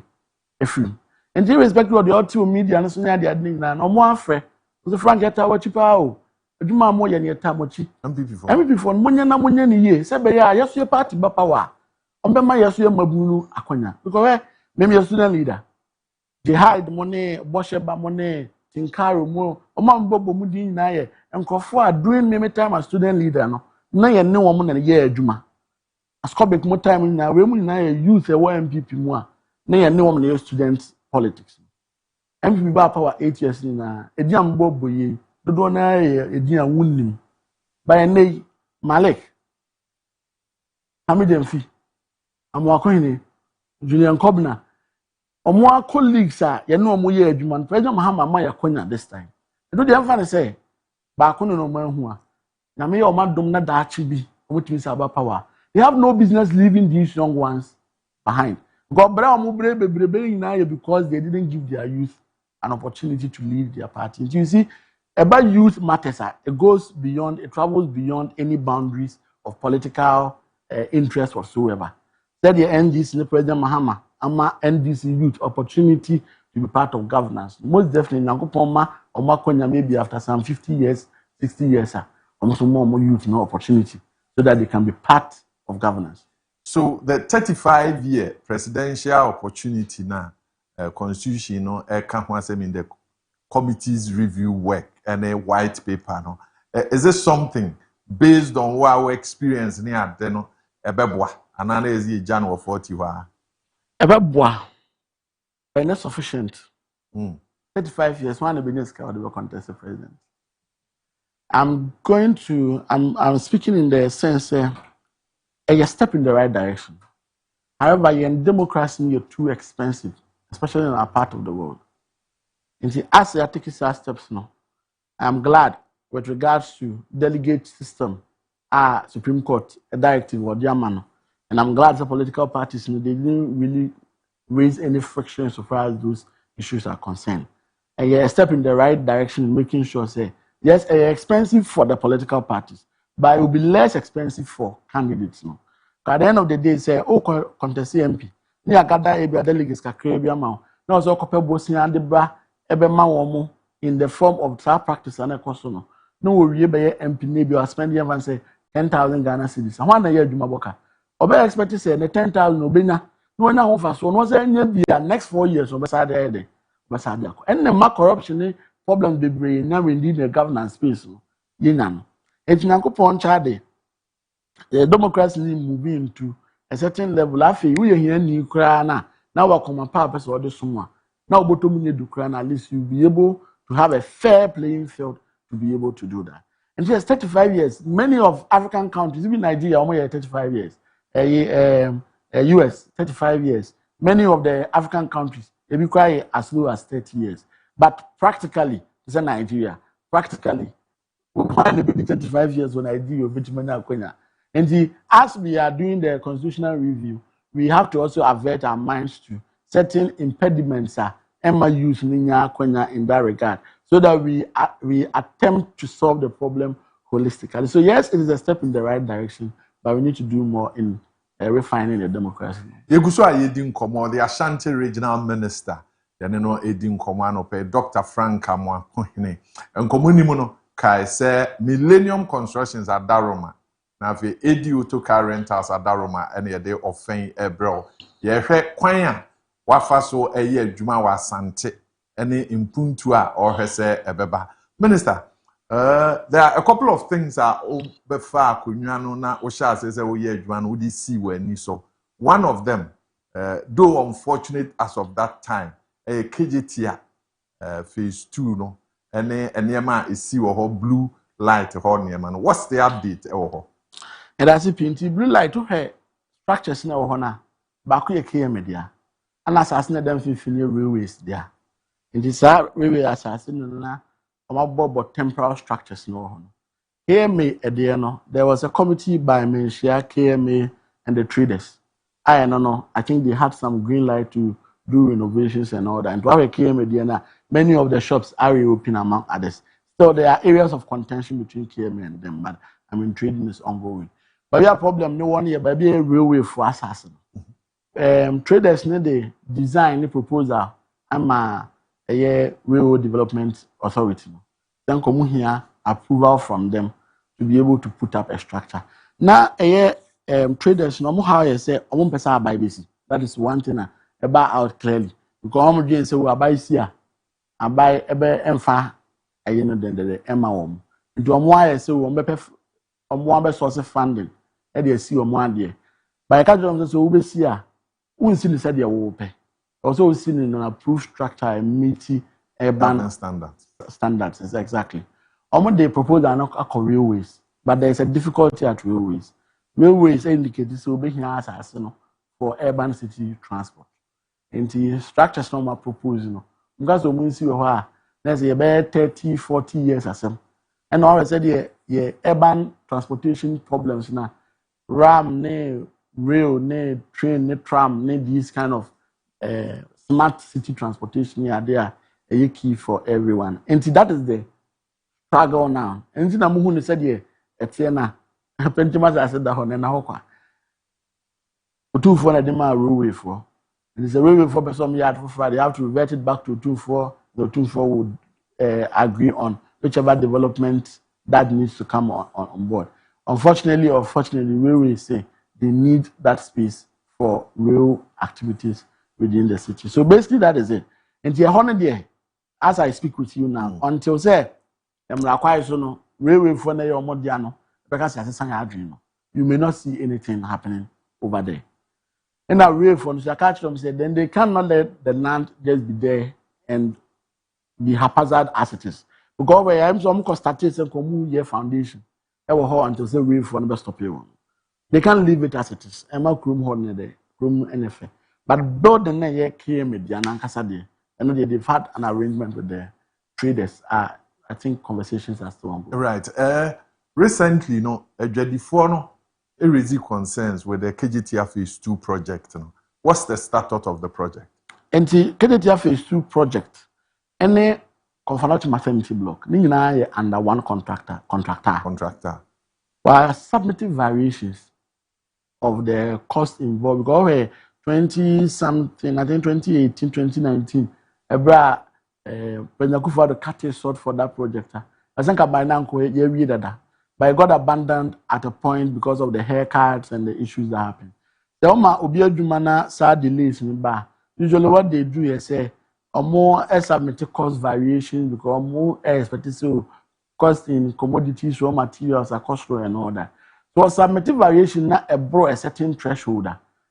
And irrespective of the auto media and so near the admin, no more afraid. The Frank get our chipa. Do my more than your tamochi. And before Munya ye, said, yes, your party, Bapawa. On my yes, your Mabunu, Aquana. Because maybe your student leader. They hide money, Bosheba money, Tinkaro more, or Mam Bobo Mudin Naye, and Kofa doing me time as student leader. No, you no woman and a year, Juma. As Cobic more time in our women, I youth a YMPP more. No, no woman, students. Politics. MPP ba power 8 years na ediam bobo ye dodo na ediam wunnim by nay Malik Hamidem fi amwa kohine Julian Kobna omwa colleagues a ye no omo ye adwuma President Mahama ma yakonya this time do dey emfa say ba kono no manhu a na me ye omadom na daachi bi omotimi say ba power. They have no business leaving these young ones behind. Because they didn't give their youth an opportunity to lead their party. You see, about youth matters. It goes beyond, it travels beyond any boundaries of political interest whatsoever. Said the NDC, President Mahama, ama NDC youth opportunity to be part of governance. Most definitely, Nankopoma or Makonya maybe after some 50 years, 60 years, almost more youth no opportunity so that they can be part of governance. So the 35-year presidential opportunity now, constitution, no, in the committee's review work and a white paper, no, is this something based on what our experience near then, ebebwa, analyze the January 40 wa. Ebebwa, but not sufficient. 35 years, one of the business card will contest the president. I'm speaking in the sense. A step in the right direction. However, in democracy, you're too expensive, especially in our part of the world. And see, as they are taking such steps now, I'm glad with regards to delegate system, Supreme Court, a directive or German, and I'm glad the political parties, they didn't really raise any friction so far as those issues are concerned. And a step in the right direction, making sure, say, yes, it's expensive for the political parties, but it will be less expensive for candidates. No? At the end of the day, say, oh, contest MP. Ni agada ebi delegates kakre bi ama. Na also kopɛ bosia ande bra ebe ma wo in the form of trial practice and ekoso no. No we be MP na bi o spend even say 10,000 Ghana cedis. Ho na ye adwuma boka. Obe expect say the 10,000 obenya. No na ho fa so no say nya bi next 4 years obesa dey dey. Obesa dey akọ. And the corruption problem be brave na we need the governance space no. Yina no. Etinyankopon chade. The democracy moving to a certain level. After we hear new crana, now we come purpose or the summer. Now, bottom do crana, at least you'll be able to have a fair playing field to be able to do that. And just 35 years, many of African countries, even Nigeria, only 35 years, US, 35 years, many of the African countries, they require as low as 30 years. But practically, it's a Nigeria, practically, Why the 35 years when I do your vitamin akwenya. And as we are doing the constitutional review, we have to also avert our minds to certain impediments Emma use in that regard, so that we attempt to solve the problem holistically. So yes, it is a step in the right direction, but we need to do more in refining the democracy. Yeguso ayedin komo the Ashanti Regional Minister, no edin komo anope Dr. Frank Amwakohene. Enkomo ni mu no kai say Millennium Constructions at Daroma. Na fe edi otoka rentals at Daroma ene ye de ofen ebrel. Ye hwe kwan a wafa so eye adwuma wa Asante ene impuntu a ohwe se ebeba. Minister, there are a couple of things that befa akonwa no na wo sha say wo ye adwuma no wo di see wani so. One of them, though unfortunate as of that time, KJT phase 2 no, and Niema is see blue light Niema. What's the update? And as if blue light to her structures na ohona back ye media and assassin them finish railways there. In this railway assassin na about temporal structures no hono. KMA there was a committee by Menshia, KMA and the traders. I don't know. I think they had some green light to do renovations and all that. And to have a KMA, many of the shops are reopening among others. So there are areas of contention between KMA and them, but I mean trading is ongoing. But we have problem no one here, but be a railway for assassin. Traders need the design the proposal. I'm a railroad development authority. Then come here approval from them to be able to put up a structure. Now traders no how you say person buy basic. That is one thing about out clearly. Because I'm say we buy here, I buy ebe emfa no the emma wom. Into why say we source funding. E dey see there. By catch them say we see we see the said we pay. Also we see in an approved structure and meet urban standards is exactly. They propose are railways, but there is a difficulty at railways. Railways indicate this will be here for urban city transport. And the structures no proposal. Because we see there's about 30, 40 years as well. And already said yeah, urban transportation problems now. Ram, rail, train, tram, these kind of smart city transportation are there a key for everyone. And that is the struggle now. And then I'm said yeah, it's here Pentimas I said that on na hokwa. For the railway for. And it's a railway for some yard for Friday. You have to revert it back to 2-4. The 2-4 would agree on whichever development that needs to come on board. Unfortunately or fortunately, railways say they need that space for rail activities within the city. So basically that is it. And the 100 year, as I speak with you now, until say railway for the because you may not see anything happening over there. And now rail for the catch them said then they cannot let the land just be there and be haphazard as it is. Because we have some constatation from year foundation. Until say rail for the stop here. They can't leave it as it is. Emma Krum Horn there, Krum NFA. But though the year came with the Anankasa and they've had an arrangement with the traders. I think conversations are still ongoing. Right. Recently, before it raised concerns with the KGTR Phase 2 project. What's the status of the project? And the KGTR Phase 2 project, any confirmatory maternity block, under one contractor. While submitting variations of the cost involved, because 20-something, I think 2018, 2019, President Kufuor cut a short for that project. I think by now, but it got abandoned at a point because of the haircuts and the issues that happened. The Oma Obia Jumana saw delays in the bar. Usually, what they do is say, or more submit cost variations because more expected to cost in commodities, raw materials, cost and all that. So, submit variation not above a certain threshold.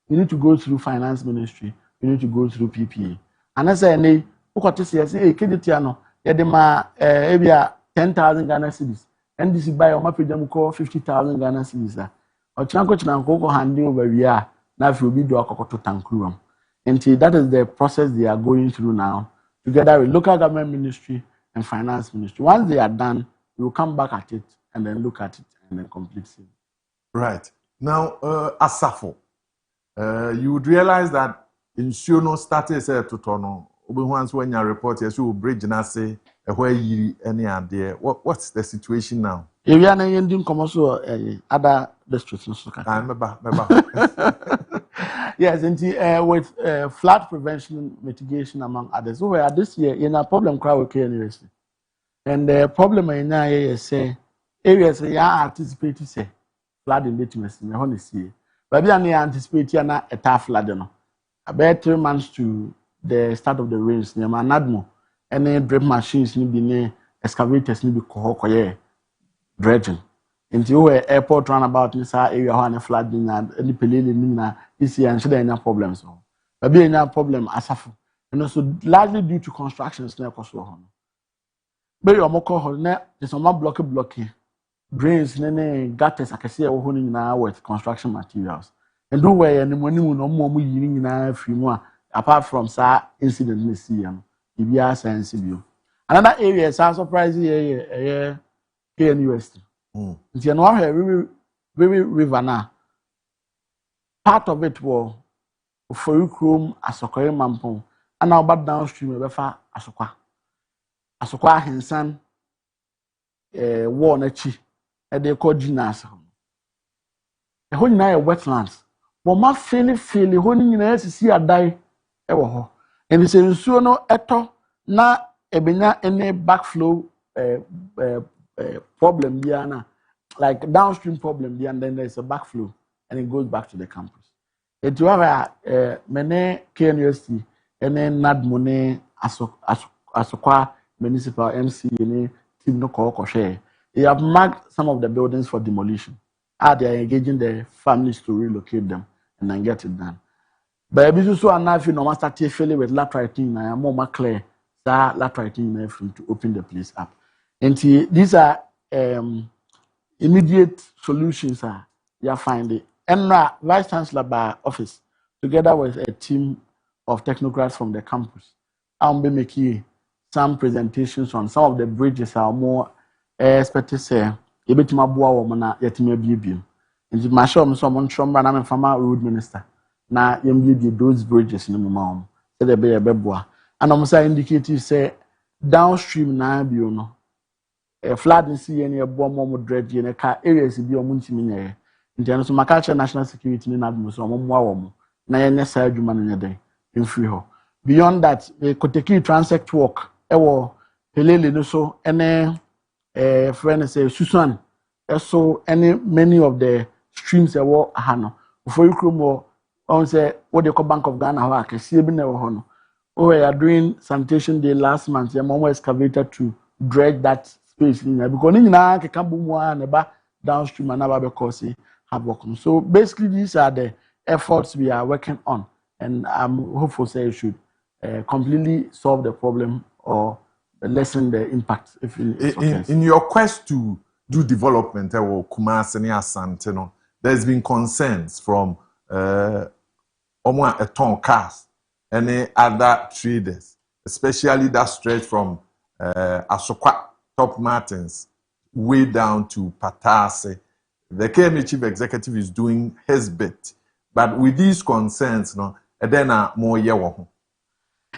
You need to go through finance ministry, you need to go through PPA. And I say, hey, KDTiano, yeah, 10,000 Ghana cedis. And this is by a map call 50,000 Ghana cedis. Or Chanko handing over here, now if you be do a to Tankruam. And that is the process they are going through now, together with local government ministry and finance ministry. Once they are done, we will come back at it and then look at it and then complete it. Right. Now, Asafo, you would realize that in Shuno started to Tono, once when you report, yes, you will bridge and say, where you any idea. What's the situation now? If you are not ending commercial other districts, I remember. Yes, and with flood prevention mitigation among others. So this year, in a problem crowd with university. And the problem in now is say areas where you anticipate to say flood in Betimus in the honey sea. But we are anticipating a tough flood. About 3 months to the start of the rains near Manadmo. Any drip machines need be near excavators need be cohokoye dredging. Into where airport runabout in this area when flooding and any pelele this year and should any problems. But be any problem Asafo. And also largely due to constructions near Kosovo. But your moko hole there's some blocky drains gutters I can see now with construction materials. And do where any money no more yin na free more apart from incident this year. If you are sensible. Another area is surprising here in University. It's very river now. Part of it was for you chrome Asokore Mampong and now back downstream Befa Asokwa. Asokwa Hensan war nechi they call Ginas. A whole night wetlands. But my feeling holding in a see a die ever. And it's a so no eto na ebenya any backflow problem biana. Like downstream problem, and then there's a backflow, and it goes back to the campus. If you have a many KNUST, and then Nadmone, Asokwa Municipal MC, team no call share. You have marked some of the buildings for demolition. They are engaging the families to relocate them and then get it done. But if you so enough, you know, start feeling with latriting, I am more clear that latriting to open the place up. And these are immediate solutions you find it. And now, Vice Chancellor by office, together with a team of technocrats from the campus, I'll be making some presentations on some of the bridges are more expected to say, you bet my boy woman at Yatima BB. And my show, someone from I'm a former road minister. Now, you those bridges in the mom, said they be a beboa. And I'm saying, indicative say, downstream now, you know. Flood in sea any bomb dredge in a car areas be omuntimine. In terms of Makacha national security in Admus or Mwamu, Naya Side Human in a day in Freeho. Beyond that, the Koteki transect walk, Pelele no so, any friend say Susan, so any many of the streams that were Hano. Before you come more, on say what they call Bank of Ghana, I can see never hono. Oh, we are doing sanitation day last month, your mom excavator to dredge that space in there because now can boom one downstream and never because have work. So basically, these are the efforts we are working on, and I'm hopeful say it should completely solve the problem or lessen the impact. If in your quest to do development or Kumasi and Asante, there's been concerns from almost a ton cars and other traders, especially that stretch from Asokwa Top Martins way down to Patase. The KMA chief executive is doing his bit, but with these concerns, then more year.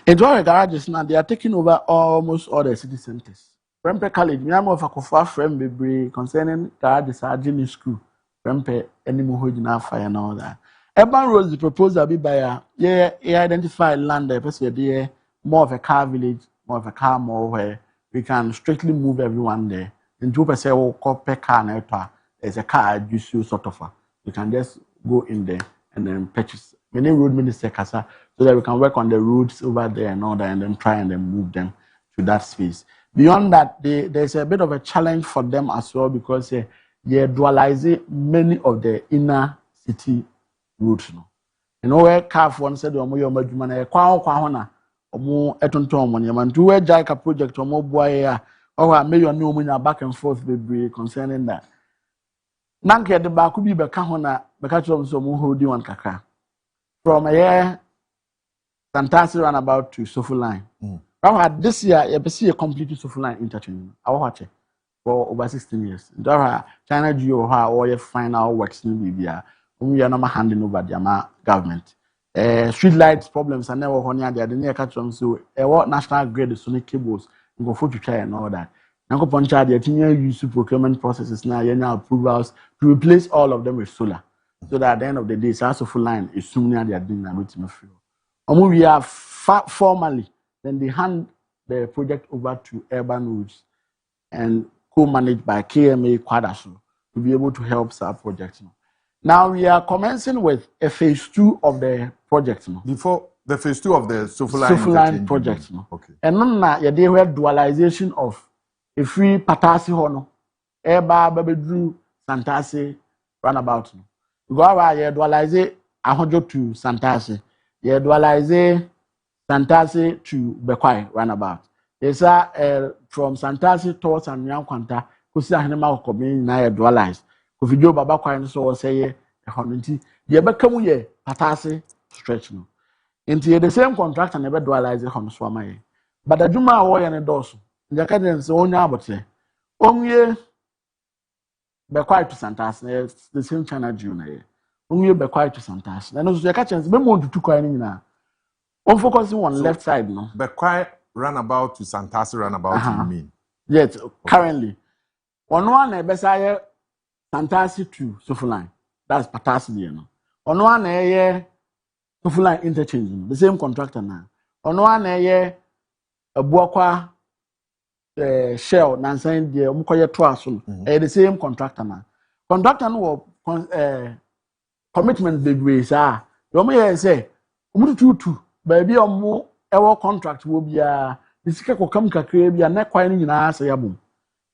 In Joy garages now, they are taking over almost all the city centers. Prempe College, me am of a coffee friend be concerning garages in school. Prempe any more fire and all that. Urban Roads the proposal be by identify land there, more of a car village, more of a car mall where we can strictly move everyone there. And 2% will call per car there's a car you sort of. You can just go in there and then purchase many road minister casa so that we can work on the roads over there and all that and then try and then move them to that space. Beyond that, there's a bit of a challenge for them as well because they dualize many of the inner city routes. You know where car one said Omo etonton money man to where Jika project omo boy or million no money back and forth be concerning that. Nanke the back be beka hona beka chom so mo holding one kakra. From a year fantastic runabout to Sofu line. Now this year you see a completely Sofu line interchange. I watch it. for over 16 years. China do all your final works in Libya. We are not handing over the government. Street lights problems are never honey. They are the near catch them. So, what national grid Sonic cables go for to try and all that. Now, Poncha, the use procurement processes now, approvals to replace all of them with solar. So that at the end of the day, it's full line is soon near the doing a bit of we are formally, then they hand the project over to Urban Roads and co-managed by KMA Quadaso to be able to help our project. Now we are commencing with a phase 2 of the project. Before the phase 2 of the Sofuline project. Okay. And now you have dualization of a free Patasi Hono, Eba Babedru Santasi runabout. Go around you dualize 100 to Santasi. You dualize Santasi to Bekwai runabout. Yes, from Santasi towards and Young Quanta, Kusi Hanema Kobi na dualized. Kofijo Baba Kwai so say a honey. The Beckham ye Patasi stretch no. Into the same contract and never dualize the Hom Swama. But the Juma Away and a dorsal. The cadence own Abbott. Only Bekwai to Santas, the same China Junior. Only Bekwai to Santas. Then also the catchings, be more to 2 coining now. On focusing on left side, no. Bekwai runabout to Santas runabout, you mean? Yes, currently. On one, a Besaya Santasi to Sofuline. That's Patasi, no. On one, a Sofuline interchange, the same contractor now. On one, a Buakwa Shell, Nansan, the Mukoya Twasun, the same contractor now. Contractor no commitment big ways are. You may say, Umutu, baby, or more, our contract will be a Nisika come Kakre, and not quite in our sayabum.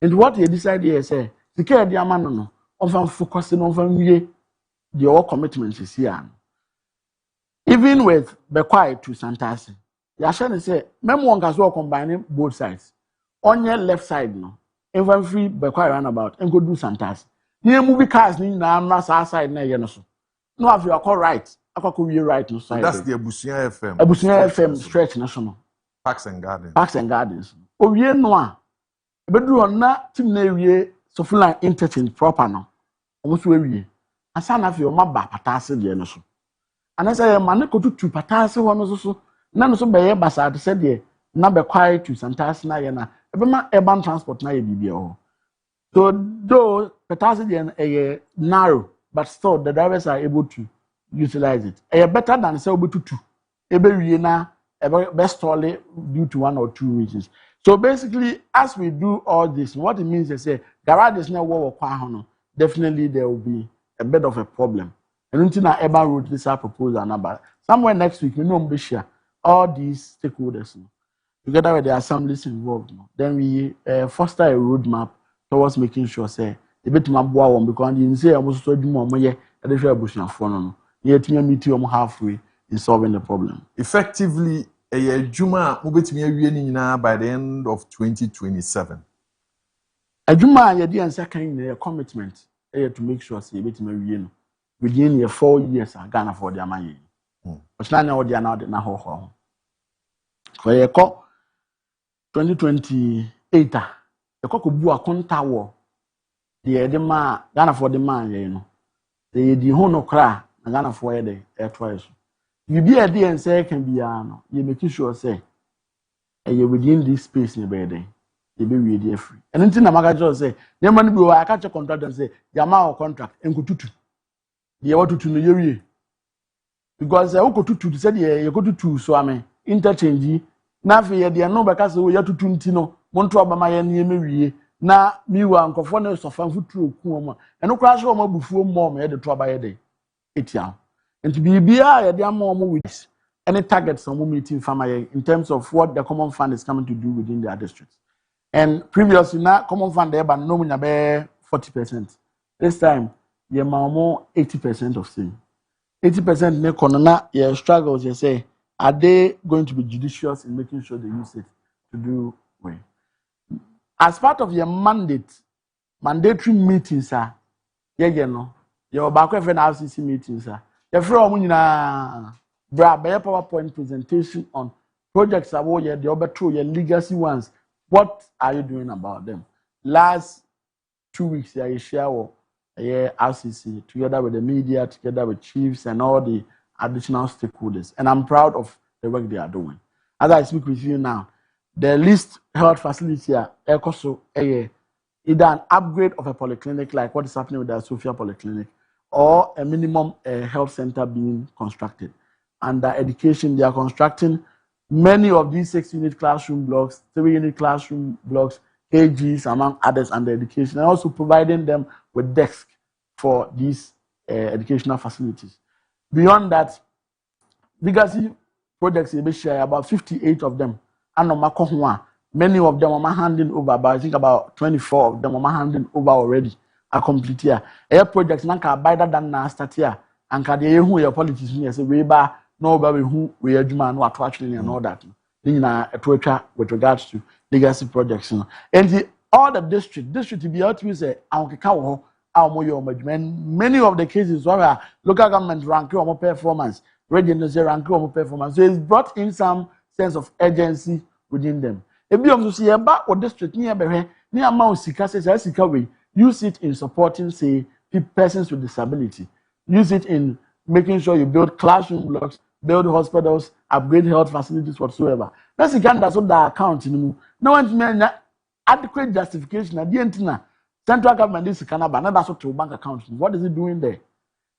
And what you decide here, say, the care the amano, often focusing on the all commitments is here. Even with Bekwai to Santasi, Yashan say, Memo as well combining both sides. On your left side, no, even free Bekwai runabout and go do Santasi. Near movie cars, now I'm not outside near Yenoso. No, if you are called right, I could be right no side. That's the Abusia FM. Abusia FM stretch national. Parks and Gardens. Parks and Gardens. Oh, yeah, no. But do not team name Sofuline interchange proper now. Almost where I sign off your mabba patasi the enoso. And I say, man, go to patasi one also. None so by Bassa said, ye, not be quiet to Santas Nayana. Ebema urban transport na BBO. So, though patasi a narrow, but still the drivers are able to utilize it. Better than say to 2. Every na best only due to 1 or 2 reasons. So basically, as we do all this, what it means is garage is not what definitely there will be a bit of a problem. And until now, Urban Road this proposal number. Somewhere next week, we know share all these stakeholders together with the assemblies involved. Then we foster a roadmap towards making sure say a bit more one because you say I was so do more money at the share bush and yet you meet you halfway in solving the problem. Effectively, a Juma will by the end of 2027. A Juma, you didn't second a commitment to make sure say bit within your 4 years are Ghana for their money. But now they are not in a whole. For a call 2028, the cock will a conta war. The Ghana for the man, you know. The Hono cry, and Ghana for a twice. You be a day and say, can be you make sure say, and you within this space in the bed, you be really free. And until the magajo say, the money go, I catch a contract and say, Yama contract, and go to the ought to know you. Because I go to say, you go to so I mean, interchange. Now, fear the no because we are to Tuntino, Montua by my enemy. Na mi wa nkofo na sofa mfuturo kuoma eno kra so mo bufuo mo me de to ba ye de etia enti bibia ye de am with any targets on meeting farmer in terms of what the common fund is coming to do within their districts. And previously na common fund there but no munya be 40%. This time ye more 80% of say 80% ne kono na ye struggles you say are they going to be judicious in making sure they use it to do well. As part of your mandatory meetings, sir, you know, your back of an RCC meetings, sir. You're from PowerPoint presentation on projects about the other two, your legacy ones. What are you doing about them? last 2 weeks, I share RCC together with the media, together with chiefs and all the additional stakeholders. And I'm proud of the work they are doing. As I speak with you now, the least health facility are also either an upgrade of a polyclinic like what is happening with the Sophia Polyclinic, or a minimum health center being constructed. Under education, they are constructing many of these 6-unit classroom blocks, 3-unit classroom blocks, KGs, among others, under education, and also providing them with desks for these educational facilities. Beyond that, legacy projects, about 58 of them, and many of them are handing over, but I think about 24 of them are handing over already. A complete here. Air projects nanka better than na start here. And can they who your politics say we ba no ba who we are juma no actually and all that. Na a with regards to legacy projects. And all the district be out to say many of the cases where local government rank or more performance, regional rank or more performance. So it's brought in some sense of urgency within them. If you see about what district near amount sika says sika way. Use it in supporting, say, persons with disability. Use it in making sure you build classroom blocks, build hospitals, upgrade health facilities whatsoever. That's again that's what the account. No one adequate justification. At the end, central government is Canada, not that's what to bank account. What is it doing there?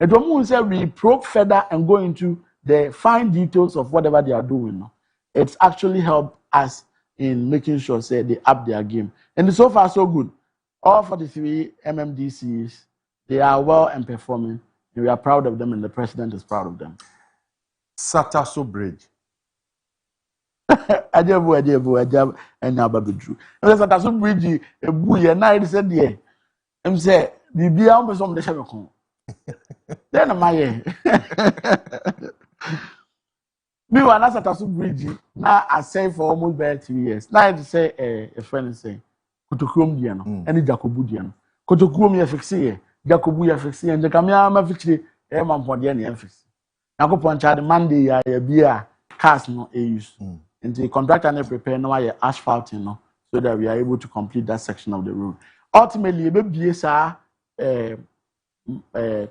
It will say we probe further and go into the fine details of whatever they are doing. It's actually helped us in making sure say they up their game, and so far so good. All 43 MMDCs, they are well and performing. And we are proud of them, and the president is proud of them. Sataso Bridge. Ajabu, and Nababiju. And the Sataso Bridge, a boy, and I said, yeah. I'm saying, the Biam was on the Shabakon. Then am I. Me, one as Sataso Bridge, now I say for almost about 3 years. Now I say, a friend is saying, Kotokuom diano, any Jacobu diano. Kotokuom ya fixie, Jacobu ya fixie, and the Camia Mafichi, Pondiani and fix. Nako Poncha, the Monday, ya beer, cast no use. And the contractor and prepare no asphalting, no, so that we are able to complete that section of the road. Ultimately, maybe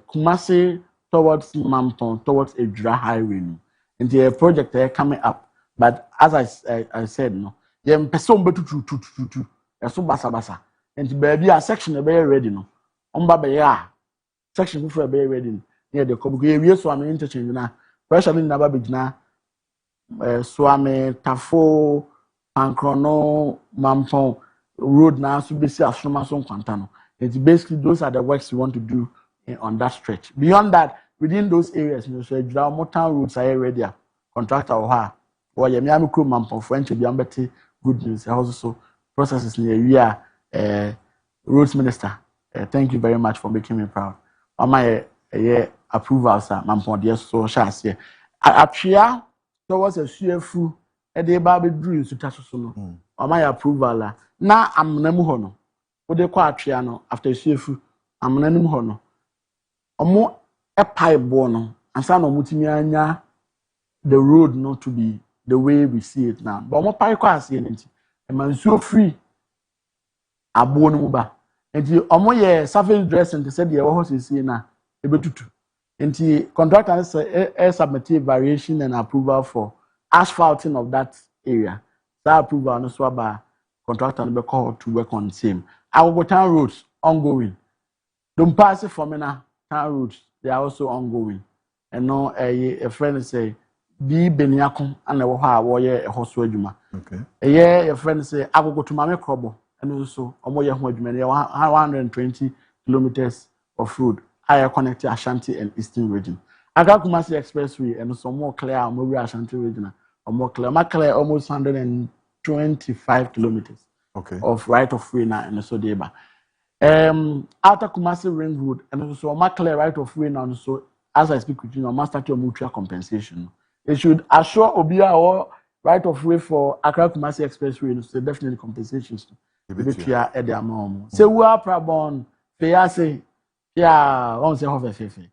Kumasi towards Mampton, towards a dry highway. No. And the project coming up. But as I said, no, you person betu to. So basa and baby a section be ready no omba be ya section for be ready near the kobu we so am interchange na pressure na ba begina so am tafo pankrono mampon road na so be see asoma so kwanta no. It's basically those are the works we want to do on that stretch. Beyond that, within those areas, you know, so mountain roads are ready. Contractor or Yamiami crew mampon French be ambeti good news also. Processes in the year, roads minister. Thank you very much for making me proud. My approval, sir. Mampon dear so shas here. Apia towards a CFU, a day baby drew to touch so. My approval. Now I'm Nemuhono. What they call Triano after CFU. I'm Nemuhono. Omo a pipe bono, and son of Mutimiania, the road not to be the way we see it now. But more pipe cars here. Man so free abon mu ba enti omo ye surface dressing they said the horses see na ebetutu enti contractor submit variation and approval for asphalting of that area. That approval no so ba contractor be called to work on same. Our town roads ongoing. Don't pass it for me now. Town roads they are also ongoing. And no a friend say be beniakon and a warrior a horse adwuma. Okay. Your friend say I will go to Mame Krobo and also Omoya Hodgman 120 kilometers of road. I connect Ashanti and Eastern region. I got Kumasi Expressway and some more clear Mobile Ashanti region or more clear. My clear almost 125 kilometers of right of way now and so deba. After Kumasi Ring Road and also my clear right of way now so as I speak with you, I must start your mutual compensation. It should assure Obia or right of way for Accra Kumasi Expressway, so definitely compensations. At the amount. So we are probably say, yeah, on say of FFA.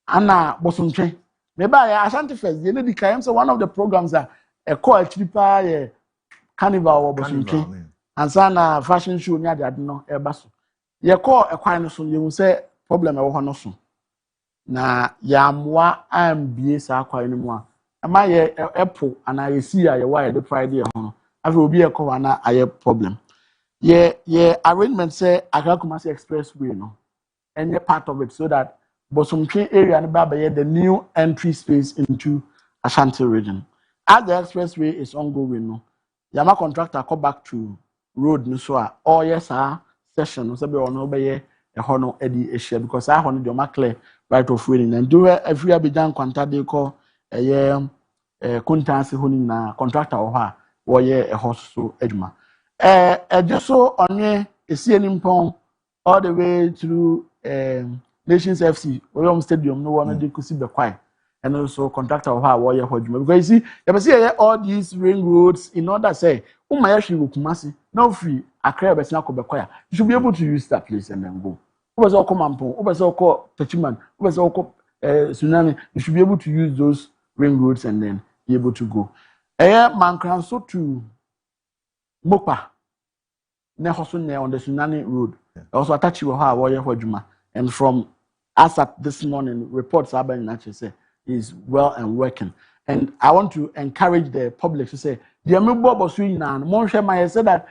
Anna Bosumche. Maybe I Ashanti first. You know the so one of the programs that a call cheaper carnival or Bosumche. and sana fashion show nya de no e ba so ye call e kwan no so ye hu say problem e wo ho no so na ya moa ambie sa kwan no mu a ama ye epo ana ye si a ye wa ye de Friday ho no afi obi e call na aye problem ye arrangement say Akakumasi Expressway no any part of it so that Bosumtwe area and Baba the new entry space into Ashanti region. As the expressway is ongoing, no, Yama contractor come back to road no so or yes session no sabi ono be a hono edi issue because I hono the clear right of way and do every Abidjan kwanta de call kuntansi honi na contractor or ha wo ye a horse so edma just so onye esi enimpon all the way through Nations FC, William Stadium, no one they could see the choir, and also contractor of how warrior Hodgman. Because you see, you see all these ring roads in order say, oh my actually will Kumasi, no free, a crab as now choir. You should be able to use that place and then go. Who was all Comampo, who was all called Techiman, who was all called Tsunami, you should be able to use those ring roads and then be able to go. Man can so to Mopa, Nehosun on the Tsunami road. Also attach you how warrior Hodgman. And from as at this morning, reports are being actually say is well and working. And I want to encourage the public to say, the Amibo Bosuin and Monshema said that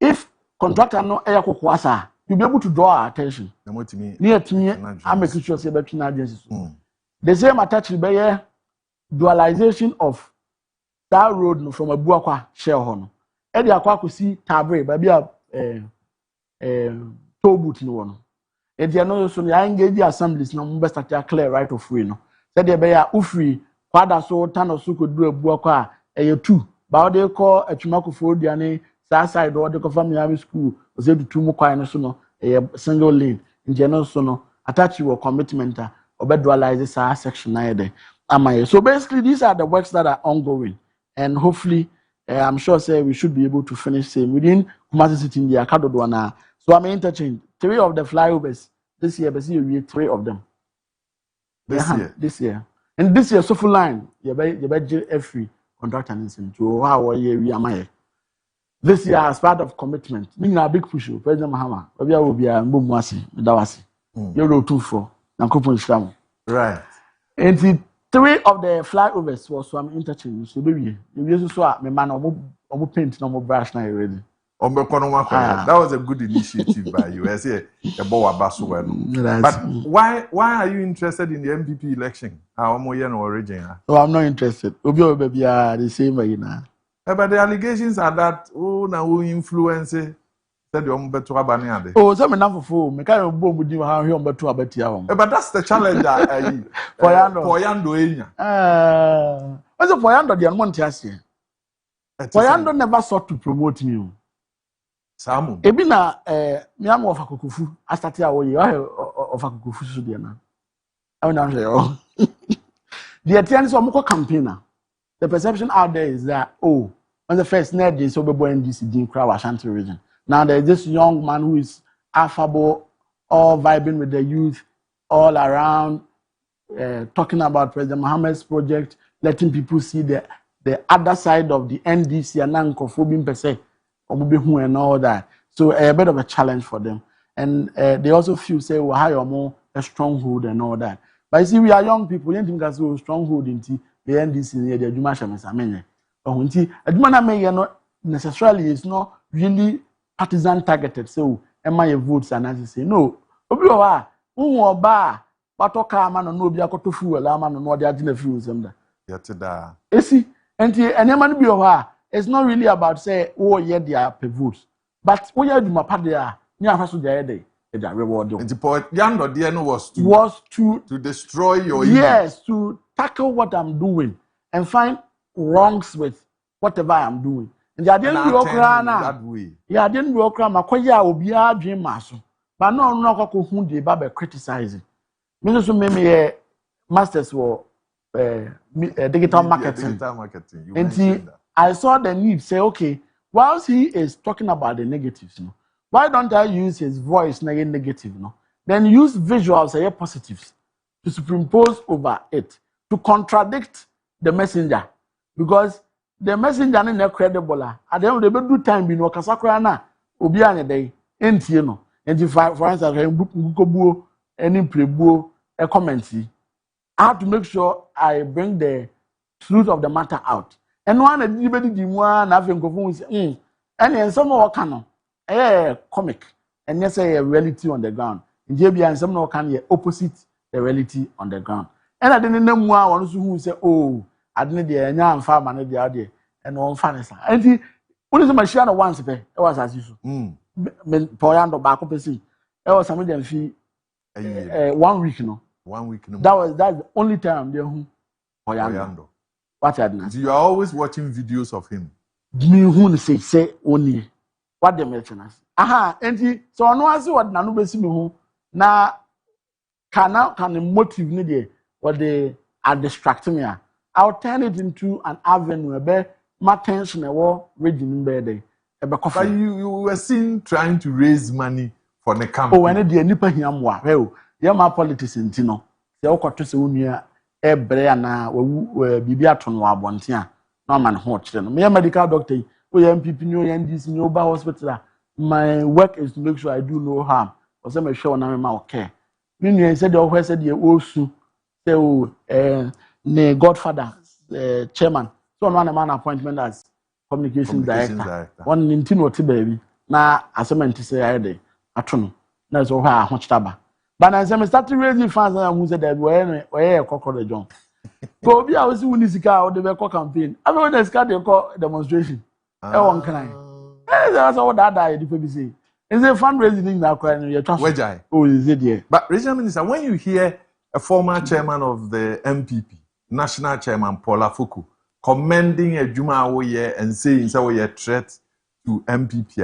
if contractor no air kokwasa, you'll be able to draw our attention. Near to me, I'm a creature say between agencies. The same attach by dualization of that road from a Buakwa share horn. Eddie Aqua could see Tabre, baby tow boot no one. And you know, so I engage the assemblies no best start clear right of way no. Said they be a ufri kwada so tan so could do a buakwa a 2. But they call a chumako for diane side or the family school was able to mo kwa so no a single lane. In general so no attach your commitment or dualize this section there. So basically these are the works that are ongoing and hopefully I'm sure say we should be able to finish same within Kumasi City in the Akadodoana. So I'm interchange 3 of the flyovers this year, but see you 3 of them. This year. And this year, so full line, you better every contractor to how we are. This year, as part of commitment, meaning a big push, President Mahama, we will be a Mumwasi, Dawasi, Euro 24, and Kupon Sham. Right. And 3 of the flyovers was some interchange. So, baby, you used to swap my man or paint no more brush now already. That was a good initiative by you. I say but why are you interested in the MPP election? Oh, I'm not interested. Baby, the same way now. But the allegations are that now influence said oh, some enough for me. Can't bomb with you how you but that's the challenge. What's up for Yando? The Montiasi. For Yando never sought to promote me. Samu. Ebina me am of Akukufu. I started away of Akukufu so there now. I don't know. The attendance of Moko campaigner. The perception out there is that on the first night they saw the boy in this crowd Ashanti region. Now there's this young man who is affable, all vibing with the youth, all around, talking about President Mohammed's project, letting people see the other side of the NDC and non-conforming per se. And all that. So a bit of a challenge for them. And they also feel say we hire more a stronghold and all that. But you see, we are young people, you think that's a stronghold into the NDC near the Juma Shamesamene. But not necessarily it's not really partisan targeted. So am I votes and as you say, no, but no be a to fuel, man, no, they are dinner fuels them. You see, and man be it's not really about say oh yeah they are votes, but what you do my part there, you have to the reward. And the point Yando Diano was to destroy your yes, to tackle what I'm doing and find wrongs with whatever I'm doing. And I didn't work that way. Yeah, I didn't work around my koya will be a dream maso. But no who they babe criticizing. Me so me masters were digital marketing. And I saw the need say, okay, whilst he is talking about the negatives, why don't I use his voice negative, then use visuals say positives to superimpose over it to contradict the messenger, because the messenger is not credible. At the end of the day, do time be no kasakra na obi anya dey entie no enti for instance ngukobuo any prebuo a comment I have to make sure I bring the truth of the matter out and one anybody di mu na afi nkofo say and some no waka no comic and yes a reality on the ground nje bia some no waka no opposite the reality on the ground and I didn't know mu a won so hu say oh adene de anya amfa ma ne de ade and on fanisa enti when is my share no once pe e was as you men poyando back up see e was some dem fi 1 week no 1 week no that's the only time they who poyando what adna you are always watching videos of him me who say only what they mention us aha enti so no as what na no be si me hu na can motive ni there what they are distracting me I'll turn it into an avenue be my tension e wo region be there but you were seen trying to raise money for the campaign. Oh, when the nipa hiamwa well yeah my politics nti no se okoto se onua ebre na wawu bibi ato no abonte a na man ho kire no me medical doctor we MPP no NDC no ba hospital my work is to make sure I do no harm or say me sure na me ma okay me nua said the ohwe said the osu say o ne godfather chairman so no man appointment as communication director one ninti no ti baby na assessment say I dey atono na so ha ahochitaba but na say me start raising fans na who say that we kokoro John so obi a we see woni sika o de be ko campaign abi we dey sika dey ko demonstration e won kan that's all that the people be say is a fundraising na kwa no you trust oh is it there but regional minister when you hear a former chairman of the MPP national chairman Paul Afuku commending Ejuma Awoye and saying so we a threat to MPP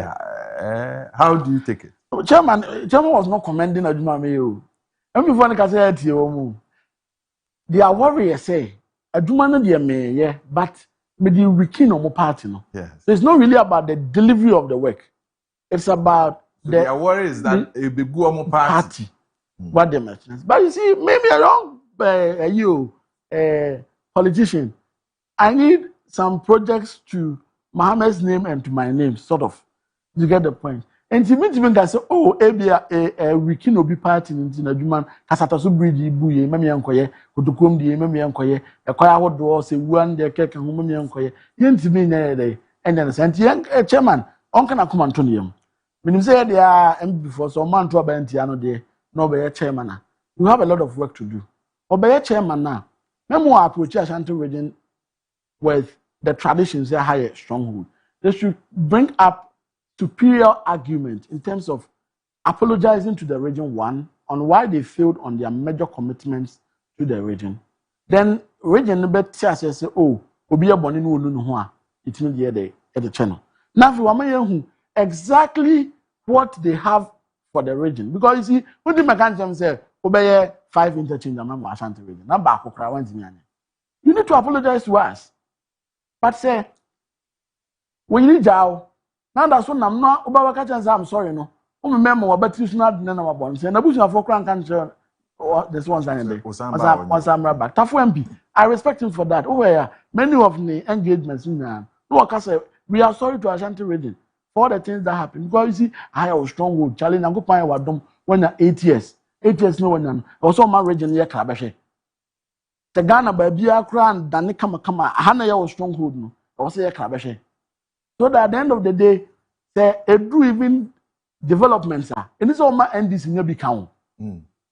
how do you take it? Chairman was not commending Ejuma Awoye. Before the say it you they are warriors say Ejuma no dey me but me the wiki no party no. Yes. So it's not really about the delivery of the work. It's about so the worry is that a big party. What they mention. But you see, maybe along politician, I need some projects to Mohammed's name and to my name, sort of. You get the point. And to me, can say, oh, a wiki no be party in Najuman, Casatasu Bridge, Buye, Mammy Uncoye, Kutukum, the Mammy Uncoye, a choir would do say one day cake and Mammy Uncoye, yen to me, and then sent young chairman, Uncle Acumantonium. When you say they are before some man to a bentiano day, no be a chairman. You have a lot of work to do. Or be a chairman now. No more approach Ashanti region with the traditions they higher stronghold. They should bring up superior argument in terms of apologizing to the region one on why they failed on their major commitments to the region. Then region better say, oh, obi aboni no olu no ho a itini de at the channel. Now if we exactly what they have for the region because you see when the mechanism say obey 5 interchange among Ashanti region. Now back you need to apologize to us. But say when you need jaw now that's when I'm not about catching I'm sorry no. Remember what you not none of our say na bush for crank and this one's an day. Once I'm back. Tafu MP. I respect him for that. Oh yeah, many of the engagements in there. No I say we are sorry to Ashanti region for the things that happen. Because you see, I have a stronghold challenge and go find what them when you're 8 years. 8 years no one also my region here Krabashe. The Ghana baby are crying than come Hana ya stronghold no. Also here Krabashe. So that at the end of the day, say do even developments are. And this all my NDC never count.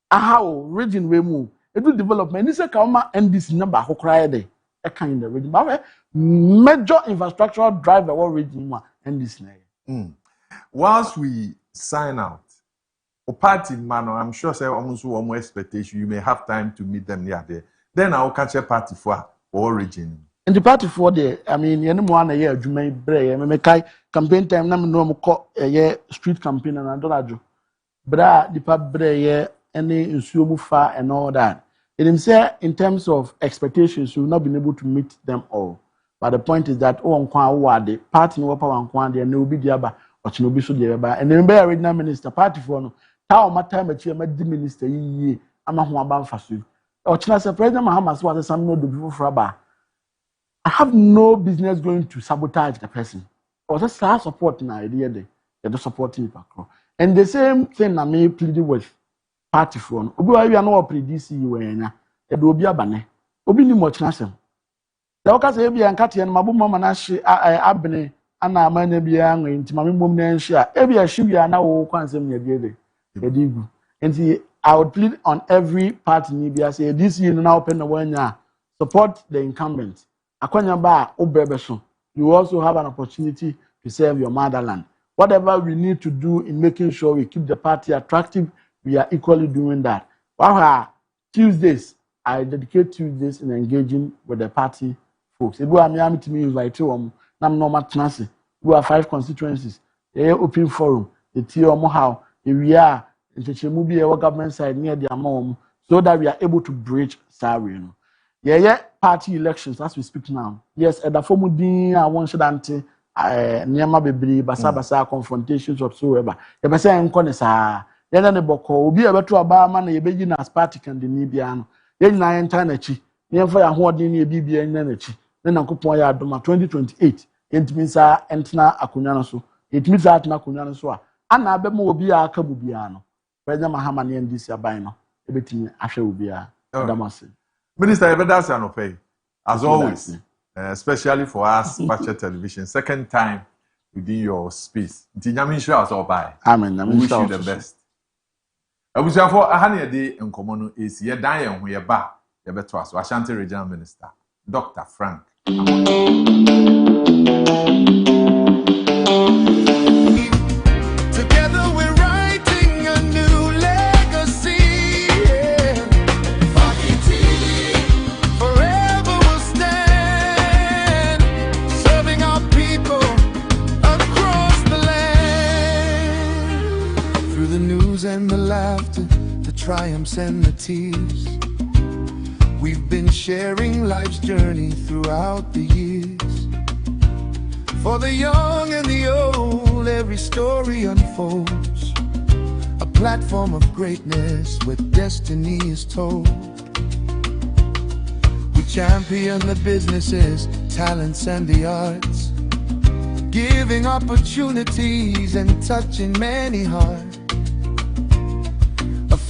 How region we move. Do development. This is how NDC number who cry there. A kind of region. But major infrastructural drive our region and this Whilst we sign out, or party man, I'm sure say almost one more expectation. You may have time to meet them near there. Then I'll catch a party for origin. And the party for the, I mean, any one a year, you may bray, make campaign time, no call a year street campaign and I don't know. Bra, the pub bray, any insumu and all that. It say in terms of expectations, you've not been able to meet them all. But the point is that the party no power and there will be the other or be so the and then be a regional minister party for no. How much time a chair the minister ye I'm a human fasu. Or China President Mahamas was some no do before Fraba. I have no business going to sabotage the person. Or just support an idea. the supporting people. And the same thing I may plead with party phone. Obi wa no opre DC wenya. E do obi abane. Obi ni mo chnasem. Da oka se bia nka te no mabo mama na hye abene ana amanya bia nwe nti mame mom na nhye a e bia hye bia na wo kwansem nya bia de. E digu. Nti I would plead on every party ni bia say DC no na open no wenya support the incumbent. Akwanya ba obrebe so. You also have an opportunity to serve your motherland. Whatever we need to do in making sure we keep the party attractive, we are equally doing that. Tuesdays, I dedicate Tuesdays in engaging with the party folks. If I'm to me invite you, I'm normal transit. We have 5 constituencies. The open forum, the TO how we are in the government side near the amount, so that we are able to bridge Sari. Yeah, party elections as we speak now. Yes, at the former din I want to Niama bebree basa confrontations whatsoever. You be say enko ne saa. Ye na ne boko obi e beto aba ma na ye beji na as party candidate bia no. Ye nyina enta na chi. Ye mfa ya hoodin ne bibia nyina na chi. Ne nankopon ya adoma 2028. Entimi saa entna akonya no so. Entimi saa atna akonya no so a. Ana abema obi a aka bu bia no. President Mahama ne ndisi aban no. E betimi ahwe obi a. Adamase. Minister Ebedas Anopay, as always, especially for us, Pacha Television, second time within your space. Amen. We wish you the best. I wish you for a honey day in common is ye dying when you're back. You better us, Ashanti Regional Minister, Dr. Frank. And the laughter, the triumphs and the tears. We've been sharing life's journey throughout the years. For the young and the old, every story unfolds. A platform of greatness where destiny is told. We champion the businesses, talents and the arts, giving opportunities and touching many hearts.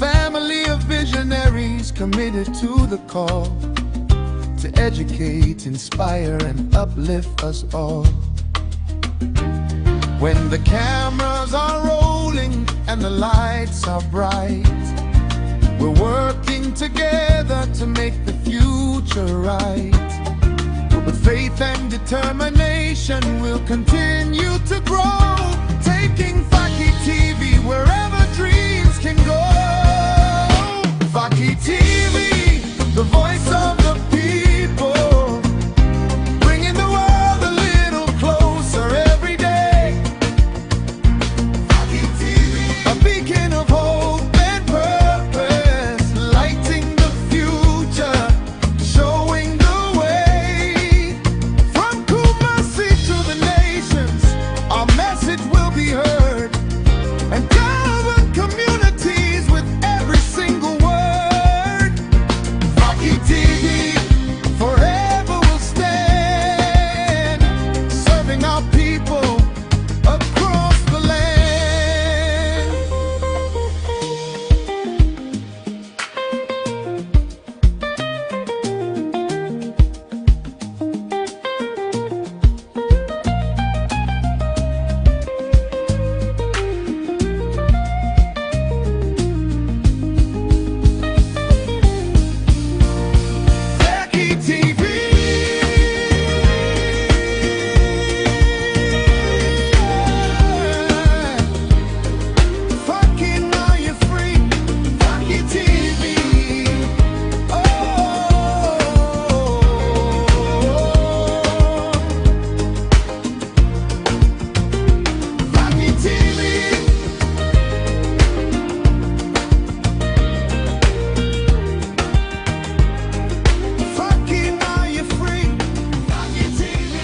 Family of visionaries committed to the call to educate, inspire, and uplift us all. When the cameras are rolling and the lights are bright, we're working together to make the future right. With faith and determination, we'll continue to grow, taking Faki TV wherever dreams can go. Faki TV, the voice of the people, bringing the world a little closer every day. Faki TV, a beacon of hope and purpose, lighting the future, showing the way. From Kumasi to the nations, our message will be heard and govern communities with every single word. Faki TV forever will stand, serving our people across the land. Faki TV. Faki, now you're free. Faki TV. Oh. Faki TV. Faki, now you're free. Faki TV.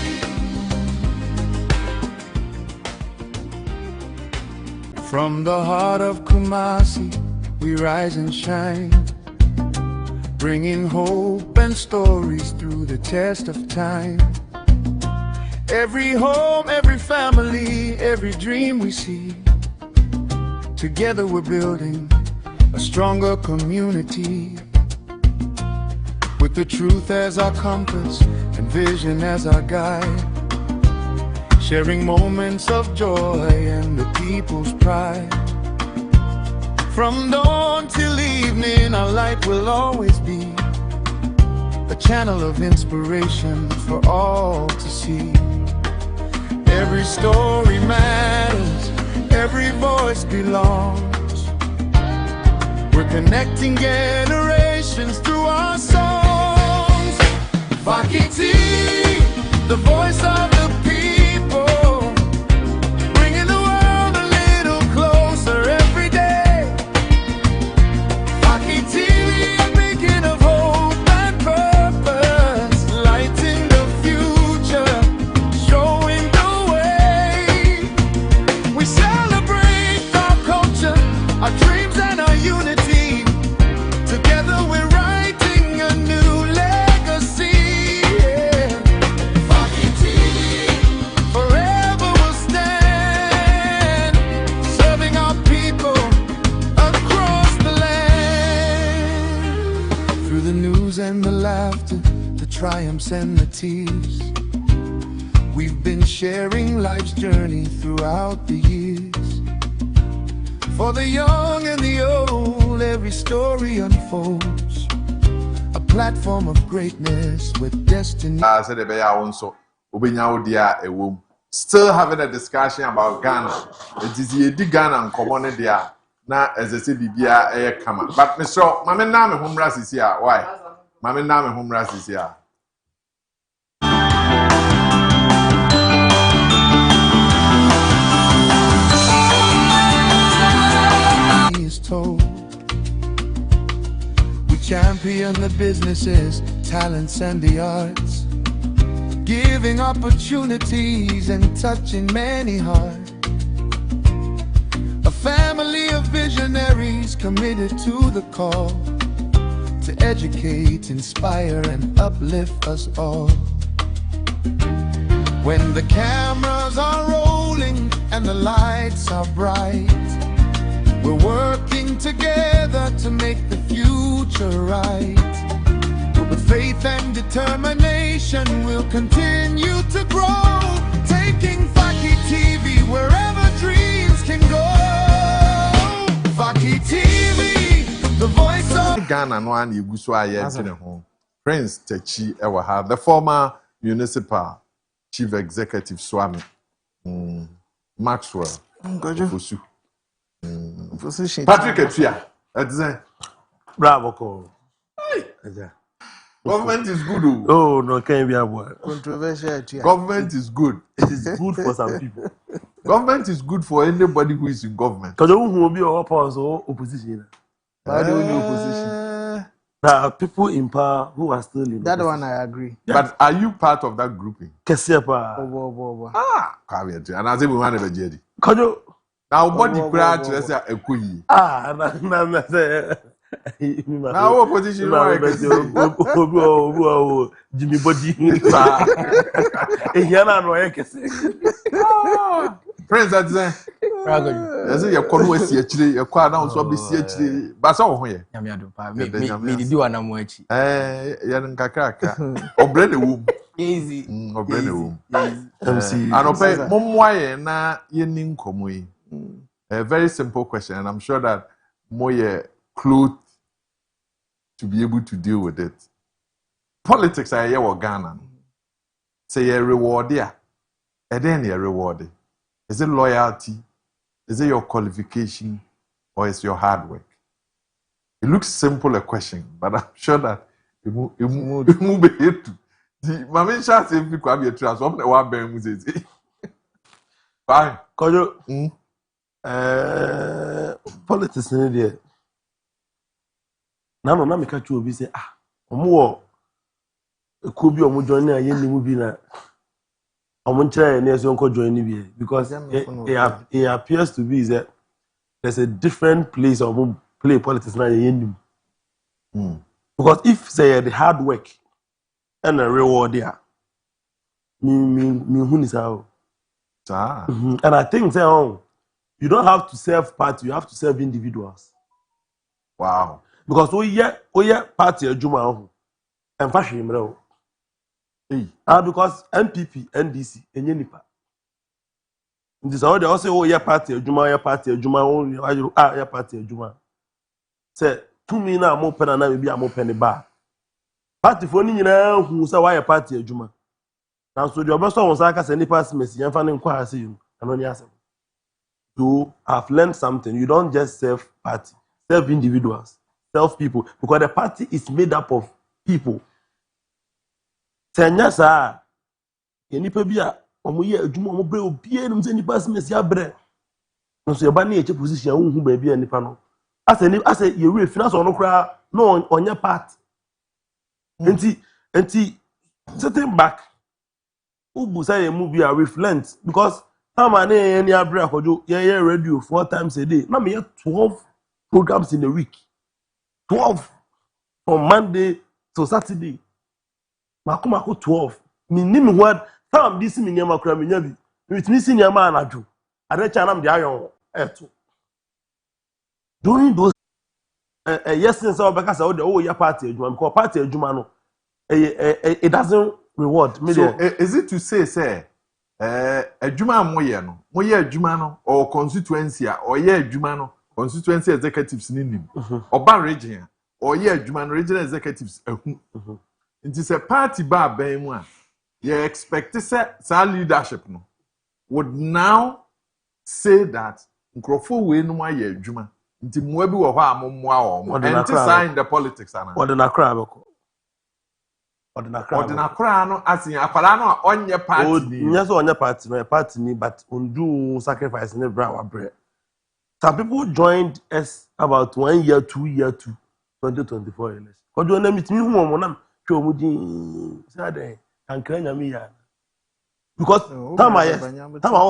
From the heart of Kumasi, we rise and shine, bringing hope and stories through the test of time. Every home, every family, every dream we see. Together we're building a stronger community. With the truth as our compass and vision as our guide. Sharing moments of joy and the people's pride. From dawn till evening, our light will always be a channel of inspiration for all to see. Every story matters, every voice belongs. We're connecting generations through our songs. Vakiti, the voice of the people, bringing the world a little closer every day. Vakiti, a beacon of hope and purpose, lighting the future, showing the way. We celebrate our culture, our dreams and our unity. Together we're writing a new legacy. Yeah. Vakiti, forever will stand, serving our people across the land. Through the news and the laughter, the triumphs and the tears, we've been sharing life's journey throughout the years. For the young and the old, every story unfolds. A platform of greatness with destiny. I said, still having a discussion about Ghana. It is the Ghana and community there. Now, as I said, Bibia air come. But Mr. Mamma Name home ras is here. Why? Mamma Name home ras is here. Is told. We champion the businesses, talents and the arts, giving opportunities and touching many hearts. A family of visionaries committed to the call to educate, inspire and uplift us all. When the cameras are rolling and the lights are bright, we're working together to make the future right. With faith and determination, we'll continue to grow, taking Vaki TV wherever dreams can go. Vaki TV, the voice of Ghana. No one you go so home. Prince Techi Ewaha, the former municipal chief executive Swami Maxwell. Ofosu. Patrick Etia. That's it. Bravo, call. Government is good. Oh, no, can't be a word. Controversial. Government is good. It is good for some people. Government is good for anybody who is in government. Because who will be our opposition? Why do we need opposition? There are people in power who are still in that opposition. one I agree. But are you part of that grouping? Bo. And I say we want to be Kojo. Now, body crash, let's say a queen. Now, opposition, Jimmy Body. Prince, that's it. As if you're calling CHD, you're quite down so be CHD, but so here. Me do an amwachi. Yankaka, or bread the womb. Easy. Or bread the womb. And obey Momway na yening komui. A very simple question, and I'm sure that Moye clue to be able to deal with it. Politics are here with Ghana. Say a reward here, and then you're rewarded. Is it loyalty? Is it your qualification? Or is your hard work? It looks simple a question, but I'm sure that it will be here too. The Mamin Shah says if you can be a trust, what the one bear says. Fine. Kojo. Politics in there. Now, me catch you. We say, omo could be omo join na yen ni mu bi na omo nkyere na so nko join ni bi because it appears to be that there's a different place omo play politics na yen ni. Because if say the hard work and a reward there, Me who is how. Ah. And I think say you don't have to serve party, you have to serve individuals. Wow. Because we yeah party adwuma and fashion mre. Because NPP, NDC, enye nipa. This all they also yeah party adwuma, yeah party adwuma. Say to me na mo pen na be am open ba. Party for ni nyina hu say why party adwuma. Now so the obeso won say aka say nipa smesi yemfa ne nkwa ase you. Ano ni asem. You have learned something. You don't just serve party, serve individuals, serve people. Because the party is made up of people. Senya sa, nipa bi a omo ye adwuma omo bre obi enum se nipa smesi abre. No so yeba na eche position hu ba bi nipa no. Ase ye we finance ono kra no onye part. Enti sitting back. Ubu say a movie a reflect because how many any abra kojo yeah radio 4 times a day. Now me 12 programs in a week. 12 from Monday to Saturday. Makumako 12. Me nim what some this me nyama kra me nyabi. With me senior man adu. Ade cha nam de ayon eto. During those yes since obeka say oh yeah party ejuma because party ejuma no it doesn't reward me. So is it to say adwuma moye no moye adwuma no or constituency or ye adwuma no constituency executives ni nim oba region or ye adwuma no regional executives ehu nti say party ba ban mu a ye expect say leadership no would now say that nkrofo we no aye adwuma nti mo bi wo ho amommoa wo and to sign the politics ana what na kra beko Ordinary no asin akwara no onye party ni. Yes, onye party no party ni but undo sacrifice in the brown bread. Some people joined us about 1 year, 2 year to 2024 election. Kojo na meet me hu omo na twa omo din say can kranya me ya. Because time I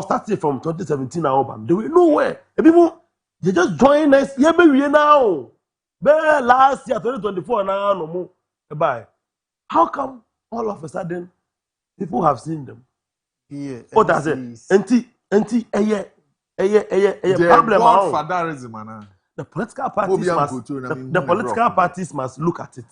started from 2017 now they were nowhere. The people they just join us ye be now. Be last year 2024 now no mo bye. How come all of a sudden people have seen them? Yeah. Oh, that's it. Enti, problem. The political parties must look at it.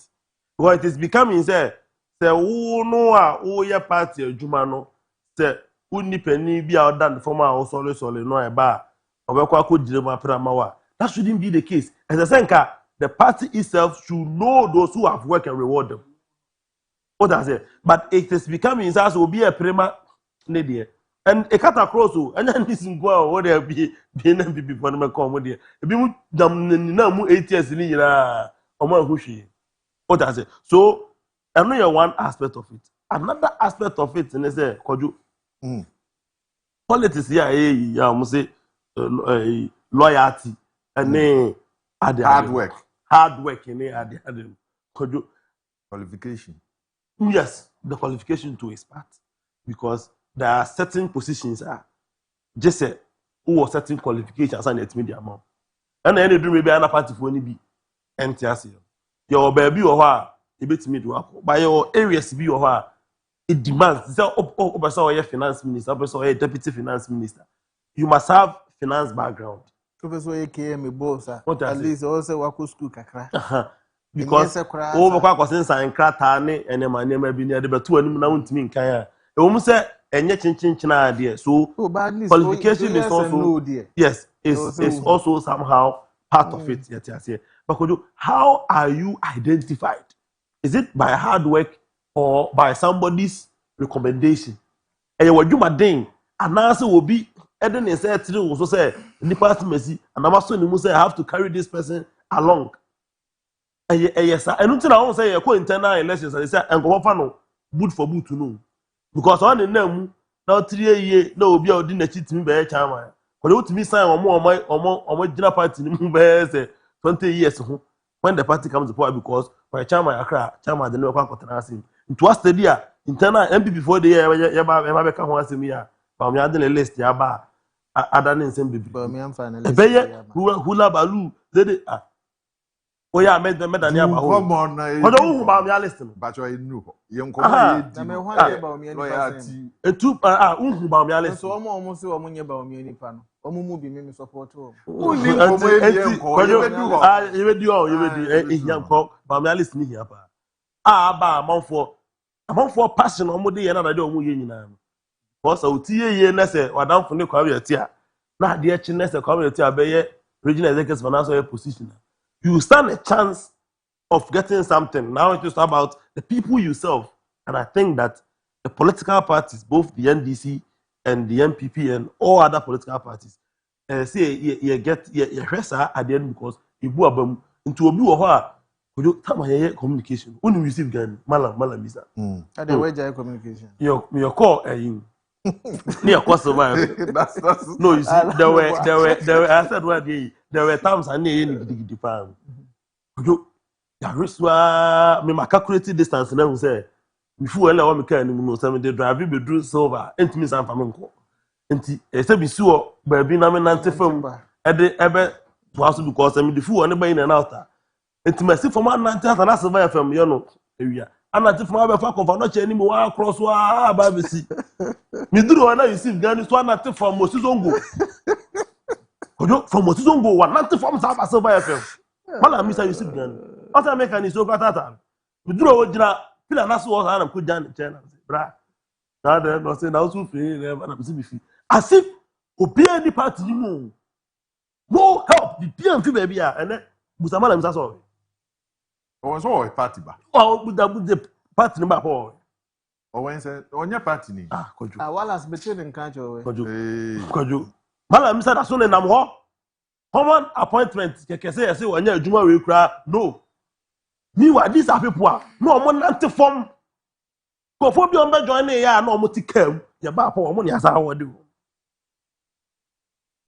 Because it is becoming say who no ye party adwuma no say uni penny be out than the former solo no eba obekwa ko direma prama wa. That shouldn't be the case. As I say, the party itself should know those who have worked and reward them. What does it? But it is becoming as will be a prima nedia. And a cut across and then this in go what there be NPP for them come there. If you dam 8 years in year or more who what does it? So I know one aspect of it. Another aspect of it, and they say, Kojo, politics here, I must say loyalty and hard work. Hard work in the Kojo qualification. Yes, the qualification to his part. Because there are certain positions just say who are certain qualifications and it's media amount. And then do maybe another party for any be NTS. Your baby or her, a bit me to by your areas be or her, it demands a finance minister, a deputy finance minister. You must have finance background. Professor AKM boss at least also work school kakra. Because over questions and cratane and a man never been near the two and mountain kaya. A woman said, and yet chin idea. So qualification is also yes, is also somehow part of it. Yes. But how are you identified? Is it by hard work or by somebody's recommendation? And you do my thing, and answer will be Eden is said to also say Nipas Messi, and I'm also say I have to carry this person along. Yes, I don't know say a internal elections and they say and go no boot for boot to know. Because on the name now 3 years no be out in the cheat me by chama. But to me sign or my general party say 20 years when the party comes to power because by chama akra chama the no kwakotana into us study internal MP before the year ya be ka ho asem ya ba me adin list ya ba ada ne nsem bibi ba me am final list hula balu they Oh yeah, made the medal near Baho. Come on, Kojo who ba me listen. But you know, young come na me hwan ye ba me nipa sen. Etu who ba me listen. So omo se omo nye ba me nipa no. Omo mu bi me support o. Uni komo e bien ko you be do ho. You be do ehia ko ba me listen hia pa. Ba amanfo passion omo de ye na de omo ye nyina. Because otie ye na se wadamfo ne kwa we tia. Na de echi na se kwa we tia be ye regional executive financial position. You stand a chance of getting something. Now it is about the people yourself. And I think that the political parties, both the NDC and the MPP and all other political parties, say you get your pressure at the end because you go about into a blue or you communication. When you receive gun, malam is that. At the way communication. Your call you. Near cost survive. No, you see, there were I said what there were times I need the farm. You Yariswa me ma calculate distance na hu say before ele wa me car ni mu no 7 dey drive be do silver entimi san fam nko enti e say bi suo ba bi na me nante fam e de ebe to aso because me the fool ne ba in and out enti me si fam nante asa na silver fm ye no ewia anante fam aba fa konfa no che ni mu wa cross wa ba be si me duro na you see gani so anante fam mo si zongo kojo from mo si zongo wa nante fam sa ba silver fm mala mi say you see gani ota make an so kwatata we duro wo jina pila na so wo na ko jan chena bra na de no say na so free na be fi as if obi any party ni mu no help the PMP baby and busamala mi sa so o so party ba o the party ni ba po o wen say onye party ni kojo wallace between in country kojo mala mi say na so ne nam ho common appointment keke say say onye adwuma we kura no meanwhile these are people no omo nante form ko fo bi on be join ya na omo ti kam ya ba po omo ni asa wode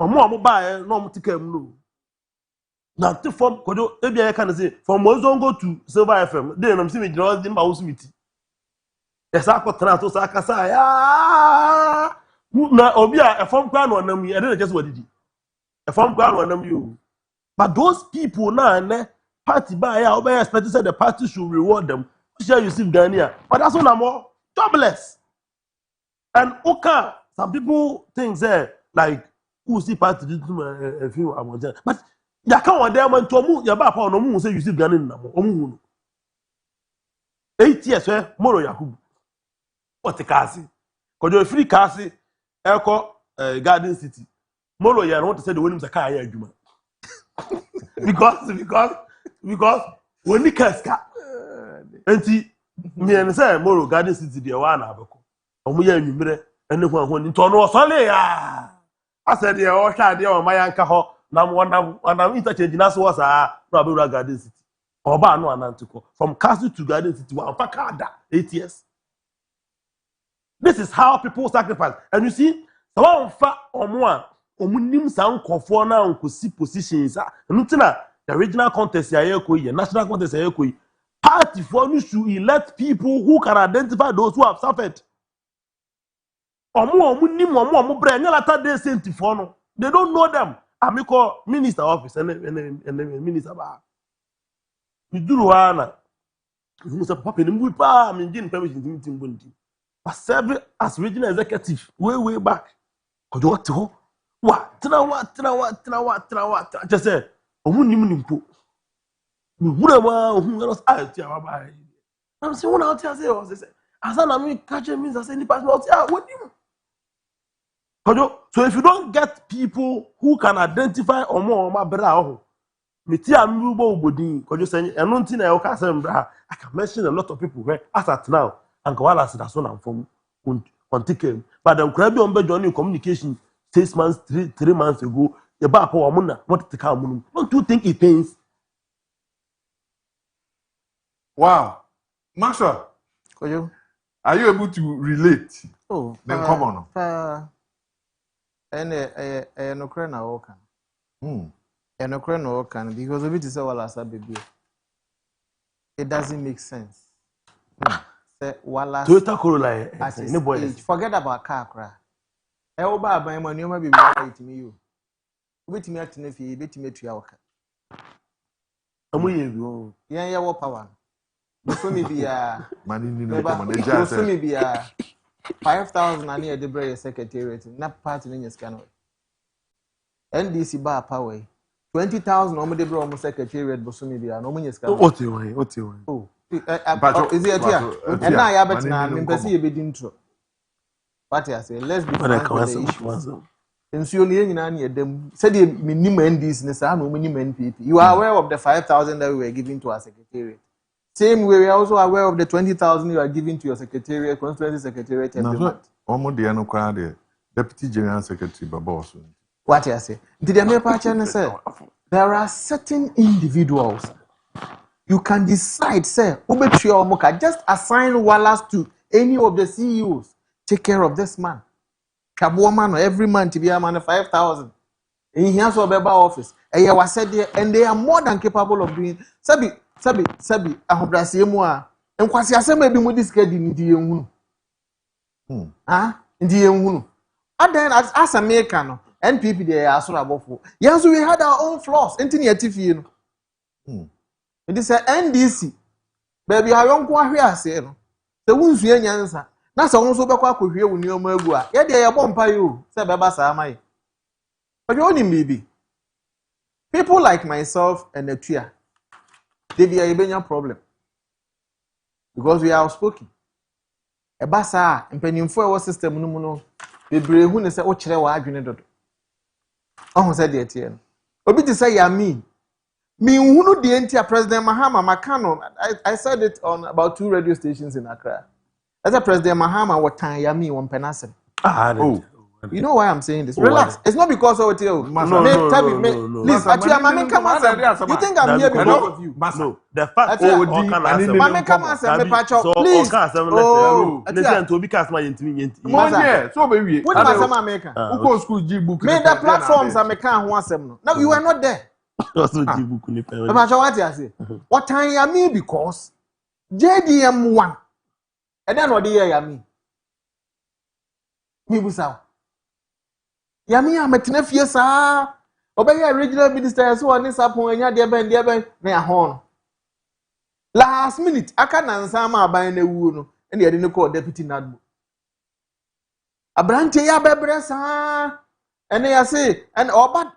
omo ba na omo ti kam no nante form kodo e bia kan say from Mozongo to Silver FM dey na msi me jira di ma usmiti esa ko tra to sa kasa ya na obi a form kwa no nam yi e dey just wadidi e form kwa no nam you but those people na party by ya obey expect say the party should reward them. Share you see Ghana. But that's one more jobless. And okay, some people think say like who see party do a few amount. But ya can one there man to mu ya ba pa no mu say you see Ghana na mo omu 8 years Moro Yakubu. What kasi? Kojo free kasi eko Garden City. Moro ya want to say the one say car ya adwuma. Because when the kaska enti me and say Moro Garden City dey wa na abeko omo ya nwumire ene ho nto no osole ya ase dey o hwa dey o maya nka ho na wonam interchange na so sa na abero Garden City oba no anantiko from Castle to Garden City wa fakada 8 years. This is how people sacrifice. And you see so one fa omo omunim san kofo na nkosi positions ntina the regional contest ya yekoyi national contest ya yekoyi party for you should elect people who can identify those who have suffered omunim bre nyalata dey sent for no they don't know them amiko minister office and minister ba miduru ana musa papa ni mbu pa mi ngin permission meeting bondi but serve as regional executive way back kojo what ho wa tena just say omunim nimpo mi wura ma ohun no ati aba I'm saying one out here say asana me catch means I say ni pass out here what him kojo. So if you don't get people who can identify omo bra ho meti am bo obodin kojo say eno nti na e ka say bra I can mention a lot of people where as at now and kwala say that so na from on ticket but dem kra bi on be join communication 6 months 3 months ago you back for amuna what to come. Don't you think it pains? Wow, Masha, Kojo, are you able to relate? Oh, then come on. No crane na okan. No crane na okan because of it is all as a baby. It doesn't make sense. Say wala. Toyota Corolla. Forget about car crash. Oba aban ma nioma bi bi itimi yo. Obetimi atene fie, betimi atua waka. Amu ye bi. Yen ye wo power. Bosumi bia. Mani ni no come na ja say. Bosumi bia 5,000 ani e de bre secretariat na party ni nyeska no. NDC ba power. 20,000 omo de bre omo secretariat bosumi bia no omo nyeska. What you want? Oh. Is it here? And now ya bet na me pese ye be di intro. What I say, let's be frank with the issue. Nsuo ni nyina na yedam. Said the minimum NDC ne sa na omo ni NPP. You are aware of the 5,000 that we were giving to our secretariat. Same way, we are also aware of the 20,000 you are giving to your secretariat, constituency secretariat every month. Omo de no kwa de deputy general secretary Baboso. What I say? Did the American say there are certain individuals you can decide, say, just assign Wallace to any of the CEOs. Take care of this man. Kabuoman every month to be a man 5,000. And he has a office. And they are more than capable of doing. Sabi, ahobrasiye mu a enkwasi asem ebi mu diskedi ndi yenhunu. Ndi yenhunu. Adan as America no, NPP dey asoro abofo. Yanso we had our own flaws. Enti na yatifie no. It is a NDC. Baby ayonko ahwe ase no. Se wunsu enyansa. Na se wonso bekwa akohwie wuni omo agu a. Ye dey yebo mpa yo, se beba sa amaye. But you only maybe. People like myself and Etua, they be a benya problem because we are outspoken. Ebasa mpanimfo ewo system no mu no bebre hu ne se o kire wa adwene dodo. Ohun se de etie no. Obi ti say ya me hu no de entia President Mahama Makano. I said it on about 2 radio stations in Accra. As a President Mahama what time ya me won penasem. You know why I'm saying this? Relax. It's not because of it. No. Please, Mami, come on. You think I'm here because of you? No. The fact Mami, come on, please. Oh, listen to be cast my intimi. So baby. What was some American? Who go school G book? Made the platforms American who wants them. No, you were not there. Also G book ni pe. What I say? What time ya me because JDM1. And then what the year ya me? Me busa. Yami ametena fie saa obeye regional minister so oni sapon anya de ben na ya hon last minute aka na nsa ma aban na wu no ene ye de ne call deputy nadmo abrante ya bebre saa ene ya say and oba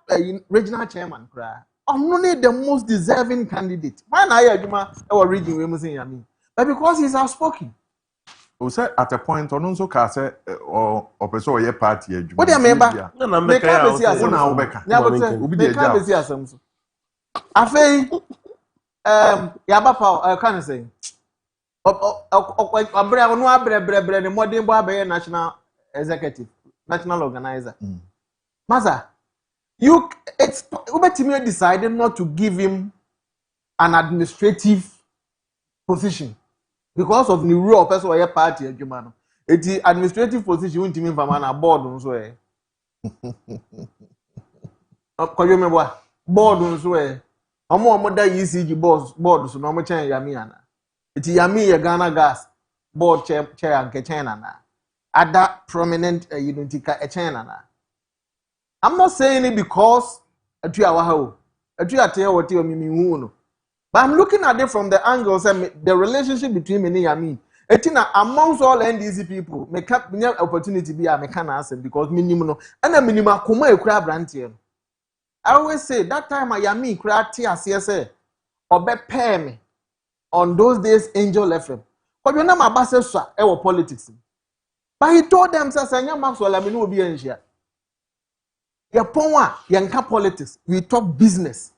regional chairman kra ono ne the most deserving candidate why na ya adwuma e wo region we musin Yami but because he's outspoken. O say at a point on so ka say o person ye party adwuma. What do you remember? Na make ya na obeka. Obi dey ka besi asem so. Afei yaba pa kan say abra onu abre ne modern bo abe national executive, national organizer. Maza, it's Ubetimi decided not to give him an administrative position. Because of the rule of person who party adwuma no eti administrative position won timi mfama na board nso Kojo mebo board nso omo da ECG board so no mo chen Yami ana eti Yami ye Ghana Gas board chair anke chen na other prominent unity ka chen na. I'm not saying it because atu awa ha o atu ate wote o mimi hu no. But I'm looking at it from the angle of the relationship between me and Yami. Etina amongst all NDC people, make up opportunity be a mechanic because minimum and a minimum kuma e kura brantie. I always say that time Yami kura tia CSA or be pay me on those days Angel FM. But you know my boss says politics. But he told them say Sanya Maxwell I mean will be enshia. Ya ponwa yanka politics. We talk business.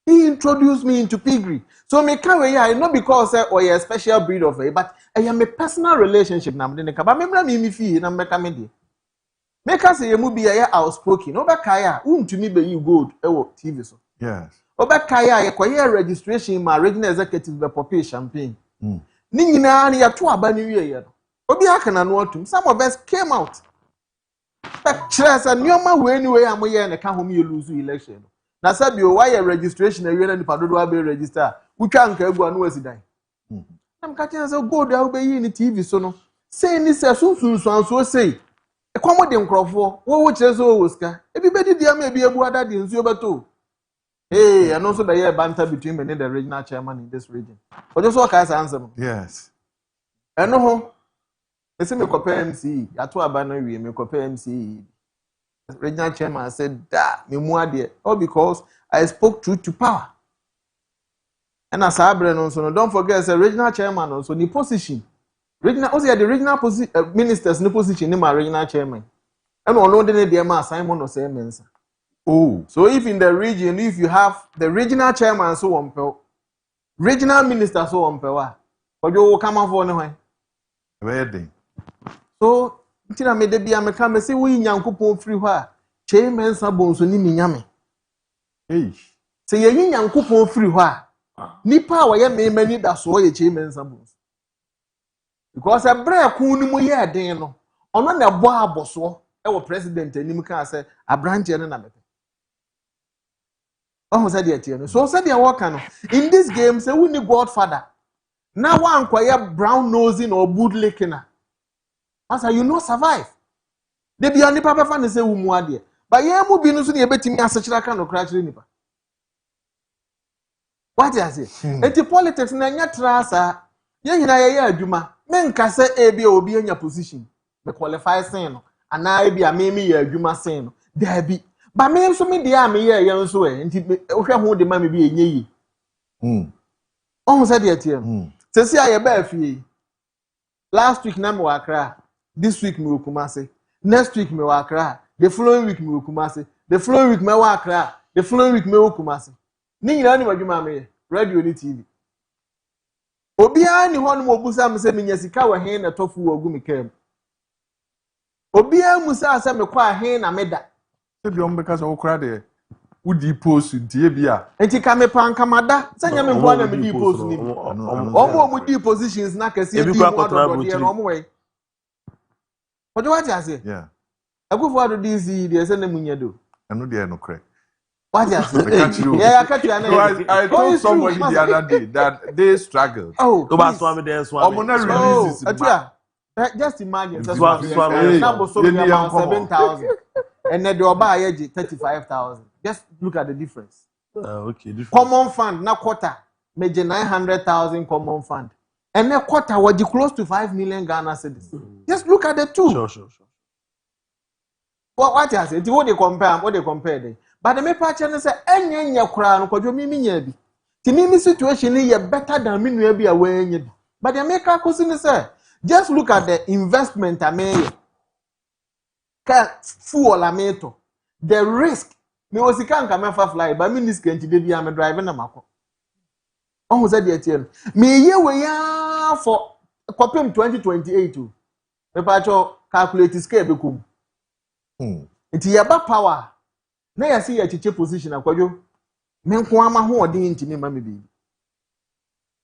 He introduced me into piggery. So me can't wait not because you're a special breed of it, but I am a personal relationship now. But me me fee na make me. Make us say you be outspoken. Oba kaya to me be you good TV so. Yes. Oba kaya ye kwaya registration ma regional executive be pop champagne. Ni nyina na ya to aba ni wie ye no. Obi aka na no atum. Some of us came out. But chess and nyoma we anyway am ye na ka hom you lose election. Na sabi o why registration e na nipa dodo abe register utwa nka egu anu asidan am ka chen say gold a obe yi ni TV so no say ni say sunsun anso say e komo de nkrofo wo kire so wo ska e bi bedi dia ma e bi ebu ada de nsuo beto Hey, and also the banter between me and the regional chairman in this region. But just what can I answer? Yes. I know. They say me compare MC. I told Abana we me compare MC. Regional chairman said that me more there. All because I spoke truth to power. And as I also, don't forget, as a regional chairman also, the position. Regional, also the regional ministers, no position in my regional chairman. And on London, the assignment or same answer. Oh. So if in the region, if you have the regional chairman, so on, regional minister, so on, but you will come up for no way. Wedding. So, Tina made the be a mechanic, say we yankupo free wa, chairman, sabons, ni minyame. Hey. Say ye yankupo free wa. Nipa wa ye many that so ye chairman sabons. Because a brea kunu mu ye den no, ono na bo aboso, e wo president anim kan say abranche ne na mete. Oh, said the so said the worker no. In this game, say we need Godfather. Now one quiet brown nosing or bootlicking. As you not survive. They be on the papa fan say umuade. But ye mu bi no so na ebetimi asechira kan no kra kire nipa. What you say? Enti politics na nya trasa. Ye nyina ye adwuma. Men ka say e bi obi anya position. Me qualify sen no. Ana e bi a me ye adwuma sen no. There be. But me so me dey am ye nso e. Enti ohwe ho de ma me bi enye yi. Oh said the ATM. Say I be afie. Last week na me wa Accra. This week me Kumasi. Next week me wa Accra. The following week me Kumasi. The following week me wa Accra. The following week me Kumasi. Ni nyina ni wadwuma me radio ni TV. Obia ni ho no mo busa me se me nya sika wa hen na tofu wo gu me kam. Obia musa se me kwa hen na meda. Se bi on beka so okra de udi post ntie bia. Enti ka me pan kamada. Sanya me bo na me di post ni. Omo mu di positions na kase di mo adodo de no omo we. Kojo what you say? Yeah. Akufo ado this dey say na munya do. Eno de no kre. What you say? Yeah, I catch you. I told somebody the other day that they struggled. Oh, releases. Just imagine. Number so 7,000, and then the Oba 35,000. Just look at the difference. Okay. Common fund na quarter, major 900,000 common fund, and then quarter was close to 5 million Ghana cedis. Just look at the two. Sure. What you say? What they compare them. But the me patch and say enya kura no Kojo mimi nya bi. Ti mimi situation is better than me nua bi away nya bi. But the maker question say just look at the investment I made. Ka fuel I made to. The risk me was can come fly but me this can dey am driving na mako. On who said the ATM. Me ye we ya for copim 2028 o. Me patch calculate scale be kum. Iti yaba power. Na ya see ya chiche position akwadwo. Me nko ama ho odin ntimi ma me bi.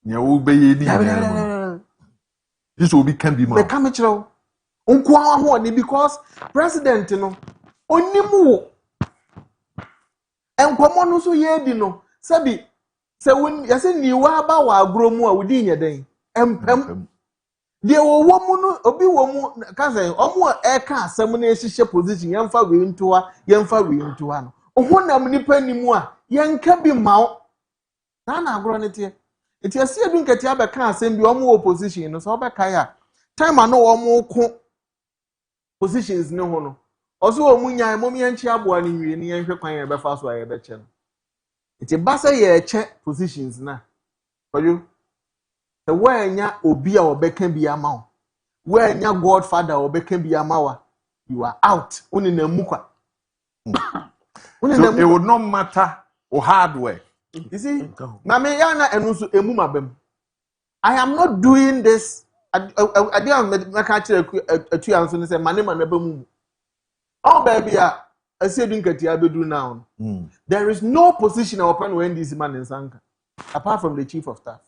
Nya wo be ye ni. This will be can be man. Me come chiro. Nko ama ho odin because president no onimu. Enkomo no so ye di no. Sabi se won ya se ni wa ba wa agro mu a wodi nya den. Empem. De wo mu no obi wo mu ka say omo e ka asem na ehihye position yemfa we ntoa no ohunam nipa nimu a yenka bi mawo na agro ne tie enti ase edu nkati abeka asem bi omo opposition no so obeka ya time no omo ko positions ne ho no oso omu nyan mom yenchi aboa ne nwie ne yenhwe kwan ye befa so aye beche no enti basa ye eche positions na oyo the wanya obi a obeka bi ama wanya Godfather obeka bi ama you are out unina mukwa. So it would not matter or hard work. You see, I am not doing this. I didn't catch a 2 ounce and say, my name never move. Oh, baby, I said, do now. There is no position open when this man is Sanka, apart from the chief of staff.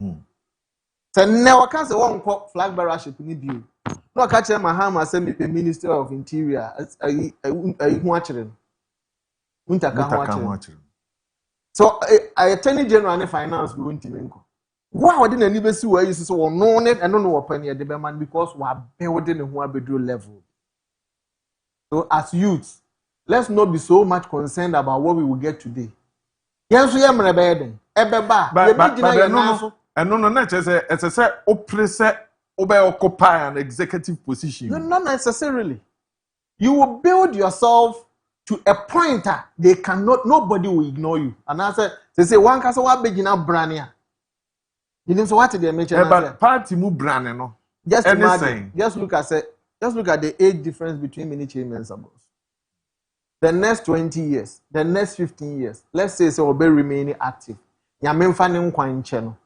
So now I can't say one flag bearer ship in you. No, catch my hand, I send me the Minister of Interior. I watching. So I Attorney General and Finance we went to Wow, I didn't even see where you say so known it. I don't know what penny at the man because we are building a one bedroom level. So as youths, let's not be so much concerned about what we will get today. Yes, we am rebelling. Ebeba, no, not as a set oppressor occupy an executive position. No, not necessarily. You will build yourself to a point that they cannot, nobody will ignore you. And I said, they say, one castle, what big enough brania. You know, so what did they mention? But party move brand, no. Just imagine, just look at the age difference between mini chairmen and sabos. The next 20 years, the next 15 years, let's say so be remaining active. Ya memfa ne nkwan channel.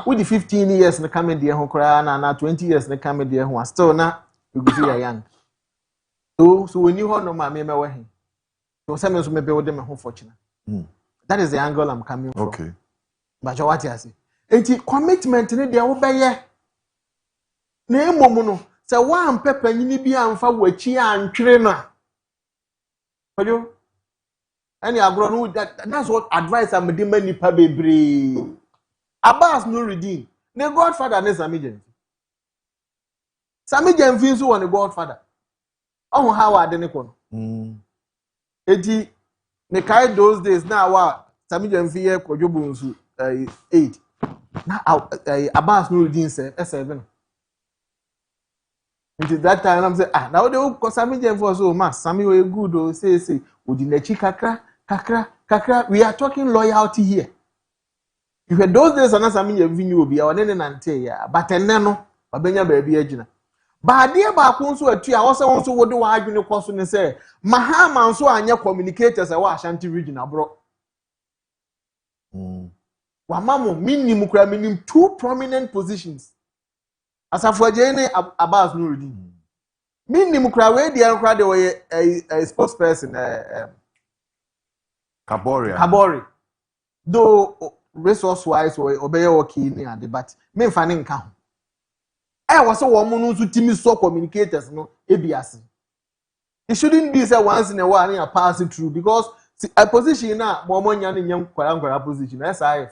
With the 15 years na come there ho kra na 20 years na come there ho still na you go see young. So when you no ma me we he. So say me so me build them ho fortune. That is the angle I'm coming from. Okay. But what you say? Enti commitment ne there wo beye. Na emom no say wan pepa nyini bi amfa wachi antwere no. Kojo, any agro that's what advice I'm giving many people. Abbas no redeem. The Godfather ne Sami Jenfi. Sami Jenfi so on the Godfather. Oh, how are they kono? Eti me kai those days now wa Sami Jenfi here Kojo Bunsu 8. Now Abbas no redeem say 7. Until that time I'm say now they go Sami Jenfi so man Sami we good o say Udinachi kakra. We are talking loyalty here. If you those days on Sami Jenfi you be our nene nante ya but enno obenya baby agina. Ba de ba ko nso atu a wo se won so wo de wa adwene koso ne say Mahama nso anya communicators e wa Ashanti region abro. Wa mamo minimum kura minim 2 prominent positions. Asafo Jene Abbas Nuruddin. Minimum kura we dey kura dey a spokesperson Kabori. Though resource wise obey okay ni ade but me mfa ne nka ho. Was so woman no so timi so communicators no ebiase. It shouldn't be say once in a while you pass it through because a position na mo nya ne nyam kwara position SIF.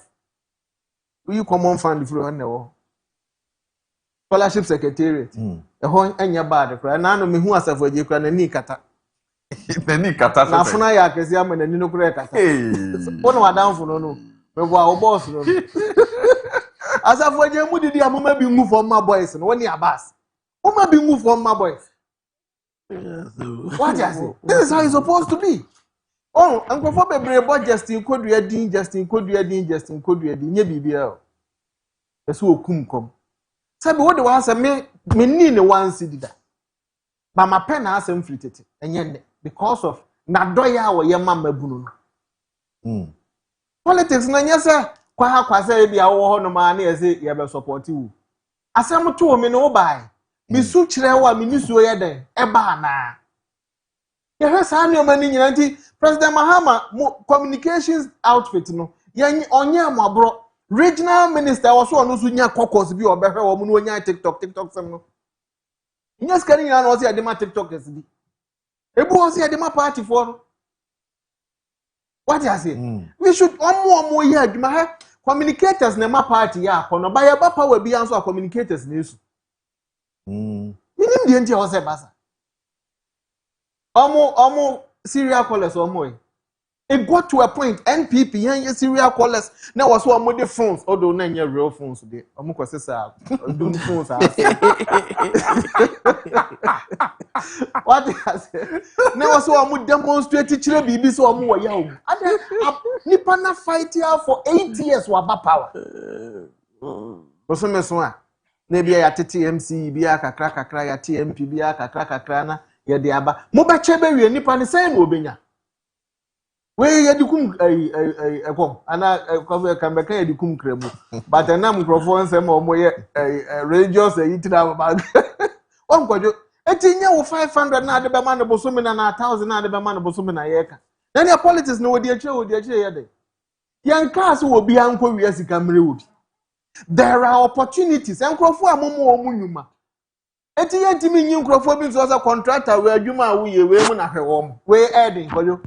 We common fund from na scholarship secretariat. Ho anya bad kra na no me hu asafo aje kra na ni kata. Na funa ya kesi am na ni no kra kata. Ono wadanfo no me bo a boss no. Asafo aje mu didi amoma bi move from my boys no woni Abbas. Oma bi move from my boys. What you say? This is how it's supposed to be. Oh, Uncle Bebre bought Justin Kodria Din, ye BBL. That's who come. Sabi what the ones me need the one city that. But my pen has him fritted, and yet because of Nadoya or your mamma bunu. Politics, no, yes, sir. Kwa say be our no money as it you support you. Asam to me no buy. Me su chire wa me nisu ye den e ba na. Ye hwesa no mani nyinanti President Mahama communications outfit no ye onye amabro regional minister was so no so nya kokos bi obehwe wo mu no nya TikTok sem no. Nya skani nyina no se ade ma TikTokers bi. Ebu wo se ade ma party for no. What you say? We should more here adwuma communicators na ma party ya kono ba ya ba power bi anso communicators na esu. Minim de nti ho se basa. Omo serial callers omo. It got to a point NPP yan serial callers na was omo the phones although na nya real phones dey. Omo ko sesa do phones What you say? Na was omo demonstrate chire bibi so omo wo ya omo. Nipa na fight here for 8 years wa ba power. Boso meso a na bia ya TTMC bia kakra ya TMP bia kakra na ya de aba. Mo ba chebe wie nipa ne sai na obenya. We ya dikum ekom ana kan be kan ya dikum kremu. But na microphone say mo ye religious yitira ba. Onkojo etinye wo 500 na ade be man boso me na 1000 na ade be man boso me na yeka. Na ne politics no wodi akire ye de. Yan ka so obi anko wi asika mre obi. There are opportunities. Enkrofo amomo omu nyuma. Etinye ntimi nyi nkrofo bi so contractor we adwuma a wo ye we mu na hwe wo. We adding kojo.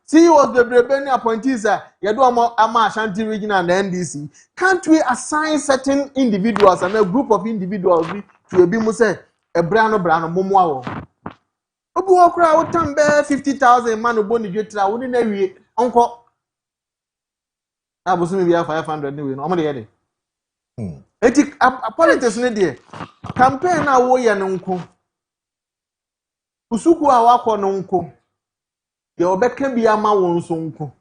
See was the Brebeni appointees you do ama Ashanti region and the NDC. Can't we assign certain individuals and a group of individuals to a bimu say a brano momo? Obu okra o tambe 50,000 man oboni dwetra woni na wie onko na bosu mi bia 500 ni we no omo de ye eti politics ne de campaign na wo ye no nko usuku a wakọ no nko ye obeka bi ama wo nso nko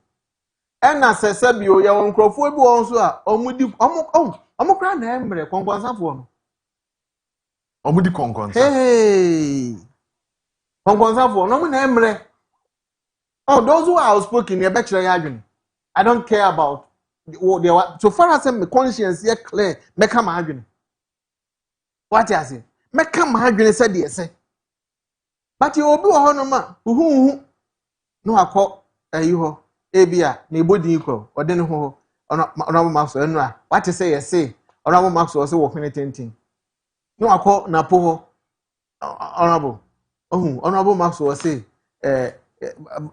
ena sese bi o ye won krofo bi won so a omudi omukra na emre konkwonsafo no omudi konkonsa hey konkwonsafo no mu na emre those who are outspoken ye be kire ya adwene I don't care about so far as my conscience is clear make am adwene what you say make am adwene said dey say but you obi wo ho no ma uhu no akọ ayiho ebia na ebodi ko ode ne ho ona max enu a what you say you say ona max o say wo hwene tentin no akọ na po ho honorable honorable max o say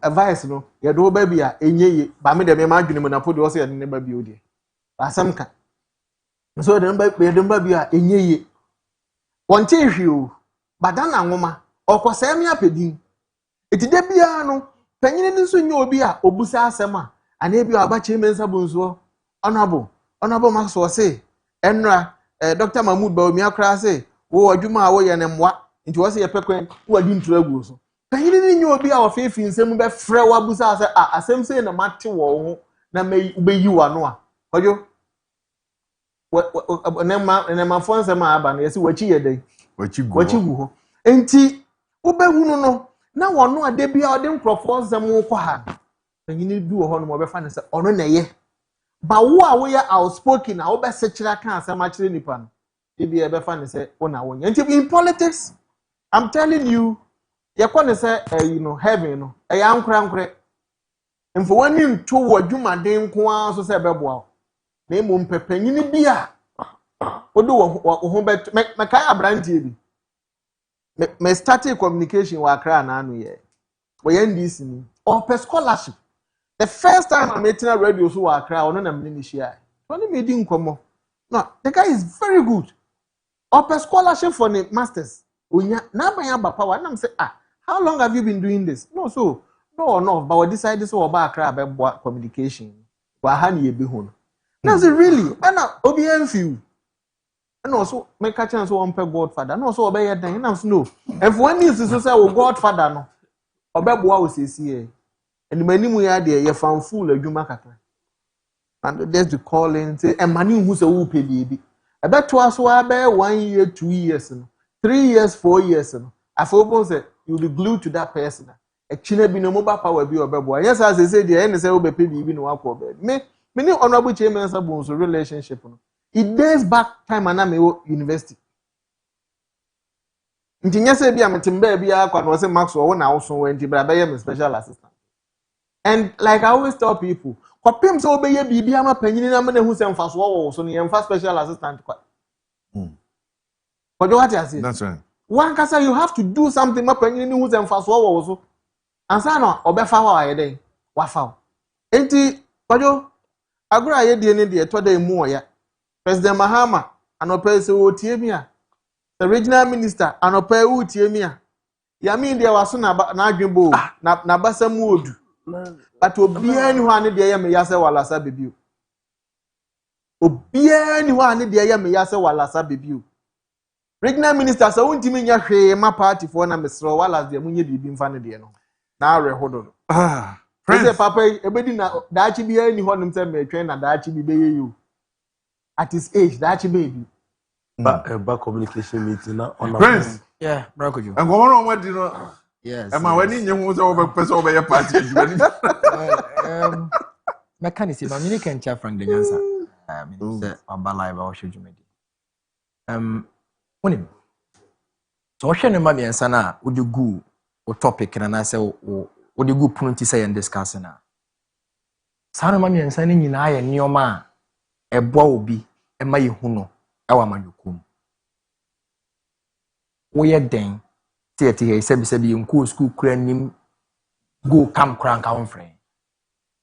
advice no ye do ba bia enyeye ba me de me ma adwene mu na po de o say ye ne ba bia odi asam ka so de ba bia enyeye wonte hwi o badana nwoma okose me apedin etide bia no panyine ni so nya obi a obusa asem a ana bia abache mensa bonso honorable max o say enra Dr. Mahmoud Bawumi akra say wo adwuma a wo ye ne mwa nti wo say ye pekwen wo adi nturagu so panyine ni nya obi a ofefi nsem be frɛ wa busa ase asem say na mate wo ho na be yi wa no a ojo ne ma fon nsem a aba no yesi wachi ye dai wachi gu ho enti wo be hunu no na wono ade bia ode nkrofo nsem wo kɔ ha panyine du wo ho no mo be fa ne se ono na ye ba wo a wo ya outspoken a wo be sekira kan asem a kire nipa no e bia be fa ne se wo na wo nya enti in politics I'm telling you you can say heaven no e ya nkra mfo wani nto wo adwumaden nko a so se beboa na emo mpepanyini bia odo wo ho bet me kai abrantie bi me started communication wa akra na anu ye we NDC ni or scholarship the first time I met na radio so wa akra ono na me share oni me di nkomo no the guy is very good or scholarship for the masters onya na ban ya ba power na say how long have you been doing this? No, but we decided so about about communication. Wa ha ni ebe ho. Now say really, na obi enfiu. And also make a chance one per godfather. No so obey dan na no. And for when this so say we godfather no. Obeboa wo sesi e. And manimu ya de ye fan full adwuma kakra. And there's the calling say e mani hu se wo pe bi. E beto aso abe 1 year, 2 years no. 3 years, 4 years no. Afobon say you'll be glued to that person. A chine bi no mobile power bi obebo. Yes, as I say, the end say obepe bi no akọ be. Me ni honorable chairman sabon so relationship no. It days back time and I'm university. Nti nyese bi ametimba bi akwa no say Max wo na wo so wenti bra be ye special assistant. And like I always tell people, kwapem so obeye bibi ama panyini na me na hu se mfaso wo so no ye mfa special assistant kwa. Kojo what you say? That's right. One kasa you have to do something ma panyini ni hu se mfaso wo so. Ansa no obefa wa ayede wafa. Enti Kojo agura ayede ne de to da mu oya. President Mahama anope se wo tie mi a. The regional minister anope wo tie mi a. Ya mi de waso na adwenbo na basamu odu. But obia ni ho ane de ya me yase walasa bebio. Obia ni ho ane de ya me yase walasa bebio. Regional minister so untimi nya hwe ma party for na mesro wala de munye bibi mfa ne de no. Na rehodo no. Prince papa ebedi na daachi bia ni ho nim se me twen na daachi bi be ye you. At his age daachi baby. Back communication meeting na on Prince. Yeah, Bronco you. And go on what you know. Yes. Am I when you was over person over your party? Mechanism, I'm really can't chat Frank the answer. I mean, say about live or should you make it? When so what can you make answer na? Would you go or topic and I say, would you go punti say and discuss na? Sana mami answer ni na ya nioma eboa obi e ma yehuno e wa manukum. Wo ye den Tieti he sabi in school cranim go come crank our friend.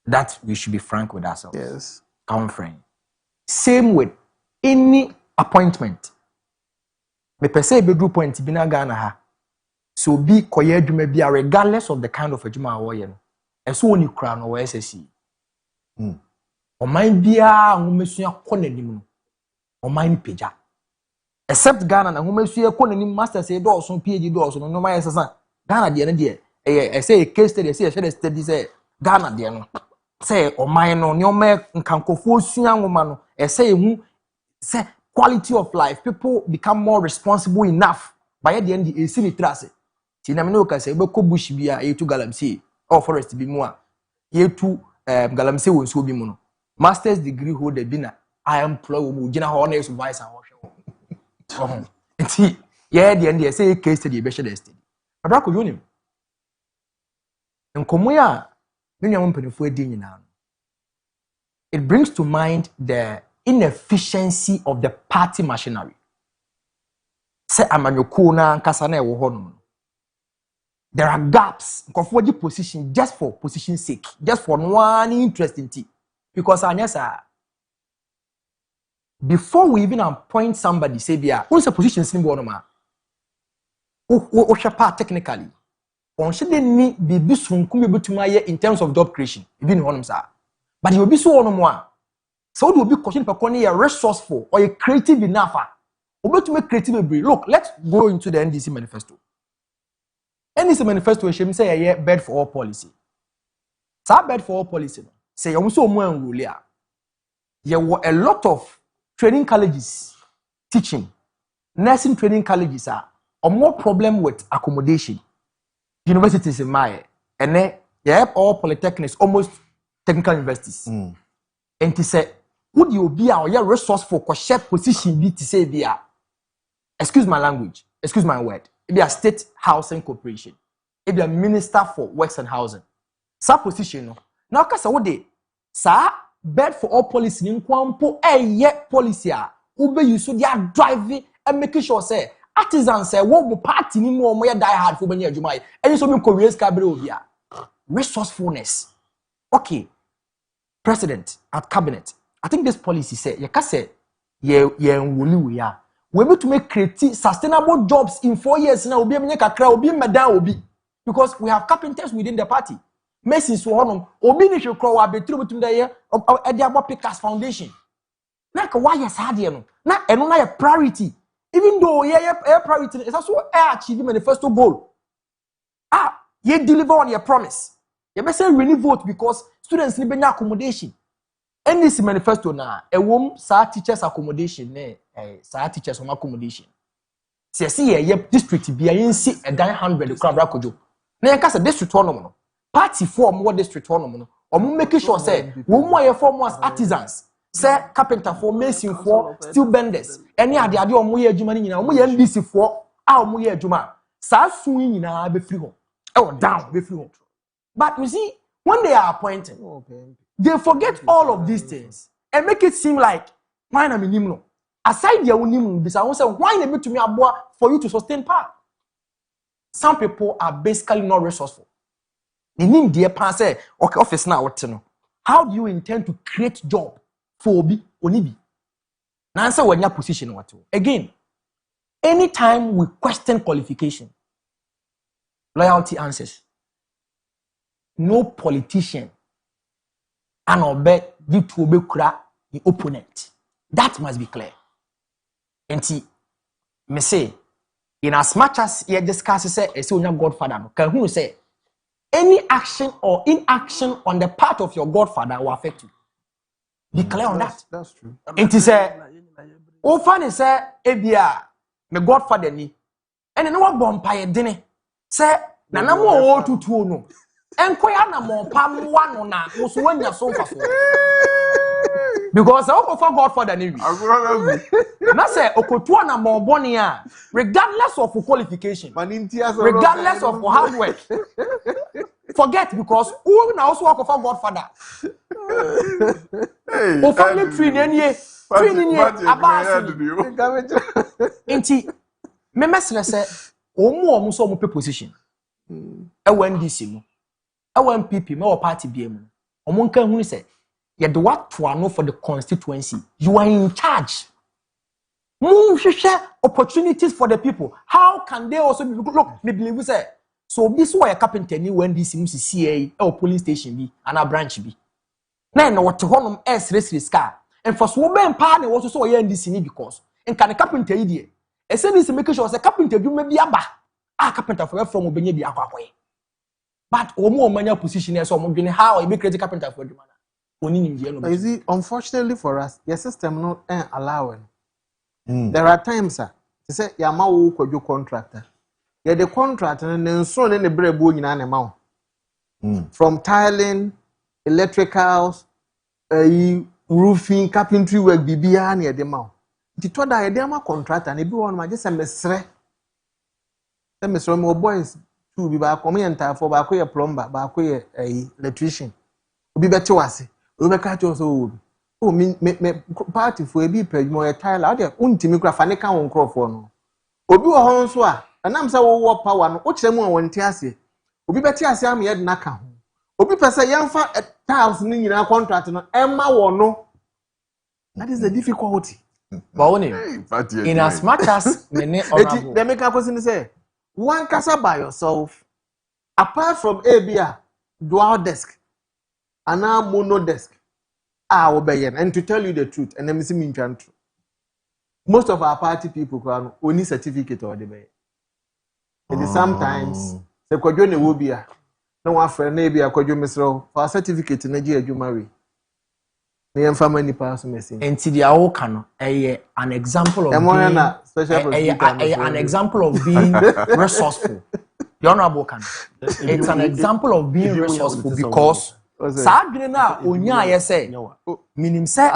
That we should be frank with ourselves. Yes. Our friend. Same with any appointment. Me pese be do point bina Ghana ha. So be koye adwuma bia regardless of the kind of adwuma wo ye no. Eso woni kra no wo SSC. ɔman biara ahomesua kɔ n'anim no ɔman ni pagya except Ghana na ahomesua kɔ n'anim masters dɔɔso PhD dɔɔso no no mayɛ sasa Ghana deɛ no deɛ ɛsɛ case study ɛsɛ yɛhwɛ study sɛ Ghana deɛ no sɛ ɔman no nneɛma nkankɔfoɔ sua nwoma no ɛsɛ ehu sɛ quality of life people become more responsible enough by the end the esi ni trase ti na me no ka sɛ ebɛkɔ bush bi a yetu galamsey or forest bi mu a yetu galamsey wɔ nsuo bi mu no master's degree holder bi na I employ wo mu gina hɔ na supervisor hɔ hwɛ nti yɛ the end ɛsɛ case study ɛbɛhyɛ the study abra ko yonim nkomo ya me nua mpanifo adi nyinaa no it brings to mind the inefficiency of the party machinery. Say amanyoko na nkasa na ewo ho no. There are gaps. Nkofo di position just for position's sake, just for one interest in tea. Because anyasa before we even appoint somebody say bia, who's a position sin bo no ma. O shepa technically. On should ni bibi sunkum ebetuma ye in terms of job creation. Ebi ni honum sa. But you be so ono mo a. So do be question person you resourceful or you creative enough. Obe to make creative ability. Look, let's go into the NDC manifesto. NDC manifesto we say a bed for all policy. So bed for all policy. Say you so more enroll ya. There were a lot of training colleges teaching. Nursing training colleges are more problem with accommodation. Universities in my and then you have all polytechnics, almost technical universities. And to say would you be our resourceful for share position be to say be excuse my language, excuse my word, it be a state housing corporation, it be a minister for works and housing. Sa position no. Now kasa wo de sa bed for all policy ni nkwampo policy a ube you so they are driving and making sure say artisans say wo mo party ni mo die hard for benya adwuma e. Enyi so me ko raise cabinet obi a resourcefulness. Okay. President at cabinet. I think this policy say you can say we able to make creative sustainable jobs in 4 years now obi menye kakra obi medan obi because we have carpenters within the party. Masons so honum obi ni hwekro wa betru betum da ye e dia bo Pickers Foundation. Na ka why yes hard no. Na eno na your priority. Even though ye priority is also achieve manifesto goal. Ye deliver on your promise. You better say really vote because students need better accommodation. And this manifesto na sa teachers accommodation sa teachers on accommodation. See ye district be a see a 900 crowd Kojo. Na yanka say district one no. Party form what district one no. Omo make sure say we more form as artisans. Say carpenter for mason for steel benders. Any ade omo ye adwuma ni nyina omo ye NDC for omo ye adwuma. Sa sun nyina be free home. Down be free home. But you see, when they are appointed, they forget all of these things and make it seem like why na minimum. Aside their own this I won't say why na me to me aboa for you to sustain power. Some people are basically not resourceful. They need their pan say okay office now what no. How do you intend to create job for obi onibi? Now answer when your position what again. Anytime we question qualification, loyalty answers. No politician and obey give to obey the opponent. That must be clear. And me say, in as much as you discuss say your godfather, can who say any action or inaction on the part of your godfather will affect you. Be clear on that. That's true. And say, often say, ebia me godfather ni, and no one bumpire dinner. Say, na na mo tutu no. Enkoya na mo pam wano na so wanya so fa so because I for godfather ni na say okotua na mo boni a regardless of qualification regardless of hard work forget because who na also work for godfather o family tree ni abasi enti me mesle say omu so mo pe position e NDC mu MPP, my party BM. Omonka who say, you do what to know for the constituency. You are in charge. Share opportunities for the people. How can they also be look? Me believe say so. This why a carpenter ni when this CA or police station be and a branch be. na na wote honom esresre ska and for so ben pa na wo so ye ndisi ni because nka ne carpenter yi de ese ni se make sure say carpenter dwuma bi aba carpenter for from obenya bi akwakoye but omo omanya position e so omo dwene how e be create carpenter for dwuma na oni nimje no. Is it unfortunately for us your system not allowing. There are times they say yama wo Kojo contractor yeah the contract and then so ne brebo nyina na ma from tiling electricals roofing carpentry work bibia na de ma nti to da de ma contractor na bi won ma je se mesre mo boys two bi ba come enter for ba ko ye plumber ba ko ye electrician obi beti wase obi be ka cho so oh me party for ebi page mo e tile out there untimi kura fa ne kan won crofo no obi wo ho nso a anam say wo power no o kire mu won ti ase obi beti ase am ye na ka ho obi pese yemfa tiles ni nyina contract no emma wo no. That is the difficulty. But in as much as many honorable they make a question say one casa by yourself apart from ABA dual desk and now mono desk obeyen. And to tell you the truth, and let me see me true. Most of our party people can only certificate or the bay. It is sometimes the Kojo ne will be no one friend maybe a Kojo Misro for a certificate in Nigeria you marry. Me and family person missing. And the Aokano, an example of being an example of being resourceful. The honorable can. It's an example of being resourceful because sadly now onya ye say minim say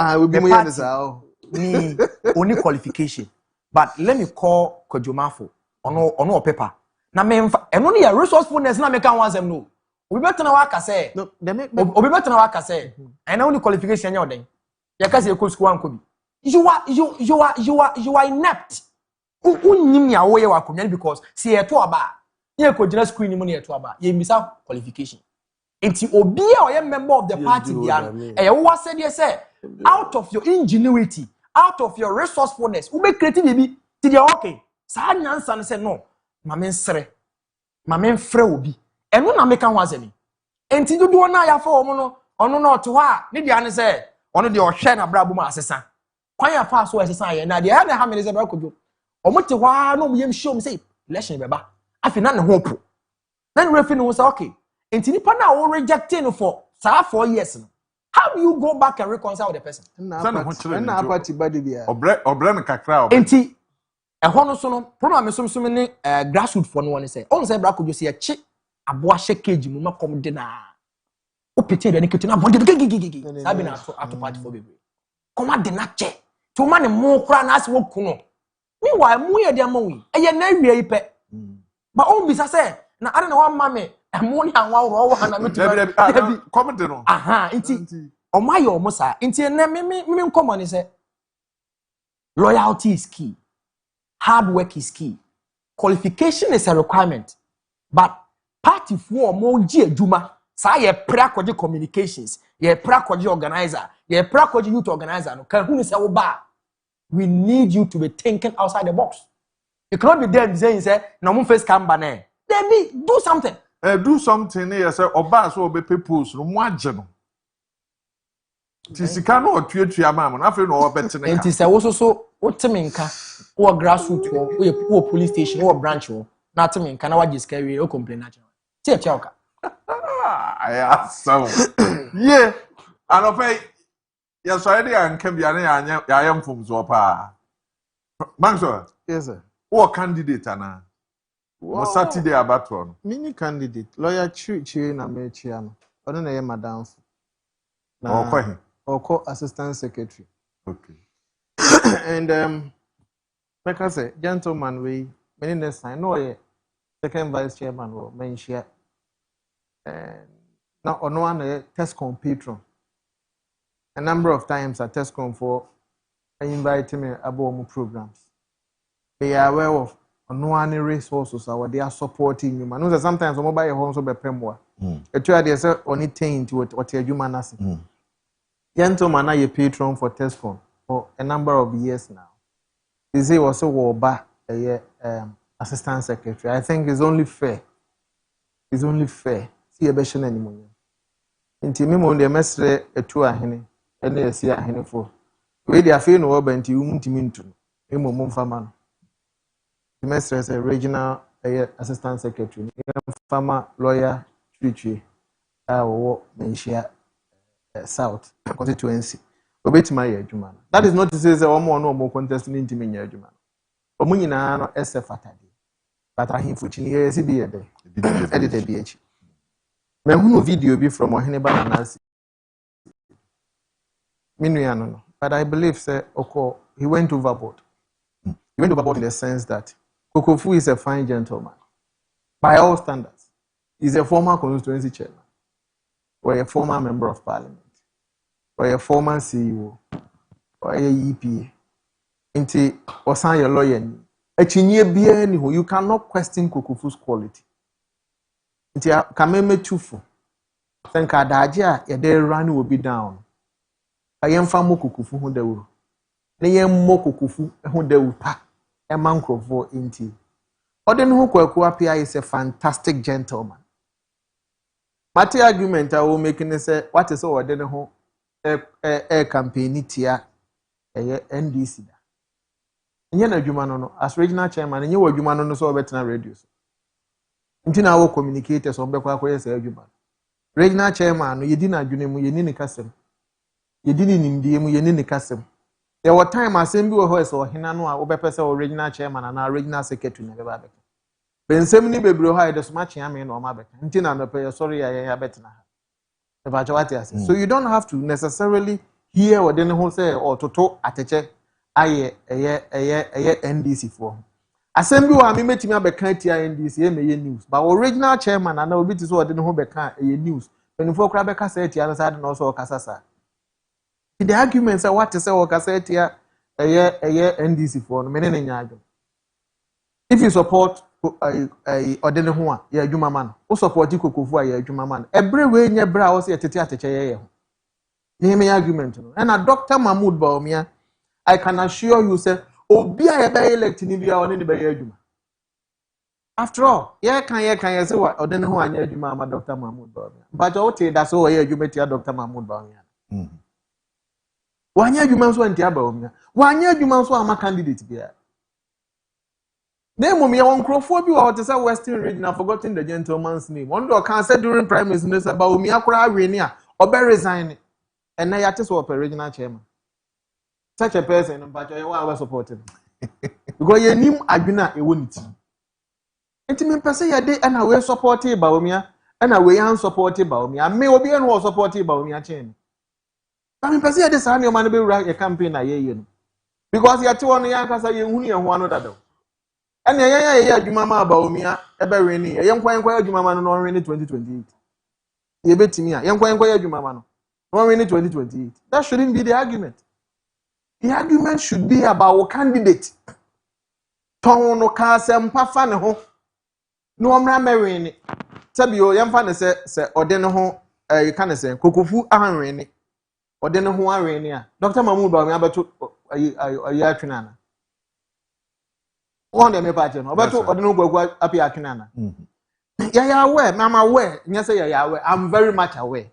ni only qualification but let me call Kojo Marfo ono paper na me eno ne resourcefulness na me kan wan sem no obi beto na waka say obi beto na waka say and only qualification nya oden ya ka say ko school an ko bi you are inept unyim ya wo ye wa konya because see e to aba ye ko jina school ni mo ne to aba ye misa qualification. Enti obi a oye member of the party bian wo said you say out of your ingenuity, out of your resourcefulness we be creating bibi ti dey okay sa nyansa no say no ma men frɛ obi eno na meka ho asemi enti dodo na ya fa omo no ono na oto ha ne dia ne say ono de ohwɛ na brabo ma asesa kwan ya fa so asesa ye na de ha na ha me ne say bra Kojo omo te wa no mo yem show me say election beba afi na ne ho po na ne refi no say okay. Enti nipa na wo rejecting for 4 years no. How do you go back and reconcile with the person? Na party body bia. Obre me kakra. Enti ehwo no so no problem so ne grassroots for no one say. On say bra Kojo say echi aboa shekage mu makom de na. O pete de ne ketu na bonde gigigigi. Sabi na ato party for bebe. Koma de na che. To ma ne mo kra na ase wo ku no. Meanwhile mu ye de amawi. Eye na wie yi pe. Ba on bisa say na are na wa mame amoni anwa ro na metu comment no inti omaye omosa inti na me nkomo ni say loyalty is key, hard work is key, qualification is a requirement, but party for mo ji adwuma sa ye pra communications ye pra organizer ye pra youth organizer no kan hu ni say wo ba we need you to be thinking outside the box. You cannot be there saying say na mo face camera na they do something. Do something here say oba so obe purpose no mo age no ti sika no otuatua ma na afi no obete ne ka enti say wo so otemenka wo grassroots wo police station wo branch wo na atemenka na waje sika wie o complain na chama ti e chauka aya so yeah anope ya so ide anka bia na ya yamfom so pa Manso. Yes sir. Wo candidate ana Wow. Saturday abatwa. Mini candidate lawyer Chi na mechia no. Ono na ye madam. Na Oko assistant secretary. Okay. And like I say gentleman we many next time no ye second vice chairman wo mention. And now ono na Tescom patron. A number of times at Tescom for invite me about programs. They are aware of no any resources or they are supporting you. Man, sometimes some buy home so be pemwa. Etua dey say only thing to what your human as. Gentleman, I a patron for Tescom for a number of years now. He say also Woba assistant secretary. I think it's only fair. It's only fair. See a better anymore. Nti me mo de mesre etu ahene ene esi ahene fo. We dey afei no oba nti ntimi ntu. Emo mo mfama no. Mesre as a regional assistant secretary. Mfama lawyer Chichi wo menhia South constituency. Obetima ye adwuma no. That is not to say omo no omo contest ni ntimi nya adwuma no. Omo nyina no ese fatade. But ahimfo chi ye si bi ye de. Edit bi echi. Me hunu video bi from ohene ba nanasi. Minuano no. But I believe say Oko he went overboard. He went overboard in the sense that Kokofu is a fine gentleman. By all standards. He's a former constituency chairman. Or a former member of parliament. Or a former CEO. Or a EPA. Inti osan your lawyer ni. Echinye biye ni ho. You cannot question Kokofu's quality. Inti kameme chufu. Senka adagye a yede run will be down. Ayemfa mo Kokofu ho dawuro. Ne yem mo Kokofu ho dawu pa. E man krofo inti. Odin ho kwaku apia is a fantastic gentleman. Mati argument I will make ni say what is so odin ho campaign tia NDC da. Nye na adwuma no as regional chairman nye wo adwuma no so obetena radio so. Nti na wo communicators on bekwa akoye say adwuma. Regional chairman no yedi na adwene mu yeni ne kasem. Yedi ni nimdie mu yeni ne kasem. There were time asem bi wo ho so hina no a wo bepese o regional chairman na regional secretary na beba beka. Bensem ni bebre ho ide so ma chia me na o ma beka. Nti na no pay sorry ya betena ha. Eba what you say. So you don't have to necessarily hear what then who say or toto ateche aye NDC for. Asem bi wa me metimi abeka tia NDC e meye news. But original chairman na obi ti so what then who beka e news. When for kra beka say tia na side na so kasasa. The argument say what say o kasa tia NDC for no me ne nya adwo. If you support odene ho a ya adwuma man o support Kokofu a ya adwuma man every way nya bra wo say tete ateche ye ho me argument no and Dr. Mahmoud Bawumia I can assure you say obi a be elect ni bia one ne be ya adwuma after all ye kan say what odene ho anya adwuma ma Dr. Mahmoud Bawumia but o te da so ye adwuma tia Dr. Mahmoud Bawumia wanya adwuma so antia Bawumia wanya adwuma so ama candidate bia. Name me one crofo bi wa say Western region. I've forgotten the gentleman's name. One do can say during prime minister about me akura we a obe resign and na yate so regional chairman. Such a person but you are support him. Because you nim adwena e woniti. Enti me pese ye dey na we support Bawumia and na we yan support Bawumia. Me obi en wo support Bawumia chain. But me pese ye dey say na man be wura your campaign na ye no. Because yate won yan kasa ye hunu ye ho anu dado. And yeah, Jumama Bawumia, Eberini, a young Quanquay Jumama no win 2028. Ye bet me, young Quanquay Jumama no win 2028. That shouldn't be the argument. The argument should be about a candidate. Tono Casam Pafano, no Marini. Tabio, young fan say, Ordeno, you can say, Kokofu Arini, Ordeno Arenia. Dr. Mahmoud Bawumia, but a Yatrina. One day me party no obeto odeno gwagwa api akinana ya aware mama aware nya say ya aware I'm very much aware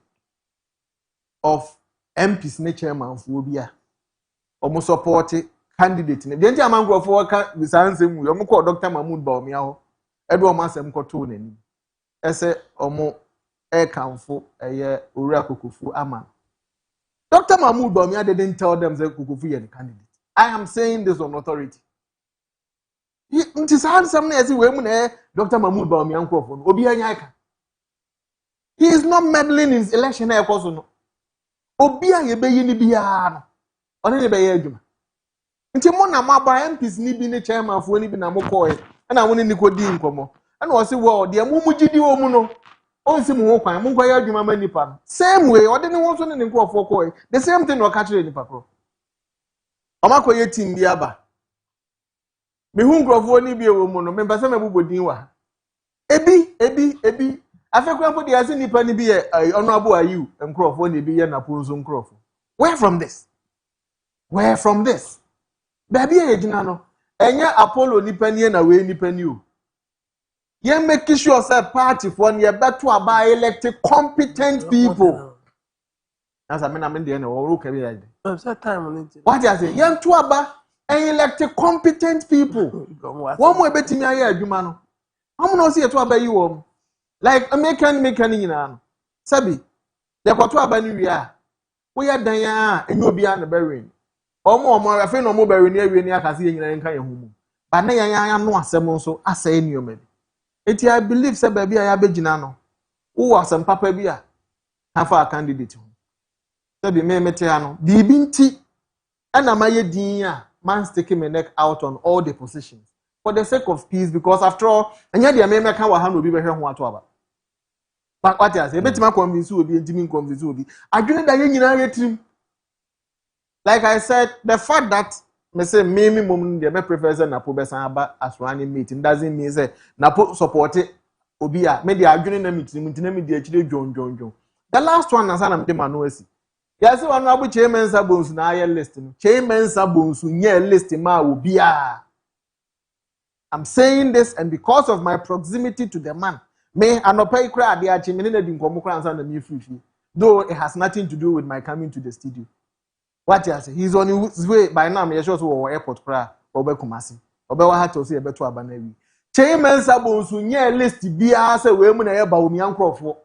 of MPs ne chairman for bia omo support candidate ne dey amangro for ka bisansem mu omo ko Dr. Mahmoud Bawumia ho edo omo asem ko to nani ese omo kanfo owura Kokofu ama Dr. Mahmoud Bawumia didn't tell them say Kokofu ye the candidate. I am saying this on authority. Nti sansam na ezi we mu na Dr. Mahmoud Bawumia nkrofo no obi anya aka. He is not meddling in election na ekoso no. Obi a ye beyi ni bia no. One ne be ye adwuma. Nti mo na maba MPs ni bi ne chairman fo ni bi na mo koe. Na wo ni kodi nkomo. Na o se wo de mo mugidi wo mu no. Onsi mu ho kwan mo nkwa ye adwuma ma nipa no. Same way ode ne won so ne nkrofo koe. The same thing no ka kire nipa kro. Omakoye team bi aba. Me hu nkrofo ni bi ewo mu no me mpase mabubodin wa ebi afekwa mpo de ase nipa ni bi ye honorable ayu nkrofo ni bi ye na ponzo nkrofo where from this baby e gina no enya Apollo nipa ni na we nipa ni o ye make sure say party for ye beto aba elect competent people As I mean, I'm in the end, or look at it. What you say? Young to Aba and elect competent people. One more betting me, I do, man. I'm not see to Aba you. Like American you know. Sabi, the Koto Aba New Year. We are Daya and you'll be on the berry. Or more, I feel no more berry near you, I see in your home. But now I am no assembly, so I say in your maybe. It I believe, said baby, I have Jinano. Who was some papa beer? Have a candidate. Sabi me meteano. The binti. And am I dear man sticking my neck out on all the positions for the sake of peace, because after all, and yet the American will be here what to about. But what I say, bet my convince will be intimate convince will be. I do that you team. Like I said, the fact that me say maybe moment the prefer na po besan aba as running meeting doesn't mean say na po support it obi a me dey adwene na meeting na me dey akire dwon. The last one na sana me manu asi. Yes, one abu chairman sabons na aye list no. Chairman sabons nye list ma obi a. I'm saying this, and because of my proximity to the man, me anopai kra ade achi me na di nkomo kra ansa na me free. Though it has nothing to do with my coming to the studio. What you say? He's on his way by now. Me sure to airport kra obe Kumasi. Obe wa hat to say beto abanawi. Chairman sabons nye list bia say we mu na ye ba omi ankrofo.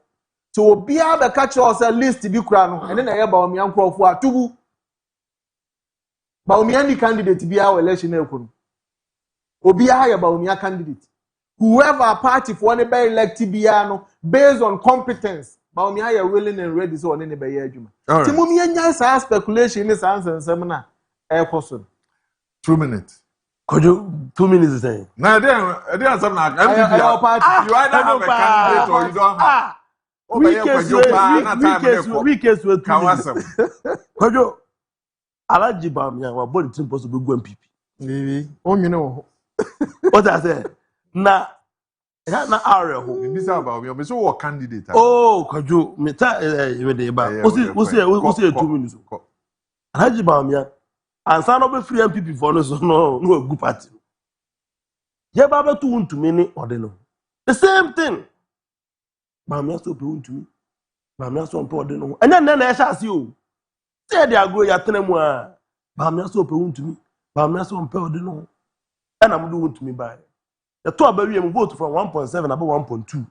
So bia be catch us a list bi kra no ene na ye ba omi ankrofo atubu. Ba omi any candidate bia we election na ekunu. Obi a ye ba omi candidate. Whoever party for any be elect bia no based on competence. Ba omi a ye willing and ready so on any be ye adwuma. Ti mo mi anya sa speculation is answer na e koso. 2 minutes. Kojo, 2 minutes is saying. Now then some na MPP. You either have a candidate or you don't have. Weekends were 2 minutes. Kojo, Alaji Bamia wa body team possible go MPP. Maybe. Oh, you know. What I said. Na area ho. This about me. So what candidate? Oh, Kojo, me ta we dey ba. We say 2 minutes. Alaji Bamia and son of a free MPP for no good party. Yeba to want to me or they know. The same thing. Bamia so to me. Bamia so important no. And then I shall see you. Say they are go ya tenemu. Bamia so to me. Bamia so important no. And I'm doing to me by. The two about we vote from 1.7 about 1.2.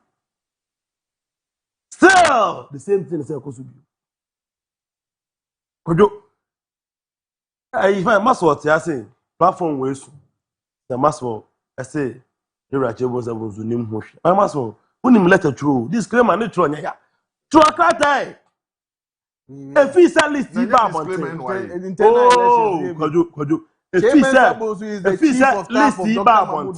Still the same thing as Kosubi. Kojo. If I must what I say, platform ways. The must I say, you are able to name Hosh. I must unim letter true. Disclaimer, no true. True a cry. If he sell list, he bam on oh, Kojo. If he sell list, he bam on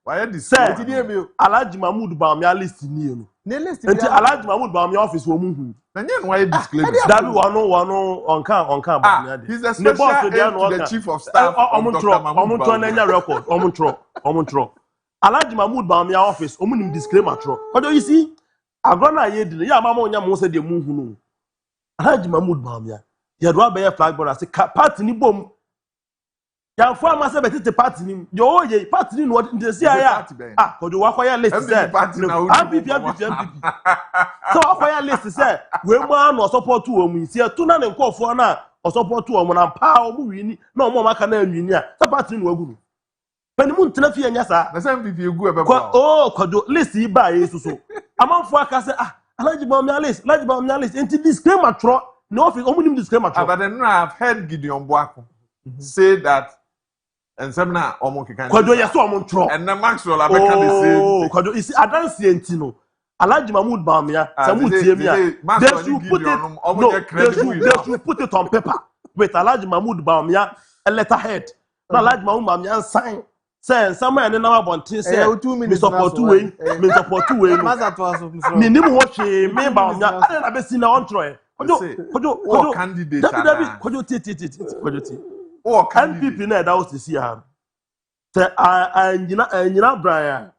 why are this? Alaji Mahmoud Bamia list ni Alaji Mahmoud Bamia office wo mu. Why disclaimer? That one on Bamia. He's a special aide to the chief of staff. Omuntro na record. Omuntro. Alaji Mahmoud Bamia office omunim disclaimer tro. Kojo you see, agrona ye dile. Ya mama onya mo say de mu hu no. Alaji Mahmoud Bamia. Ye do abeye flag board say party ni bom. Ya fo ma say betete party ni. Yo ye party ni no de see aya. Kojo wa kwaya list say. MPP. So wa kwaya list say we mo an support to omu isi to na nkofo na support to omu na pa omu wini na omu maka na nwini a. Say party ni waguru. Panimu ntena fi anya sa. Na say MPP egu ebe ba. Oh Kojo list yi ba ye so. Amanfo aka say Alaji Bamia list. Enti disclaimer tro. No office omu nim disclaimer tro. But then I've heard Gideon Boako say that and some na omo kekan. Kojo yes omo tro. And na Maxwell Abeka the same. Oh, Kojo is adansi enti no. Alaji Mahmoud Bamia, Samu Tiemia. They should put it on paper with Alaji Mahmoud Bamia a letterhead. Na Alaji Mahmoud Bamia sign. Say somewhere in our bontin say me support two way. Me nimu watch me Bamia. I don't have seen on Troy. Kojo candidate. Kojo oh, MPP na that was to see her. Say I Brian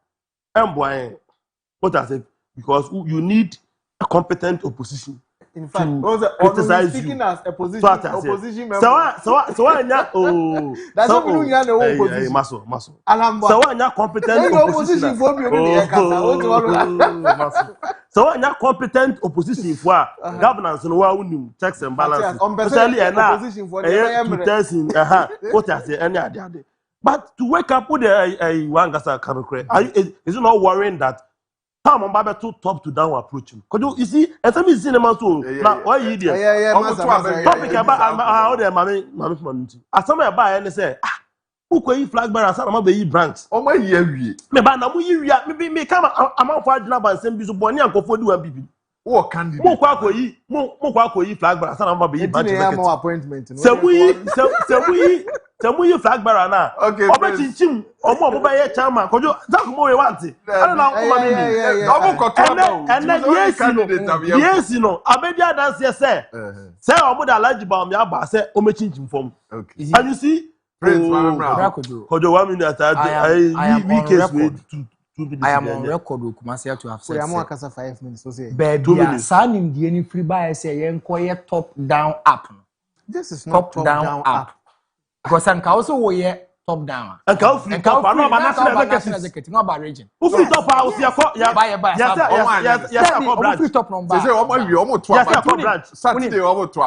and Brian. What I said because you need a competent opposition. In fact, criticize speaking you. as a opposition member. So oh. That's what we do in the opposition. Muscle. So when you're competent opposition for so when you're competent opposition for governance and what checks and balances. Especially opposition for what I say any other. But to wake up with a one gasa is it not worrying that Tom on Baba too top to down approach him? Because you see, and some is cinema too. Now, why you there? Topic about how the mammy. As some buy and say, who can you flag bearer? Some of the brands. Oh, my year. Me, but now we may come among 5 drab and send you Bonnie and go for do a baby. What can you more flag bearer? Some of the appointment. So we flag bearer now. Okay. Obechichim, omo obaye chama. Kojo, that mo we want it. I don't know. And yes, you know. Abedia dance yes, sir. Say omo da large ba me aba say omechichim form. Okay. And you see, Prince Kojo 1 minute I am on record with Kumasi to have said. I am on 5 minutes. So say. Baby, Sanim the any free buy say yenkoye top down up. This is not top down up. Because I'm also we top down. And how free top no ba national executive no ba region. Who free top house ya buy. Yes, free top number. Say omo to branch. Saturday omo to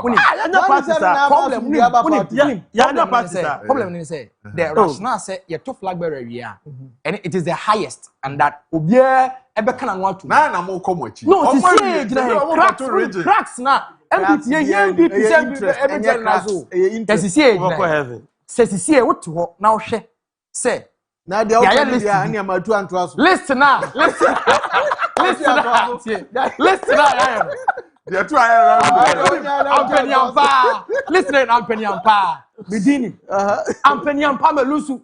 problem ni say the rationale say you to flag bearer we are. And it is the highest and that obia ebe kana no atu. Na mo come achi. No, it is cracks na MPT every general that's heaven. Says here what to now share say now the listen now listen the two I am Penyampa Bedini Penyampa Melusu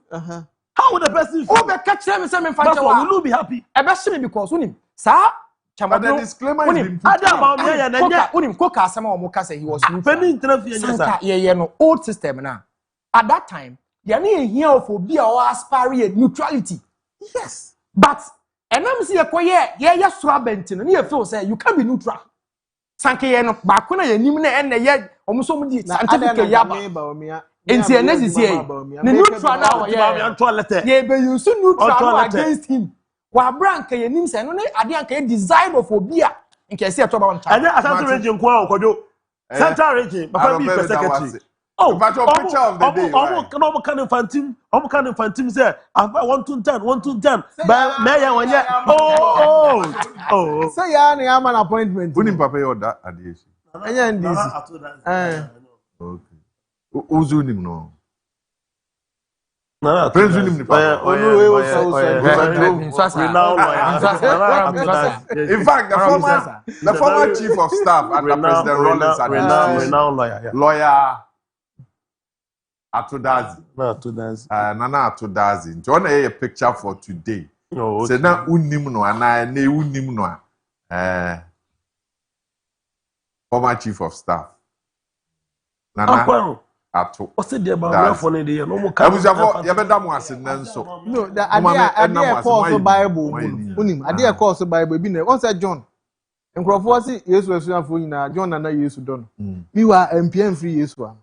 how would the person feel? Oh, catch them say me fancha will be happy me because unim sa but the disclaimer is been put unim koka asema o mo ka say he was no old system now. At that time, there ain't here for be or aspire neutrality. Yes. But and I'm see a quiet, yeah, swabbentin, and you feel say you can be neutral. Sanke no bakuna ye nimne and yet almost so many scientific yaba. In CNS is here. The neutral now, yeah, but you so neutral against him. Wa brank ye nim say no adianka desire for beer in case you talk about. And then region kwa Kojo. Central region, but be secretary. Oh, but your picture of the day. Almost kind of fantim say, I want to 10. But Mayor when you oh. Say ya am an appointment. Unim papa your that addition. Okay. Uzunim no. No, Prince Unim in fact, the former chief of staff under President Rollins lawyer Atodazi. Nana Atodazi. Do you want a picture for today? No. Say na unim no ana ne unim no. Former chief of staff. Nana Ato. What's the about for the no more? I was about yabeda mo ase nanso. No, the idea course Bible. Unim, idea course Bible bi na. Once John. Nkrofo say Yesu asuafo nyina John na Yesu don. We were MPM free Yesu.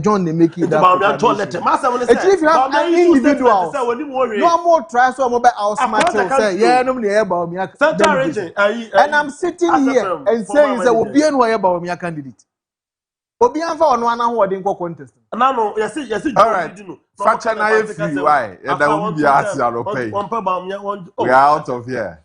John they make it that. If you have an individual, no more try so more by our smart say, yeah, no me about me. And I'm sitting here and saying that will be no about me candidate. Obian for no one who didn't contest. No, yes. All right. Facha na free why? And that will be asked. We are out of here.